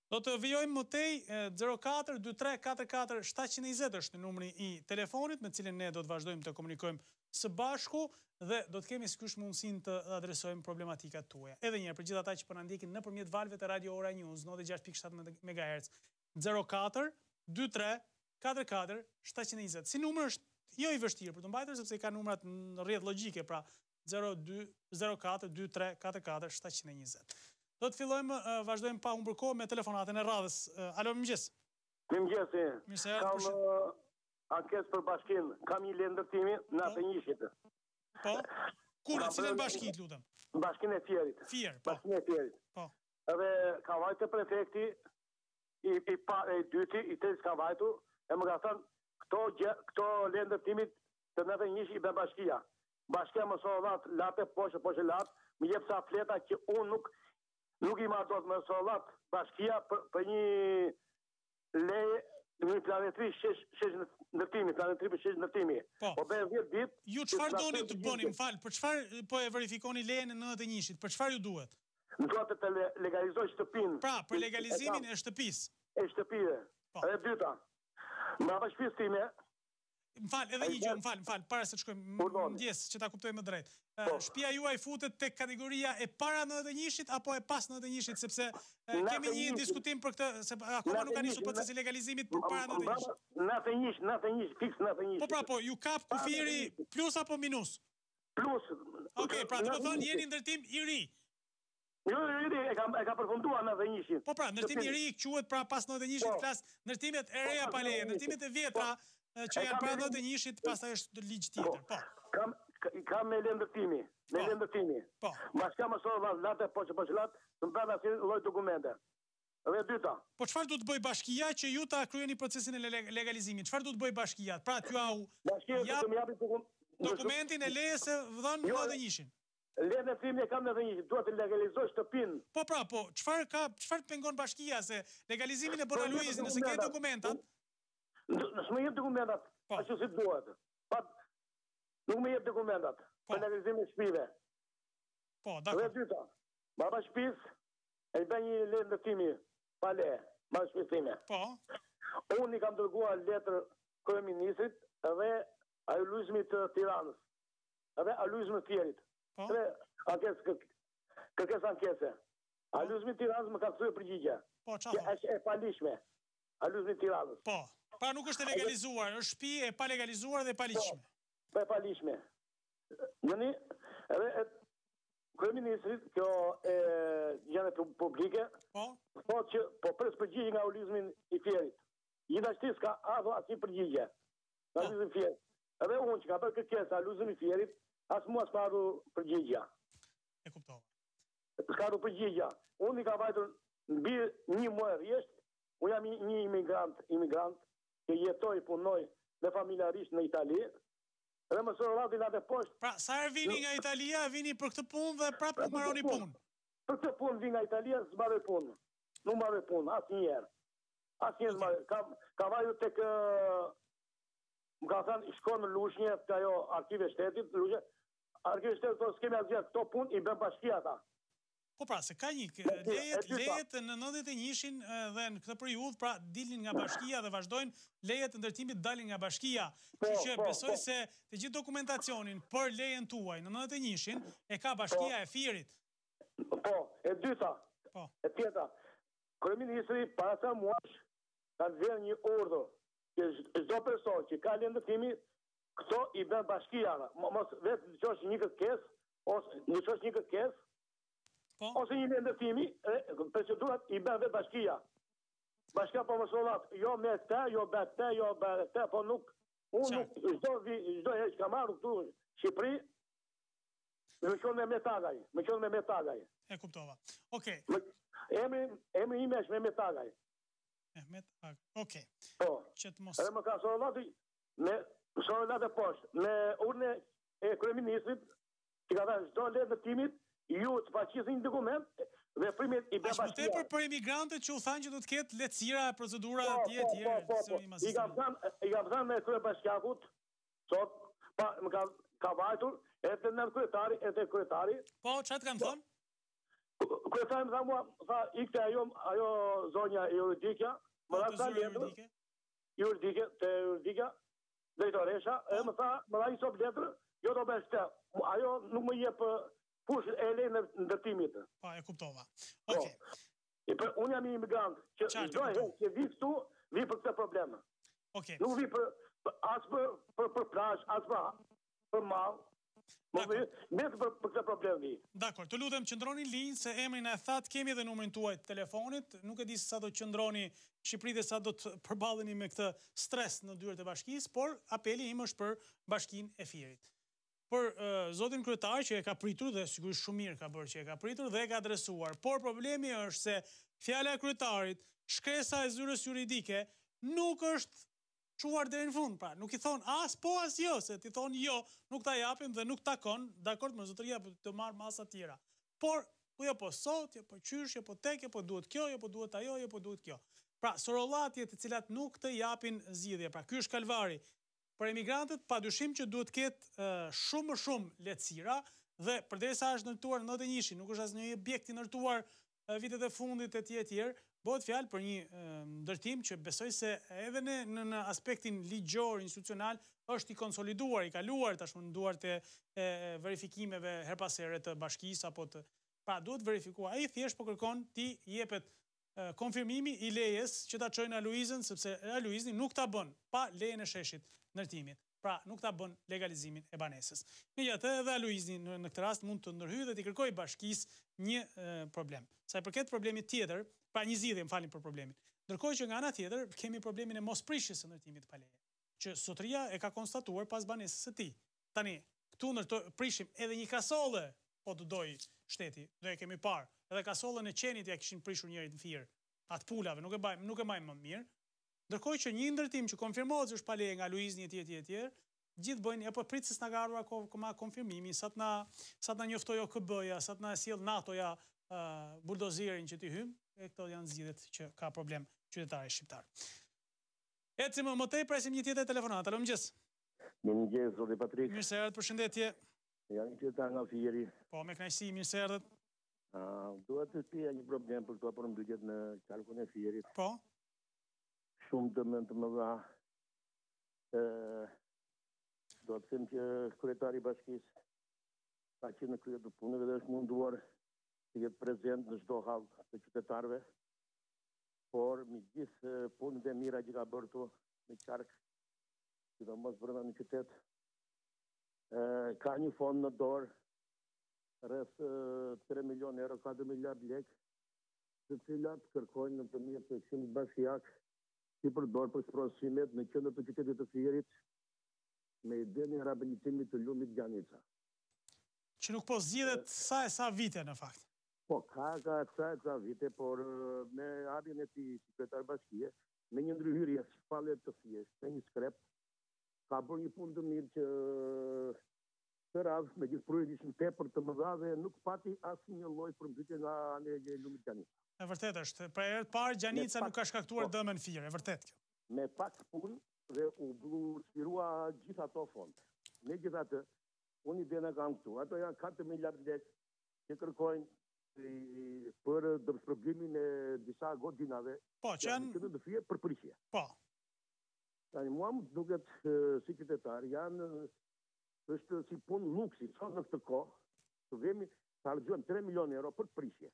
[SPEAKER 1] Do të vijojmë më tej 04 23 44 720 është numri i telefonit me cilin ne do të vazhdojmë të komunikojmë së bashku dhe do të kemi sigurisht mundësinë të adresojmë problematikat tuaja. Edhe një herë për gjithë ata që po na ndjekin nëpërmjet valveve të Radio Ora News 96.7 MHz 04 23 44 720. Si numër është jo i vështirë për të mbajtur sepse ka numrat në rrjet logjike, pra 02 04 23 44 720. Do të fillojmë, vazhdojmë pa humbur kohë me telefonatën e radhës. Alo, mëngjes.
[SPEAKER 9] Mëngjes. Kam ankesë për bashkinë. Kam një lëndërtimi natë njëshit.
[SPEAKER 1] Po. Ku në cilën bashki, lutem?
[SPEAKER 9] Bashkinë e Fierit. Bashkinë e Fierit.
[SPEAKER 1] Po.
[SPEAKER 9] Edhe ka vajtë prefekti i dyti, i tërës ka vajtu, e më ka thënë këto lëndërtimit të natë njëshit i bën bashkia. Bashkia më sollat latë poshtë latë, më jep sa fleta që unë nuk i marrë do të më sollat bashkia për një leje, një planetri shesh ndërtimi. Po bërë 10 ditë.
[SPEAKER 1] Ju çfarë doni të bëni, më falë, për çfarë po e verifikoni lejen e 91-shit, për çfarë ju duhet?
[SPEAKER 9] Më duhet të legalizoj shtëpinë.
[SPEAKER 1] Pra, për legalizimin e shtëpisë.
[SPEAKER 9] E shtëpire. Edhe dyta. Mbrapa shtëpisë time.
[SPEAKER 1] Më falë, edhe një gjë, më falë, para se të shkojmë ndjes që ta kuptoj më drejt. Shtëpia juaj futet tek kategoria e para 91-shit apo e pas 91-shit, sepse kemi një diskutim për këtë, se akoma nuk ka nisur procesi legalizimit për para 91-shit.
[SPEAKER 9] 91, fiks 91.
[SPEAKER 1] Po, ju kap kufiri plus apo minus?
[SPEAKER 9] Plus.
[SPEAKER 1] Okej, pra, do të thonë jeni ndërtim i ri.
[SPEAKER 9] Jo, i ri, e ka përfunduar 91-shit.
[SPEAKER 1] Po pra, ndërtimi i ri quhet pra pas 91-shit, flas ndërtimet e reja pa leje, ndërtimet e vjetra që janë para 91-shit, pastaj është ligj tjetër. Po.
[SPEAKER 9] Kam me lëndërtimi.
[SPEAKER 1] Po.
[SPEAKER 9] Bashka më sollat latë poshtë latë, të mbajnë asnjë lloj dokumente. Edhe dyta.
[SPEAKER 1] Po çfarë duhet të bëj bashkia që ju ta kryeni procesin e legalizimit? Çfarë duhet të bëj bashkia? Pra t'ju
[SPEAKER 9] japi
[SPEAKER 1] dokumentin e lejes së dhën 91-shin.
[SPEAKER 9] Lejen e timin e kam 91-shin, duhet të legalizoj shtëpinë.
[SPEAKER 1] Po, çfarë pengon bashkia se legalizimin e bën Luizi, nëse ke dokumentat?
[SPEAKER 9] Nësë më jep dokumentat, ashtu si duhet. Nuk më jep dokumentat për legalizimin e shtëpive.
[SPEAKER 1] Po, dakor.
[SPEAKER 9] Dhe dyta, baba shtëpisë e bën një lëndërtimi pa leje, baba shtëpisë time.
[SPEAKER 1] Po.
[SPEAKER 9] Unë i kam dërguar letër kryeministrit edhe aluizmit të Tiranës, edhe aluizmit të Fierit.
[SPEAKER 1] Po.
[SPEAKER 9] Kërkes ankese. Aluizmit të Tiranës më ka kthyer përgjigje.
[SPEAKER 1] Po, çfarë?
[SPEAKER 9] Është e palishme. Aluizmit të Tiranës.
[SPEAKER 1] Po. Pra nuk është e legalizuar, është shtëpi e pa legalizuar dhe e palishme.
[SPEAKER 9] Po, e palishme. Njëni, edhe kryeministrit, kjo e gjene publike, thotë që po pres përgjigje nga aluizmin i Fierit. Gjithashtu s'ka asnjë përgjigje. Nga aluizmi i Fierit. Edhe unë që ka bërë kërkesë aluizmin i Fierit, as mua s'ka ardhur përgjigja.
[SPEAKER 1] E kuptova.
[SPEAKER 9] S'ka ardhur përgjigja. Unë i ka vajtur mbi një muaj rresht, unë jam një imigrant që jetoj, punoj dhe familjarisht në Itali, dhe më sollat latë poshtë.
[SPEAKER 1] Pra, sa herë vini nga Italia, vini për këtë punë dhe prapë nuk marroni punë?
[SPEAKER 9] Për këtë punë vini nga Italia, s'marroj punë. Nuk marroj punë, asnjëherë. Asnjëherë marroj. Ka vajtur tek më ka thënë shkon në Lushnjë te ajo arkive shtetit, Lushnjë. Arkive shtetit thonë s'kemi asgjë, këto punë i bën bashkia ata.
[SPEAKER 1] Po pra, se ka një lejet në 91-shin dhe në këtë periudhë, pra dilin nga bashkia dhe vazhdojnë lejet të ndërtimit dalin nga bashkia. Që besoj se të gjithë dokumentacionin për lejen tuaj në 91-shin e ka bashkia e Fierit.
[SPEAKER 9] Po, e dyta, e tjeta, kryeministri para sa muash ka dhënë një urdhër që çdo person që ka lejen ndërtimi, këto i bën bashkia. Mos vetë çosh një kërkesë ose një kërkesë ose një ndërtimi, procedurat i bën vetë bashkia. Bashkia po më sollat, jo me këtë, jo me këtë, po nuk, unë nuk, çdo herë që kam marrë këtu në Shqipëri, Më qënë me Metagaj.
[SPEAKER 1] E kuptova. Okej.
[SPEAKER 9] Emri ime është me Metagaj.
[SPEAKER 1] Mehmet Agaj. Okej.
[SPEAKER 9] Po. Edhe më ka Sorolati me Sorolati poshtë, me urne e kryeministrit, që ka thënë çdo lehtë në timit, ju të paqisin dokument, veprimet i bën bashkia.
[SPEAKER 1] Ashtu për emigrantët që u thanë që do të ketë lehtësira, procedura tjetër.
[SPEAKER 9] I kam thënë me kryebashkiakut, sot, më ka vajtur, edhe në kryetari, edhe kryetari.
[SPEAKER 1] Po, çfarë të kanë thënë?
[SPEAKER 9] Kryetari më tha mua, tha, ikte ajo zonja juridike, më dha sa letër, juridike, drejtoresha, edhe më tha, më dha një sop letër, jo do bësh të, ajo nuk më jep fush e lejnë në ndërtimit.
[SPEAKER 1] Po, e kuptova. Okej.
[SPEAKER 9] Unë jam i imigrant, që çdo herë që vi këtu, vi për këtë problem.
[SPEAKER 1] Okej.
[SPEAKER 9] Nuk vi as për plazh, as për mall. Nëse për këtë problem vi.
[SPEAKER 1] Dakor, të lutem qëndroni në linjë se emrin e thatë, kemi edhe numrin tuaj të telefonit. Nuk e di se sa do të qëndroni Shqipëri dhe sa do të përballeni me këtë stres në dyert e bashkisë, por apeli im është për Bashkinë e Firit. Për zotin kryetar që e ka pritur dhe sigurisht shumë mirë ka bërë që e ka pritur dhe e ka adresuar. Por problemi është se fjala e kryetarit, shkresa e zyrës juridike nuk është çuar deri në fund, pra nuk i thon as po as jo, se ti thon jo, nuk ta japim dhe nuk takon, dakord me zotëria të marr masa të tjera. Por jo po sot, jo po qysh, jo po tek, jo po duhet kjo, jo po duhet ajo, jo po duhet kjo. Pra sorollatje të cilat nuk të japin zgjidhje. Pra ky është kalvari. Për emigrantët padyshim që duhet ketë shumë lehtësira dhe përderisa është ndërtuar në 91-shin, nuk është asnjë objekt i ndërtuar vitet e fundit etj. Bëhet fjalë për një ndërtim që besoj se edhe në aspektin ligjor, institucional, është i konsoliduar, i kaluar tashmë në duart e verifikimeve her pas here të bashkisë apo të. Pra duhet verifikuar. Ai thjesht po kërkon ti jepet konfirmimi i lejes që ta çojnë Aluizën, sepse Aluizni nuk ta bën pa lejen e sheshit ndërtimit. Pra nuk ta bën legalizimin e banesës. Megjithatë edhe Aluizni në këtë rast mund të ndërhyjë dhe të kërkojë bashkisë një problem. Sa i përket problemit tjetër, pra një zgjidhje, më falni për problemin. Ndërkohë që nga ana tjetër kemi problemin e mosprishjes së ndërtimit pa leje, që sotria e ka konstatuar pas banesës së tij. Tani, këtu prishim edhe një kasolle, po të doj shteti, do e kemi parë. Edhe kasollën e qenit ja kishin prishur njërit në firë. Atë pulave, nuk e majmë më mirë. Ndërkohë që një ndërtim që konfirmohet se është pa leje nga Luizni etj, gjithë bëjnë apo prit se s'na ka ardhur akoma konfirmimi, sa të na njoftoi OKB-ja, sa të na sjell NATO-ja buldozerin që ti hym, e këto janë zgjidhjet që ka problem qytetari shqiptar. Ecim më tej, presim një tjetër telefonat. Alo, mëngjes.
[SPEAKER 9] Mëngjes, zoti Patrik.
[SPEAKER 1] Mirë se erdhët, përshëndetje.
[SPEAKER 9] Jam i qytetar nga Fieri.
[SPEAKER 1] Po, me kënaqësi, mirë se erdhët.
[SPEAKER 9] Duhet të shpjegoja një problem për këto përmbajtjet në qarkun e Fierit.
[SPEAKER 1] Po.
[SPEAKER 9] Shumë të mëdha. Do të them që kryetari i bashkisë ka qenë në krye të punëve dhe është munduar të jetë prezent në çdo hall të qytetarëve. Por me gjithë punët e mira që ka bërë këtu në qark, sidomos brenda në qytet, ka një fond në dorë rreth 3 milion euro, 4 miliard lek, të cilat kërkojnë nëpërmjet të këshillit bashkiak si përdor për sprosimet në qendër të qytetit të Fierit me idenë e rehabilitimit të lumit Gjanica.
[SPEAKER 1] Që nuk po zgjidhet sa vite në fakt.
[SPEAKER 9] Po, ka ca vite, por me ardhjen e tij si kryetar bashkie, me një ndryhyrje shpallje të thjeshtë, me një skrep, ka bërë një punë të mirë që të radhë me gjithë projekte ishin tepër të mëdha dhe nuk pati asnjë lloj përmbytje nga ana e lumit Gjanica.
[SPEAKER 1] E vërtet është, për herë të parë Gjanica nuk ka shkaktuar dëmë në Fier, e vërtet kjo.
[SPEAKER 9] Me pak punë dhe u bllurua gjithë ato fonde. Megjithatë, unë idenë kam këtu. Ato janë 4 miliard lekë që kërkojnë për dëmshpërblimin e disa godinave.
[SPEAKER 1] Po, që janë
[SPEAKER 9] në Fier për prishje.
[SPEAKER 1] Po.
[SPEAKER 9] Tani mua më duket si qytetar është si punë luksi, sot në këtë kohë, të vemi të harxojmë 3 milion euro për prishje.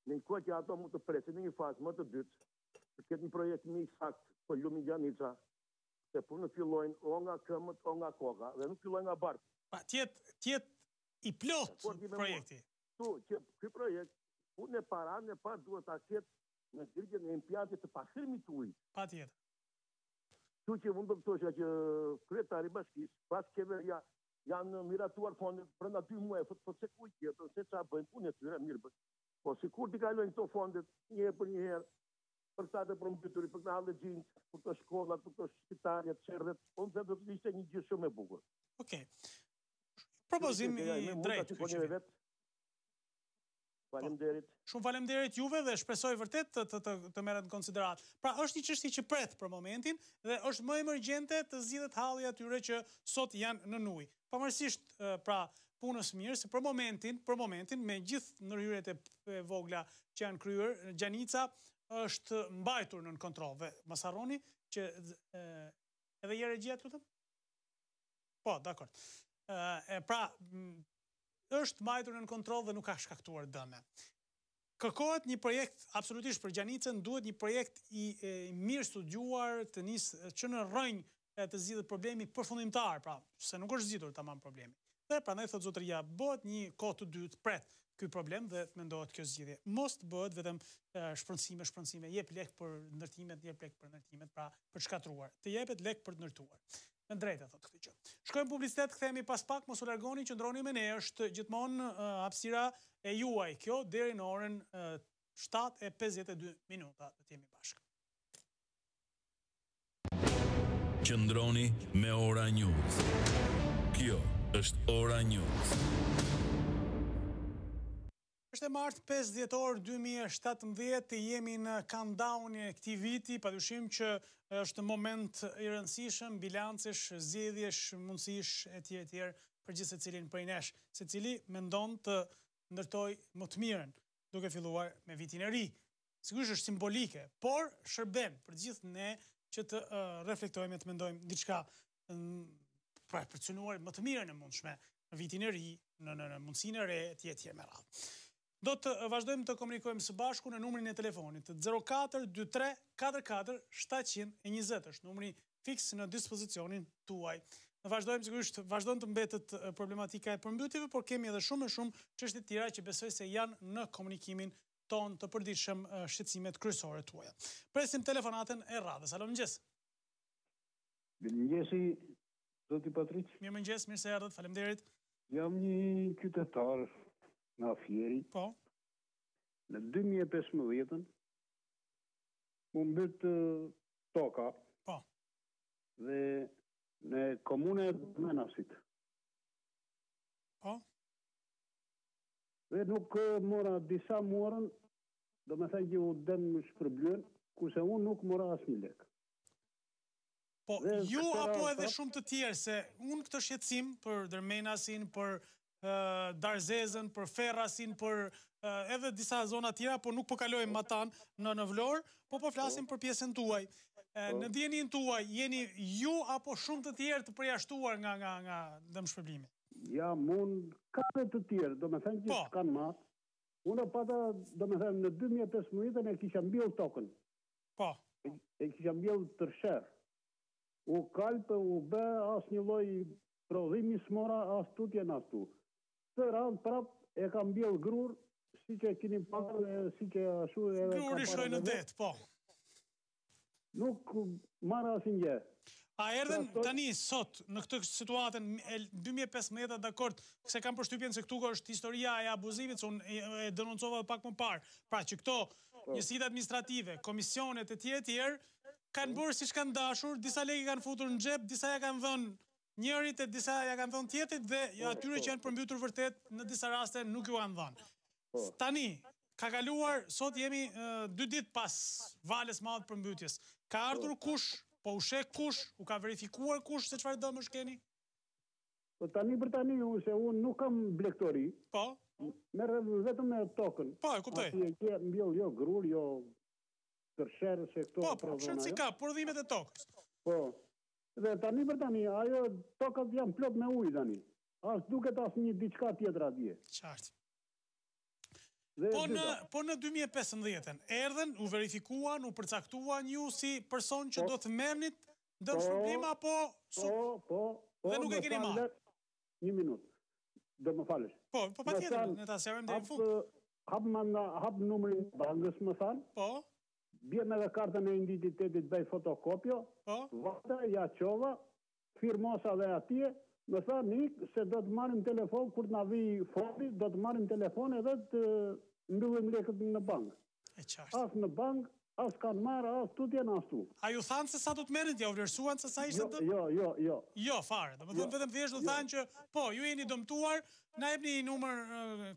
[SPEAKER 9] Në një kohë që ato mund të presin në një fazë më të dytë, të ketë një projekt më i saktë për lumin Gjanica, se punët fillojnë o nga këmbët o nga koka dhe nuk fillojnë nga barku.
[SPEAKER 1] Pa tjetë i plot projekti.
[SPEAKER 9] Që ky projekt, punë e parë duhet ta ketë në dirigjen e impjantit të pastrimit të ujit.
[SPEAKER 1] Patjetër.
[SPEAKER 9] Kështu që mund të thosha që kryetari i bashkisë, pas qeveria
[SPEAKER 4] janë miratuar fondet brenda 2 muaj, po se ku tjetër, se çfarë bëjnë punë e tyre mirë. Po sikur t'i kalojnë këto fondet një herë për një herë, për sa të përmbyturit, për këto hallëxhin, për këto shkollat, për këto shpitalet, çerdhet, po do të ishte një gjë shumë e bukur.
[SPEAKER 1] Okej. Propozim i drejtë.
[SPEAKER 4] Faleminderit.
[SPEAKER 1] Shumë faleminderit juve dhe shpresoj vërtet të merret në konsiderat. Pra është një çështje që pret për momentin dhe është më emergjente të zgjidhet halli atyre që sot janë në ujë. Pavarësisht pra punës mirë, se për momentin me gjithë ndërhyrjet e vogla që janë kryer, Gjanica është mbajtur nën kontroll. Dhe mos harroni që edhe një regjia lutem? Po, dakor. Pra është mbajtur nën kontroll dhe nuk ka shkaktuar dëme. Kërkohet një projekt absolutisht për Gjanicën, duhet një projekt i mirë studiuar, të nisë që në rrënjë të zgjidhet problemi përfundimtar, pra se nuk është zgjidhur tamam problemi. Dhe prandaj thot zotëria, bëhet një kohë të dytë pret ky problem dhe mendohet kjo zgjidhje. Mos të bëhet vetëm shpërndësime, jep lek për ndërtimet, pra për shkatruar. Të jepet lek për të ndërtuar. Në drejtë, thot këtë gjë. Shkojmë publicitet, kthehemi pas pak, mos u largoni, qëndroni me ne, është gjithmonë hapësira e juaj kjo deri në orën 7:52 minuta do të jemi bashkë.
[SPEAKER 7] Qëndroni me Ora News. Kjo është Ora News.
[SPEAKER 1] Është e martë 5 dhjetor 2017, jemi në countdown e këtij viti, padyshim që është moment i rëndësishëm, bilancesh, zgjedhjesh, mundësish etj. Për gjithë secilin prej nesh, secili mendon të ndërtoj më të mirën, duke filluar me vitin e ri. Sigurisht është simbolike, por shërben për gjithë ne që të reflektojmë e të mendojmë diçka për të synuar më të mirën e mundshme në vitin e ri, në mundësinë e re etj. Me radhë. Do të vazhdojmë të komunikojmë së bashku në numrin e telefonit 0423 44 720, është numri fiks në dispozicionin tuaj. Vazhdojmë të mbetet problematika e përmbytjeve, por kemi edhe shumë çështje tjera që besoj se janë në komunikimin ton të përditshëm shqetësimet kryesore tuaja. Presim telefonatën e radhës. Alo, mëngjes.
[SPEAKER 10] Mëngjesi, zoti Patriq.
[SPEAKER 1] Mirëmëngjes, mirë se erdhët, faleminderit.
[SPEAKER 10] Jam një qytetar nga Fieri.
[SPEAKER 1] Po.
[SPEAKER 10] Në 2015 më mbyt toka.
[SPEAKER 1] Po.
[SPEAKER 10] Dhe në komune Menasit.
[SPEAKER 1] Po.
[SPEAKER 10] Dhe nuk mora disa morën, do me thënë që u dëmë shpërblyen, kurse unë nuk mora asnjë lek.
[SPEAKER 1] Po, ju apo edhe shumë të tjerë, se unë këtë shqetësim për Dërmenasin, për Darzezën, për Ferrasin, për edhe disa zona tjera, po nuk po kalojmë atan në Vlorë, po flasim për pjesën tuaj. Në dijenin tuaj, jeni ju apo shumë të tjerë të përjashtuar nga dëmshpërblimi?
[SPEAKER 10] Ja, unë ka të tjerë, do me thënë që s'kanë matë. Unë pata, do me thënë, në 2015 e kisha mbjell tokën.
[SPEAKER 1] Po.
[SPEAKER 10] E kisha mbjell tërsherë. U kalpë, u bë, as një loj prodhimi s'mora, as tutje në astu. Të radhë prap e kam mbjell grur, si që kini parë, si që ashu e...
[SPEAKER 1] Grur i shoj në det, po.
[SPEAKER 10] Nuk marra asin gjë.
[SPEAKER 1] A erdhen tani sot në këtë situatën 2015 dakord, se kam përshtypjen se këtu është historia e abuzimit, se unë e denoncova pak më parë. Pra që këto njësitë administrative, komisionet e tjerë, kanë bërë siç kanë dashur, disa lekë kanë futur në xhep, disa ja kanë dhënë njërit e disa ja kanë dhënë tjetrit dhe atyre që janë përmbytur vërtet në disa raste nuk ju kanë dhënë. Tani, ka kaluar, sot jemi 2 ditë pas valës madh përmbytjes. Ka ardhur kush? Po u shek kush? U ka verifikuar kush se çfarë dëmësh keni?
[SPEAKER 10] Po tani për tani, se unë nuk kam blektori.
[SPEAKER 1] Po?
[SPEAKER 10] Merë vetëm me tokën.
[SPEAKER 1] Po, e kuptoj.
[SPEAKER 10] Ati e kje mbjell jo grur, jo tërsherë, se këto...
[SPEAKER 1] Po, shërë si ka, përdhimet e tokës.
[SPEAKER 10] Po, dhe tani për tani, ajo tokat janë plot me ujë tani. As duket as një diçka tjetër atje.
[SPEAKER 1] Qartë. Po në 2015, erdhen, u verifikuan, u përcaktuan ju si person që do të mernit dëmshpërblim apo...
[SPEAKER 10] Po,
[SPEAKER 1] dhe nuk e keni marrë.
[SPEAKER 10] Një minut, do më falesh.
[SPEAKER 1] Po pa tjetër, ne ta serojmë deri në fund.
[SPEAKER 10] Hap numrin bankës, më thanë.
[SPEAKER 1] Po.
[SPEAKER 10] Bjem edhe kartën e identitetit, bëj fotokopjo.
[SPEAKER 1] Po.
[SPEAKER 10] Vata, ja qova, firmosa dhe atje, Më tha Nik se do të marrim telefon kur na vi fondi, do të marrim telefon edhe të mbyllim lekët në bank.
[SPEAKER 1] E qartë.
[SPEAKER 10] As në bank, as kanë marrë, as tutje në ashtu.
[SPEAKER 1] A ju thanë se sa do të merrit, ja u vlerësuan se sa ishte dëm?
[SPEAKER 10] Jo.
[SPEAKER 1] Jo, fare. Domethënë vetëm thjesht do thanë që po, ju jeni dëmtuar, na jepni një numër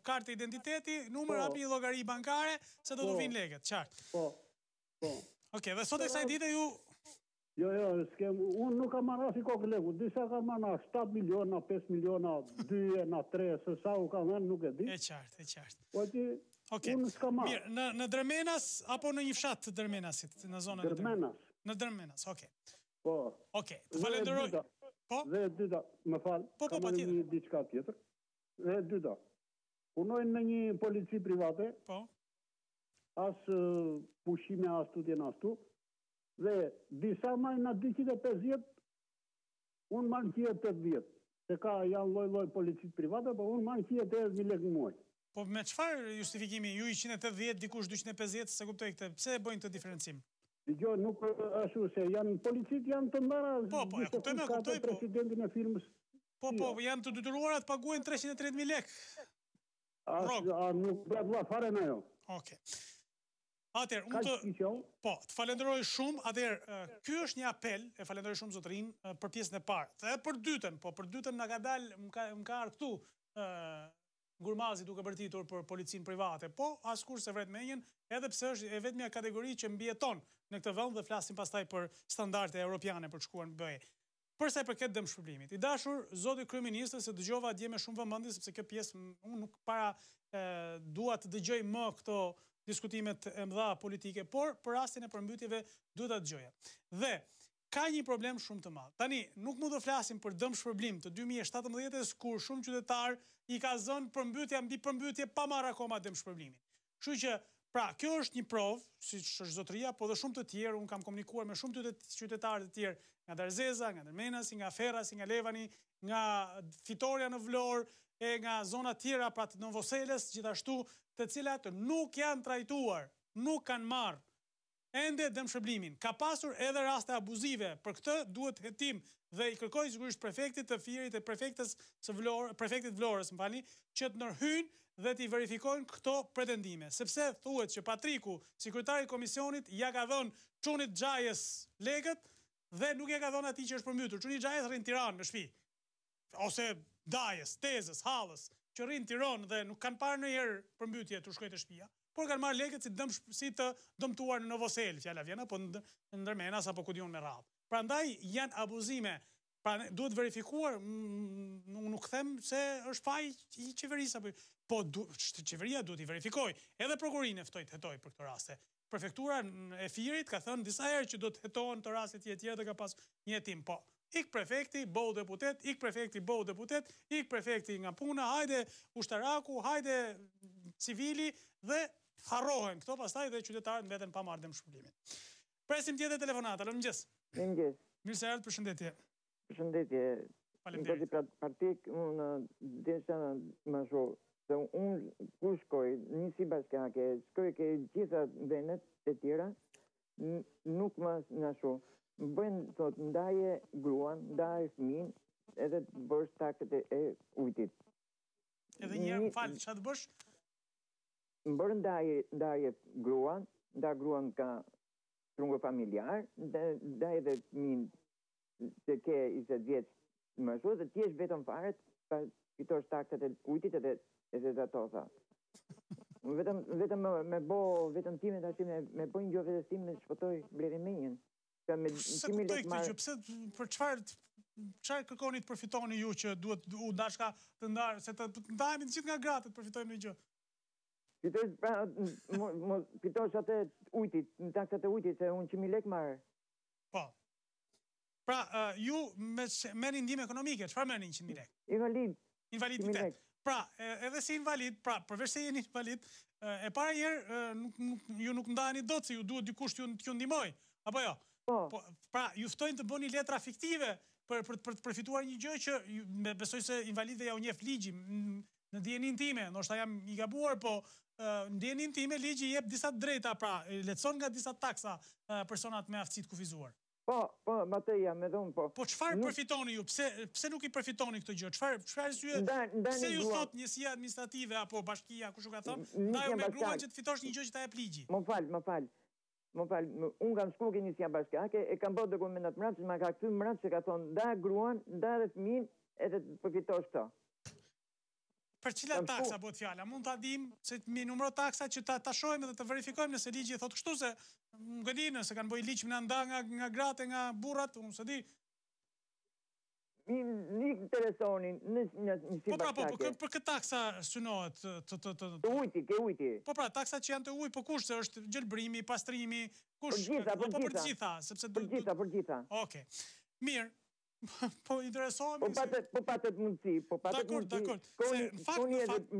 [SPEAKER 1] kartë identiteti, numër hapni një llogari bankare se do të vinë lekët, qartë.
[SPEAKER 10] Po.
[SPEAKER 1] Okej, dhe sot e kësaj dite ju
[SPEAKER 10] Jo, unë nuk kam marrë asnjë kokë leku, disa kam marrë 7 miliona, 5 miliona, 2, 3, se sa u kam dhënë nuk e di.
[SPEAKER 1] E qartë.
[SPEAKER 10] Po që unë s'kam marrë.
[SPEAKER 1] Mirë, në Drmenas apo në një fshat të Drmenasit, në zonën e
[SPEAKER 10] Drmenas.
[SPEAKER 1] Në Drmenas, okej.
[SPEAKER 10] Po.
[SPEAKER 1] Okej, të falenderoj. Po?
[SPEAKER 10] Dhe e dyta, më fal, kam një diçka tjetër. Dhe e dyta, punoj në një polici private.
[SPEAKER 1] Po.
[SPEAKER 10] As pushime, as tutje në ashtu. Dhe disa marrin na 250, unë marrë 180. Se ka janë lloj policit private, po unë marrë 180.000 lekë në muaj.
[SPEAKER 1] Po me çfarë justifikimi? Ju 180, dikush 250, se kuptoj këtë. Pse e bëjnë këtë diferencim?
[SPEAKER 10] Dgjoj, nuk ashtu se janë policit janë të ndara.
[SPEAKER 1] Po, e kuptoj, po.
[SPEAKER 10] Presidentin e firmës.
[SPEAKER 1] Po, janë të detyruara të paguajnë 330.000 lekë.
[SPEAKER 10] Nuk bëhet fare në ajo.
[SPEAKER 1] Okej. Atëherë, të falenderoj shumë. Atëherë, ky është një apel, e falenderoj shumë zotërin për pjesën e parë. Dhe për dytën, po për dytën na ka dalë, më ka ardhur këtu Gurmazi duke bërtitur për policinë private, po askur se vret menjen, edhe pse është e vetmja kategori që mbijeton në këtë vend dhe flasim pastaj për standarde europiane për të shkuar në BE. Përsa i përket dëmshpërblimit. I dashur zoti kryeministër, se dëgjova dje me shumë vëmendje sepse kjo pjesë unë nuk dua të dëgjoj më këto diskutimet e mëdha politike, por për rastin e përmbytjeve duhet ta dëgjoja. Dhe ka një problem shumë të madh. Tani nuk mund të flasim për dëmshpërblim të 2017-s kur shumë qytetar i ka zënë përmbytja mbi përmbytje pa marrë akoma dëmshpërblimin. Kështu që pra, kjo është një provë, siç është zotëria, po dhe shumë të tjerë, unë kam komunikuar me shumë qytetarë të tjerë, nga Darzeza, nga Drmenasi, nga Ferrasi, nga Levani, nga Fitoria në Vlorë, e nga zona tjera pra të Novoseles, gjithashtu, të cilat nuk janë trajtuar, nuk kanë marrë ende dëmshpërblimin. Ka pasur edhe raste abuzive, për këtë duhet hetim dhe i kërkoj sigurisht prefektit të Firit e prefektit Vlorës, që të ndërhyjnë dhe t'i verifikojnë këto pretendime. Sepse thuhet që Patriku, sekretari i komisionit, ja ka dhënë Çunit Xhajës lekët dhe nuk ja ka dhënë atij që është përmbytur. Çuni Xhajës rrin në Tiranë në shtëpi. Ose Dajës, Tezës, Hallës, që rrin në Tiranë dhe nuk kanë parë ndonjëherë përmbytje të shkojë te shtëpia, por kanë marrë lekët si të dëmtuar në Novosel, fjala vjen, apo në Ndërmenas apo ku diun me radhë. Prandaj janë abuzime. Pra duhet verifikuar, nuk them se është faj i qeverisë apo po qeveria duhet i verifikoj. Edhe prokurorin e ftoi të hetoj për këtë raste. Prefektura e Firit ka thënë disa herë që do të hetohen të raste të tjera dhe ka pas një hetim. Po, ik prefekti, bëu deputet, ik prefekti, bëu deputet, ik prefekti nga puna, hajde ushtaraku, hajde civili dhe harrohen këto pastaj dhe qytetarët mbeten pa marrë dëmshpërblimin. Presim tjetër telefonata. Alo, mëngjes.
[SPEAKER 11] Mëngjes.
[SPEAKER 1] Mirë se erdhët, përshëndetje.
[SPEAKER 11] Përshëndetje.
[SPEAKER 1] Faleminderit.
[SPEAKER 11] Në partik, unë desha më shoh se unë ku shkoj, nisi bashkake, shkoj ke gjitha vendet e tjera, nuk më na shoh. Bëjnë thot ndaje gruan, ndaje fëmin, edhe të bësh takët e ujtit.
[SPEAKER 1] Edhe një herë, fal, çfarë të bësh?
[SPEAKER 11] Më bërë ndaje gruan, nda gruan ka trungo familjar, ndaje dhe fëmin që ke 20 vjetë më shumë, dhe t'jesh vetëm fare, pa fitosh takët e ujtit edhe të ato, tha. Vetëm me bo, vetëm time të ashtim, me bojnë gjo vetës tim me shpëtoj blerimenjen.
[SPEAKER 1] Se kuptoj këtë gjë, pse për çfarë kërkoni të përfitoni ju që duhet u dashka të ndarë, se të ndahemi të gjithë nga gratë të përfitojmë një gjë?
[SPEAKER 11] Fitosh atë ujtit, në taksat e ujtit, se unë 100.000 lekë marrë.
[SPEAKER 1] Po. Pra, ju merrni ndihmë ekonomike, çfarë merrni 100.000 lekë?
[SPEAKER 11] Invalid.
[SPEAKER 1] Invaliditet. Pra, edhe si invalid, pra, përveç se jeni invalid, e para herë ju nuk ndaheni dot se ju duhet dikush t'ju ndihmoj, apo jo? Pra, ju ftojnë të bëni letra fiktive për të përfituar një gjë që besoj se invalidëve ja u njeh ligji. Në dijenin time, ndoshta jam i gabuar, po në dijenin time ligji jep disa drejta, pra lehtëson nga disa taksa personat me aftësi të kufizuar.
[SPEAKER 11] Po, më të jam edhe unë, po.
[SPEAKER 1] Po çfarë përfitoni ju? Pse nuk i përfitoni këtë gjë? Çfarë arsye? Pse ju thot njësia administrative apo bashkia, kush u ka thënë, ndaju me gruan që të fitosh një gjë që ta jep ligji?
[SPEAKER 11] Më fal. Unë kam shkruar ke njësia bashkiake, e kam bërë dokumentat mbrapa, që ma ka kthy mbrapa që ka thonë nda gruan, nda edhe fëmin, edhe të përfitosh këto.
[SPEAKER 1] Për cilat taksa bëhet fjala? Mund ta dim se mi numëro taksa që ta shohim dhe të verifikojmë nëse ligji thotë kështu, se nuk e di nëse kanë bëj ligj më nda nga gratë, nga burrat, unë s'e di.
[SPEAKER 11] Nuk interesonin
[SPEAKER 1] Po pra, për këtë taksa synohet
[SPEAKER 11] të ujti, ke ujti.
[SPEAKER 1] Po pra, taksat që janë të ujë, po kush se është gjelbrimi, pastrimi, kush?
[SPEAKER 11] Për gjitha. Për gjitha.
[SPEAKER 1] Okej. Mirë. Po interesohemi.
[SPEAKER 11] Po patet mundësi.
[SPEAKER 1] Dakor. Se në fakt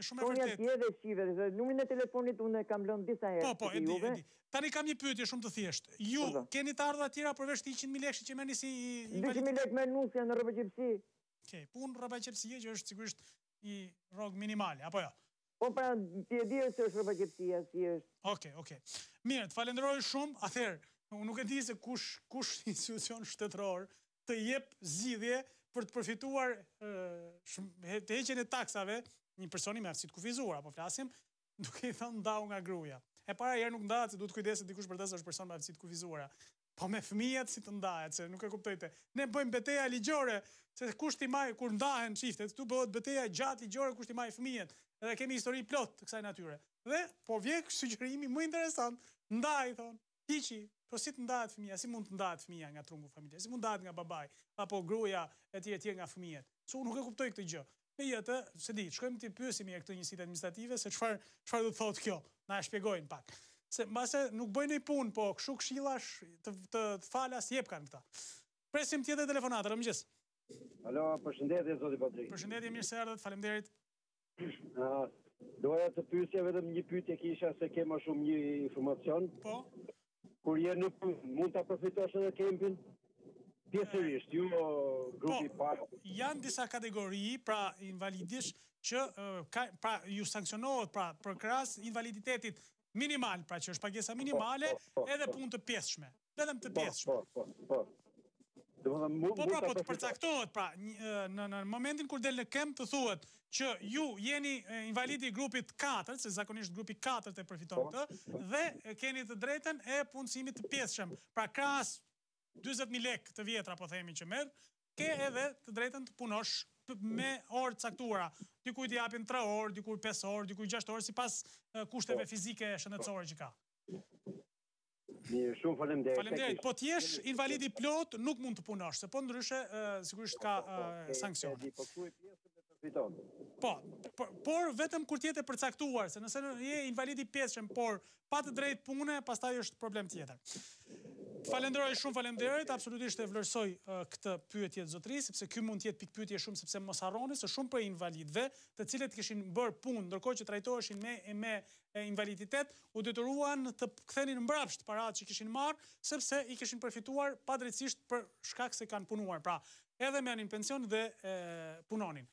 [SPEAKER 1] shumë e vërtet.
[SPEAKER 11] Unë edhe shive, numrin e telefonit unë e kam lënë disa herë.
[SPEAKER 1] Po, e di. Tani kam një pyetje shumë të thjeshtë. Ju keni të ardhur tjera përveç 100.000 lekë që merrni si
[SPEAKER 11] 200.000 lekë me nusja në rrobaqepsi.
[SPEAKER 1] Okej, punë rrobaqepsie që është sigurisht i rrog minimale, apo jo?
[SPEAKER 11] Po pra, ti e di se është rrobaqepsia, si është.
[SPEAKER 1] Okej. Mirë, të falenderoj shumë. Atëherë, unë nuk e di se kush institucion shtetëror të jep zgjidhje për të përfituar të heqjen e taksave një personi me aftësi të kufizuar, apo flasim duke i thënë ndau nga gruaja. E para herë nuk ndahet se duhet kujdeset dikush për të se është person me aftësi të kufizuara. Po me fëmijët si të ndahet, se nuk e kuptojte. Ne bëjmë betejë ligjore, se kush ti maj kur ndahen çiftet, tu bëhet betejë gjatë ligjore kush ti maj fëmijët. Edhe kemi histori plot të kësaj natyre. Dhe po vjen sugjerimi më interesant, ndaj thon, hiqi. Po si të ndahet fëmija, si mund të ndahet fëmija nga trungu familje, si mund ndahet nga babai, apo gruaja e tjerë nga fëmijët. So unë nuk e kuptoj këtë gjë. Me jetë, se di, shkojmë të pyesim këtë njësitë administrative se çfarë do të thotë kjo. Na e shpjegojnë pak. Se mbase nuk bëjnë një punë, po kështu këshillash të falas jep kanë këta. Presim tjetër telefonatër, mëngjes.
[SPEAKER 12] Alo, përshëndetje zoti Patrik.
[SPEAKER 1] Përshëndetje, mirë se erdhët, faleminderit.
[SPEAKER 12] Doja të pyesja vetëm një pyetje kisha se ke më shumë një informacion.
[SPEAKER 1] Po.
[SPEAKER 12] Kur je në punë, mund ta përfitosh edhe kempin? Pjesërisht, ju grupi parë.
[SPEAKER 1] Janë disa kategori, pra invalidish, që ju sankcionohet për krahas invaliditetit minimal, pra që është pagesa minimale, edhe punë të pjesshme. Vetëm të pjesshme.
[SPEAKER 12] Po.
[SPEAKER 1] Po, të përcaktohet, pra, në momentin kur del në kemp të thuhet që ju jeni invalidi grupit 4, se zakonisht grupi 4 të përfiton këtë, dhe keni të drejten e punësimit të pjesshëm. Pra, krahas 20.000 lekë të vjetra, po themi që merr, ke edhe të drejten të punosh me orë caktuara. Dikujt i japin 3 orë, dikujt 5 orë, dikujt 6 orë, sipas kushteve fizike shëndetësore që ka.
[SPEAKER 12] Mirë, shumë faleminderit.
[SPEAKER 1] Faleminderit, po t'jesh invalidi plot, nuk mund të punosh, se po ndryshe sigurisht ka sanksione.
[SPEAKER 12] Po ku e pjesën e përfiton?
[SPEAKER 1] Po, por vetëm kur t'jete përcaktuar, se nëse je invalidi pjesshëm, por pa të drejtë pune, pastaj është problem tjetër. Falenderoj shumë, faleminderit, absolutisht e vlerësoj këtë pyetje të zotrisë, sepse ky mund të jetë pikpyetje shumë, sepse mos harroni se shumë për invalidëve, të cilët kishin bërë punë, ndërkohë që trajtoheshin me invaliditet, u detyruan të kthenin mbrapsht paratë që kishin marrë, sepse i kishin përfituar padrejtisht për shkak se kanë punuar. Pra, edhe merrnin pension dhe punonin.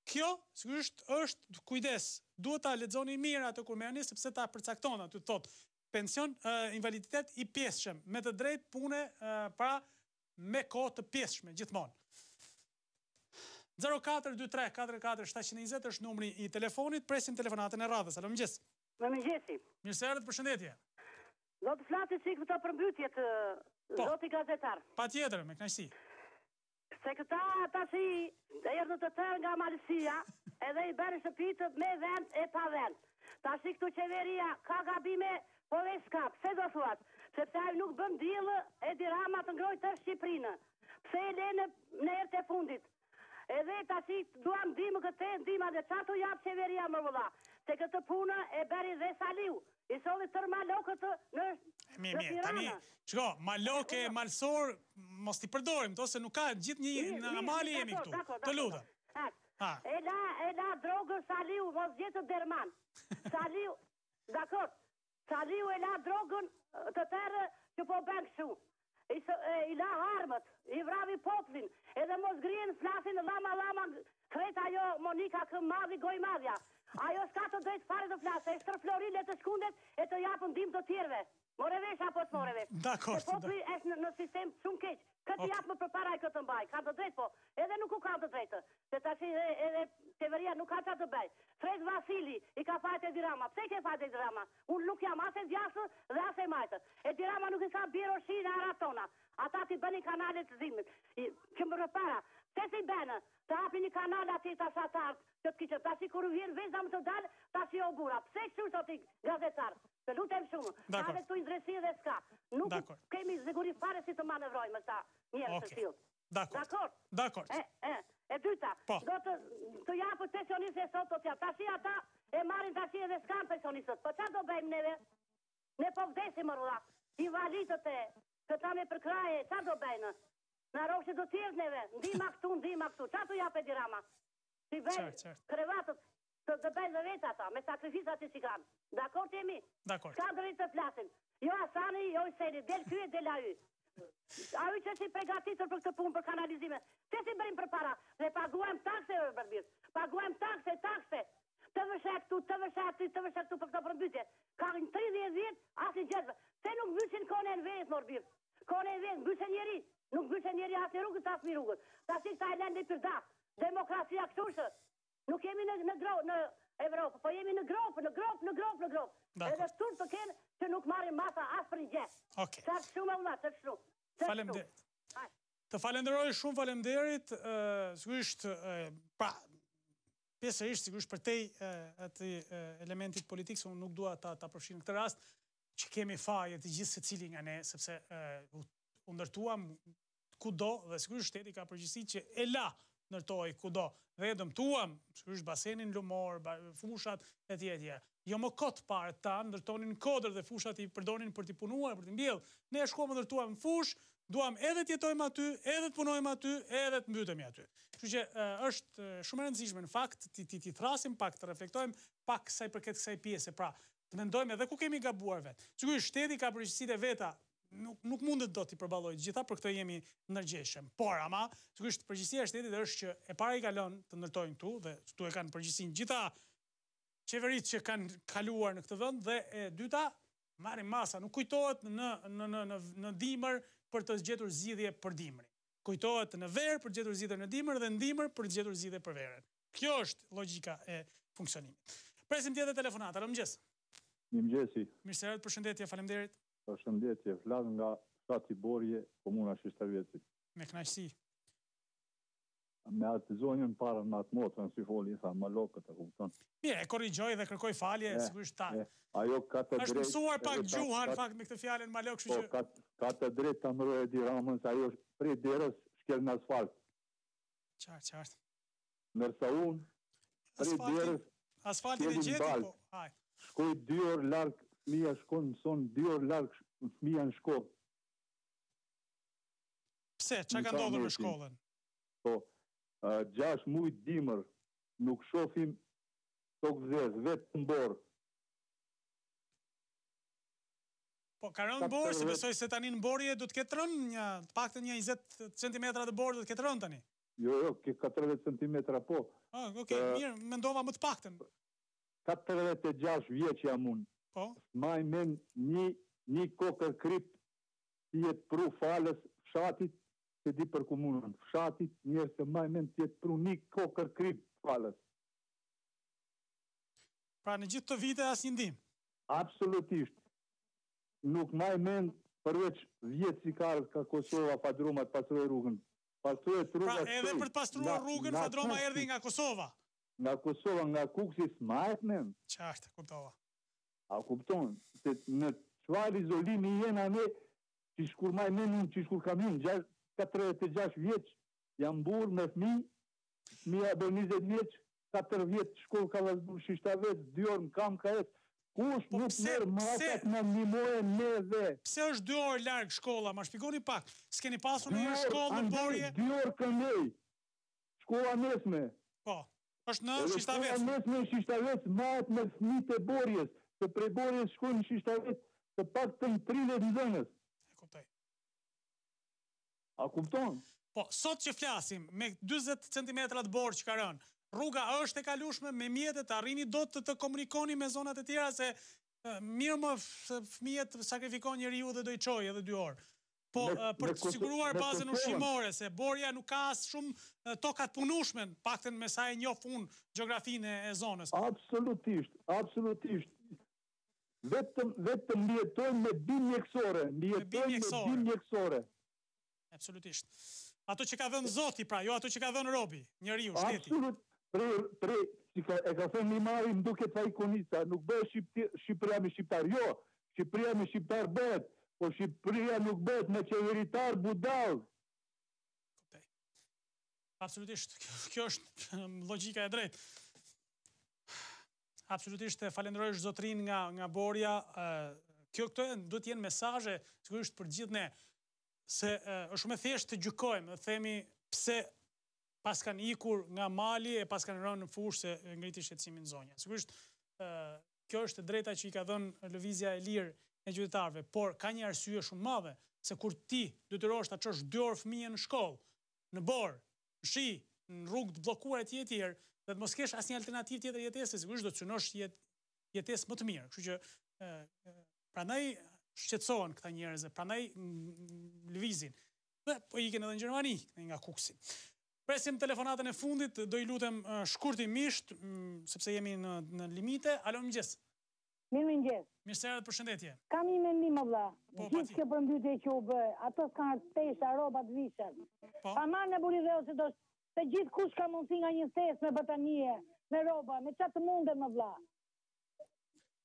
[SPEAKER 1] Kjo, sigurisht, është kujdes. Duhet ta lexoni mirë atë kur merrni, sepse ta përcakton aty thotë pension invaliditet i pjesshëm, me të drejtë pune pra me kohë të pjesshme, gjithmonë. 0423 44 720 është numri i telefonit, presim telefonatën e radhës. Alo, mëngjes.
[SPEAKER 13] Mëngjesi.
[SPEAKER 1] Mirë se erdhët, përshëndetje.
[SPEAKER 13] Do të flasit çik këto përmbytjet, zoti gazetar.
[SPEAKER 1] Patjetër, me kënaqësi.
[SPEAKER 13] Se këta tash erdhën të tërë nga malësia, edhe i bërë shtëpitë me vend e pa vend. Tash këtu qeveria ka gabime, po dhe s'ka, pse do thuat? Sepse ai nuk bën dillë e dirama të ngrojë tërë Shqiprinë. Pse e lene në herët e fundit? Edhe tash duam ndihmë këtë, ndihma dhe çfarë tu jap qeveria më vëlla? Se këtë punë e bëri dhe Saliu. I solli tërë malokët në
[SPEAKER 1] Mirë, tani, shko, maloke, malsor, mos t'i përdorim to, se nuk ka gjithë një amali jemi këtu. Të lutem.
[SPEAKER 13] E la drogën Saliu, mos gjetë derman. Saliu, dakor. Saliu e la drogën të tërë që po bën kështu. I la armët, i vravi poplin, edhe mos grien flasin lama, thret ajo Monika kë madhi goj madhja. Ajo s'ka të drejtë fare të flasë, e shtër florile të shkundet e të japën dim të tjerve. More vesh apo të more vesh?
[SPEAKER 1] Dakor.
[SPEAKER 13] Se populli është në sistem shumë keq. Këtë japë më përpara e këtë mbaj. Ka të drejtë po. Edhe nuk u ka të drejtë. Se tash edhe qeveria nuk ka të bëj. Fred Vasili i ka fajt e Dirama. Pse ke fajt e Dirama? Unë nuk jam as e djasë dhe as e majtë. E Dirama nuk i ka biroshi në aratona. Ata ti bëni kanalet të zimit. Që më përpara. Se si bënë, të hapi një kanal ati të shatartë, që të kishë, tash i kur vjen veza më të dalë, tash i o bura. Pse kështu sot i gazetarë? Të lutem shumë, ka dhe këtu indresi dhe s'ka. Nuk kemi ziguri fare si të manevrojmë këta njerë të silë. Dakor. E dyta, do të japë pensioniste sot të tja. Tash i ata e marin tash i edhe s'kan pensionistët. Po qa do bëjmë neve? Ne po vdesim më rrula. Invalidët e, këta me përkraje, qa do bëjmë? Në rroshe do tjerë neve, ndima këtu, qa të japë e Dirama? Si bëjmë krevatët të bëjnë dhe vetë ata, me sakrifisat që kanë. Dakor të jemi?
[SPEAKER 1] Dakor.
[SPEAKER 13] Ska drejtë të flasin. Jo Asani, jo Iseni, del ky e del a y. A y që si pregatitër për këtë punë, për kanalizime. Se si bëjmë për para? Dhe paguajmë takse, Bërbir. Paguajmë takse. Të vëshek këtu për këtë përmbytje. Ka në 30 vjetë, asë i gjithë. Se nuk vysin kone në vetë, Bërbir. Kone në vetë, vysin njeri. Nuk vysin njeri asë i rrugët, asë mi rrugët. Ta si këta e lënë për da. Demokracia kështushë. Nuk jemi në Evropë, po jemi në gropë. Edhe tur të kenë që nuk marrin masa as për një gjë. Çfarë shumë vëlla, çfarë shumë.
[SPEAKER 1] Faleminderit. Të falenderoj shumë, faleminderit. Sigurisht, pra, pjesërisht sigurisht për te atë elementit politik, se unë nuk dua ta përfshin në këtë rast, që kemi faje të gjithë secili nga ne, sepse u ndërtuam kudo dhe sigurisht shteti ka përgjegjësi që e la ndërtoj kudo dhe dëmtuam, sigurisht basenin lumor, fushat e tjetja. Jo më kot parë ta ndërtonin kodër dhe fushat i përdonin për t'i punuar, për t'i mbjell. Ne shkuam ndërtuam fush, duam edhe t'jetojmë aty, edhe t'punojmë aty, edhe t'mbytemi aty. Kështu që është shumë e rëndësishme në fakt t'i thrasim pak, të reflektojmë pak sa i përket kësaj pjese, pra të mendojmë edhe ku kemi gabuar vetë. Sigurisht shteti ka përgjegjësitë e veta. Nuk mundet do t'i përballoj gjitha, për këtë jemi ndërgjegjshëm. Por ama, sigurisht përgjegjësia e shtetit është që e para i kalon të ndërtojnë këtu dhe këtu e kanë përgjegjësinë gjitha qeveritë që kanë kaluar në këtë vend dhe e dyta, marrin masa, nuk kujtohet në dimër për të gjetur zgjidhje për dimrin. Kujtohet në verë për të gjetur zgjidhje në dimër dhe në dimër për të gjetur zgjidhje për verën. Kjo është logjika e funksionimit. Presim tjetër telefonata. Mirëmëngjes.
[SPEAKER 14] Mirëmëngjesi.
[SPEAKER 1] Mirëserit, përshëndetje, faleminderit.
[SPEAKER 14] Përshëndetje, flas nga fshati Borje, komuna Shishtaveci.
[SPEAKER 1] Me kënaqësi.
[SPEAKER 14] Me atë zonjën para në atë motrën, si foli, tha, ma lokët, e kupton.
[SPEAKER 1] Mirë, e korrigjoj dhe kërkoj falje, sigurisht ta.
[SPEAKER 14] Ajo ka të drejtë...
[SPEAKER 1] është mësuar pak gjuha, në fakt, me këtë fjalën ma lokë, kështu që...
[SPEAKER 14] Ka të drejtë të mëroj e Diramën, se ajo prej derës shkel në asfalt.
[SPEAKER 1] Qartë.
[SPEAKER 14] Nërsa unë, prej derës...
[SPEAKER 1] Asfaltin e gjeti, po, haj.
[SPEAKER 14] Shkoj 2 orë larkë, fëmija shkon mëson 2 orë larkë fëmija në shkollë.
[SPEAKER 1] Pse, që ka ndodhur me shkollën?
[SPEAKER 14] Po, 6 mujt dimër, nuk shofim tokë zezë, vetë të mborë.
[SPEAKER 1] Po, ka rënë borë, si besoj se tani në borje du të ketë rënë, paktën një 20 cm të borë du të ketë rënë tani?
[SPEAKER 14] Jo, ke 40 cm po.
[SPEAKER 1] Okej, mirë, mendova më të paktën.
[SPEAKER 14] 46 vjeç jam unë.
[SPEAKER 1] Po?
[SPEAKER 14] Maj men një kokër krip tjetë pru falës fshatit, se di për komunën, fshatit njërë se maj men tjetë pru një kokër krip falës.
[SPEAKER 1] Pra në gjithë të vite as një ndim?
[SPEAKER 14] Absolutisht. Nuk maj men përveç vjetë si ka Kosova, Fadromat, pastroj rrugën.
[SPEAKER 1] Pra edhe për të pastruar rrugën, Fadroma erdhi nga Kosova?
[SPEAKER 14] Nga Kosova, nga Kuksis, majt men.
[SPEAKER 1] Qartë, kuptova.
[SPEAKER 14] A kupton, se në çfarë izolimi jena ne, që shkur maj menun, që shkur kam unë, 46 vjeç, jam burë me fëmija do 20 vjeç, 4 vjeç shkollë ka vazhduar Shishtavec, 2 orë në kam ka jetë, kush nuk merë masat në ndihmojë neve.
[SPEAKER 1] Pse është 2 orë larg shkolla, ma shpjegoni pak, s'keni pasur në një shkollë në Borje?
[SPEAKER 14] 2 orë këndej, shkolla mesme.
[SPEAKER 1] Po, është në Shishtavec.
[SPEAKER 14] Shkolla mesme në Shishtavec, mahet me fëmijët e Borjes. Se prej Borjes shkojnë në Shishtavec të pak të në 30 nxënës.
[SPEAKER 1] E kuptoj.
[SPEAKER 14] A kupton?
[SPEAKER 1] Po, sot që flasim, me 20 cm të borë që ka rënë, rruga është e kalueshme me mjetet, arrini do të komunikoni me zonat e tjera se mirë më fëmijët sakrifikon njeriu dhe do i çojë edhe 2 orë. Po për të siguruar bazën ushqimore, se Borja nuk ka as shumë tokat punueshme, paktën me sa e njoh unë gjeografinë e zonës.
[SPEAKER 14] Absolutisht. Vetëm mjetojmë me bimë mjekësore.
[SPEAKER 1] Absolutisht. Ato që ka dhënë Zoti, pra, jo ato që ka dhënë robi, njeriu, shteti.
[SPEAKER 14] Absolut. E ka thënë Limari, më duket sa ikonista, nuk bëhet Shqipëria me shqiptar. Jo, Shqipëria me shqiptar bëhet, po Shqipëria nuk bëhet me qeveritar budall.
[SPEAKER 1] Absolutisht, kjo është logjika e drejtë. Absolutisht falenderoj zotrin nga Borja. Këto duhet të jenë mesazhe sigurisht për gjithë ne, se është shumë e thjeshtë të gjykojmë, dhe themi pse pas kanë ikur nga mali e pas kanë rënë në fushë se ngriti shqetësimin zonja. Sigurisht kjo është e drejta që i ka dhënë lëvizja e lirë e qytetarëve, por ka një arsye shumë madhe, se kur ti detyrohesh ta çosh 2 orë fëmijën në shkollë, në borë, në shi, në rrugë të bllokuara etj etj, dhe të mos kesh asnjë alternativë tjetër jetese, sigurisht do të synosh jetesë më të mirë. Kështu që prandaj shqetësohen këta njerëz, prandaj lëvizin. Po ikin edhe në Gjermani nga Kuksi. Presim telefonatën e fundit, do i lutem shkurtimisht, sepse jemi në limite. Alo, mëngjes.
[SPEAKER 15] Mirëmëngjes.
[SPEAKER 1] Mirëserët, përshëndetje.
[SPEAKER 15] Kam një mendim, vëlla. Gjithë kjo përmbytje që u bë, ato s'kanë tesha, rroba të vishen. Pa marrë në Buridheu se gjithë kush ka mundësi nga një stes me batanie, me rroba, me çfarë të mundet, më vëlla.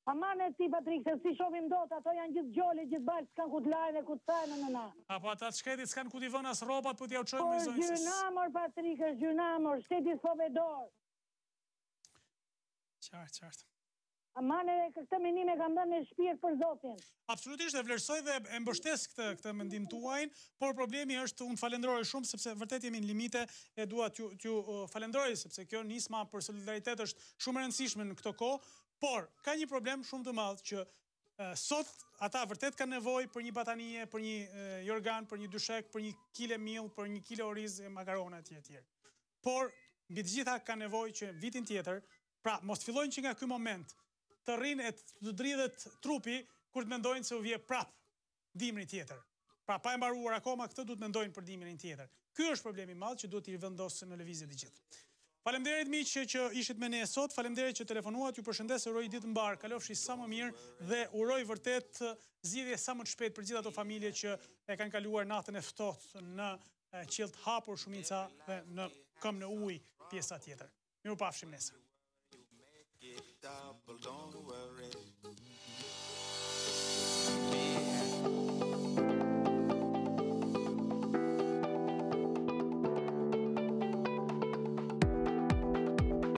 [SPEAKER 15] A marrë në si, Patrik, se si shohim dot, ato janë gjithë gjole, gjithë balë, s'kanë ku të lajnë e ku të sajnë në na.
[SPEAKER 1] Apo ata të shketit s'kanë ku t'i vënë as rrobat, po t'ja u çojmë në zonjë.
[SPEAKER 15] Po, gjynamor, Patrik, është gjynamor, shteti s'po vedor.
[SPEAKER 1] Qartë.
[SPEAKER 15] Amane, këtë mendim e kam dhënë në shpirt për Zotin.
[SPEAKER 1] Absolutisht, e vlerësoj dhe e mbështes këtë mendim tuajin, por problemi është, unë falenderoj shumë, sepse vërtet jemi në limite, e dua t'ju falenderoj, sepse kjo nisma për solidaritet është shumë e rëndësishme në këto kohë, por ka një problem shumë të madh që sot ata vërtet kanë nevojë për një batanie, për një jorgan, për një dyshek, për një kile miell, për një kilo oriz e makarona etj. Por mbi të gjitha kanë nevojë që vitin tjetër, pra mos fillojnë që nga ky moment të rrinë e të dridhet trupi kur të mendojnë se u vje prap dimri tjetër. Pra pa e mbaruar akoma këtë duhet mendojnë për dimrin tjetër. Ky është problemi i madh që duhet i vendosë në lëvizje të gjithë. Faleminderit miq që ishit me ne sot, faleminderit që telefonuat, ju përshëndes, uroj ditë mbar, kalofshi sa më mirë dhe uroj vërtet zgjidhje sa më të shpejtë për gjithë ato familje që e kanë kaluar natën e ftohtë në qiell të hapur shumica dhe në këmbë në ujë pjesa tjetër. Mirupafshim nesër.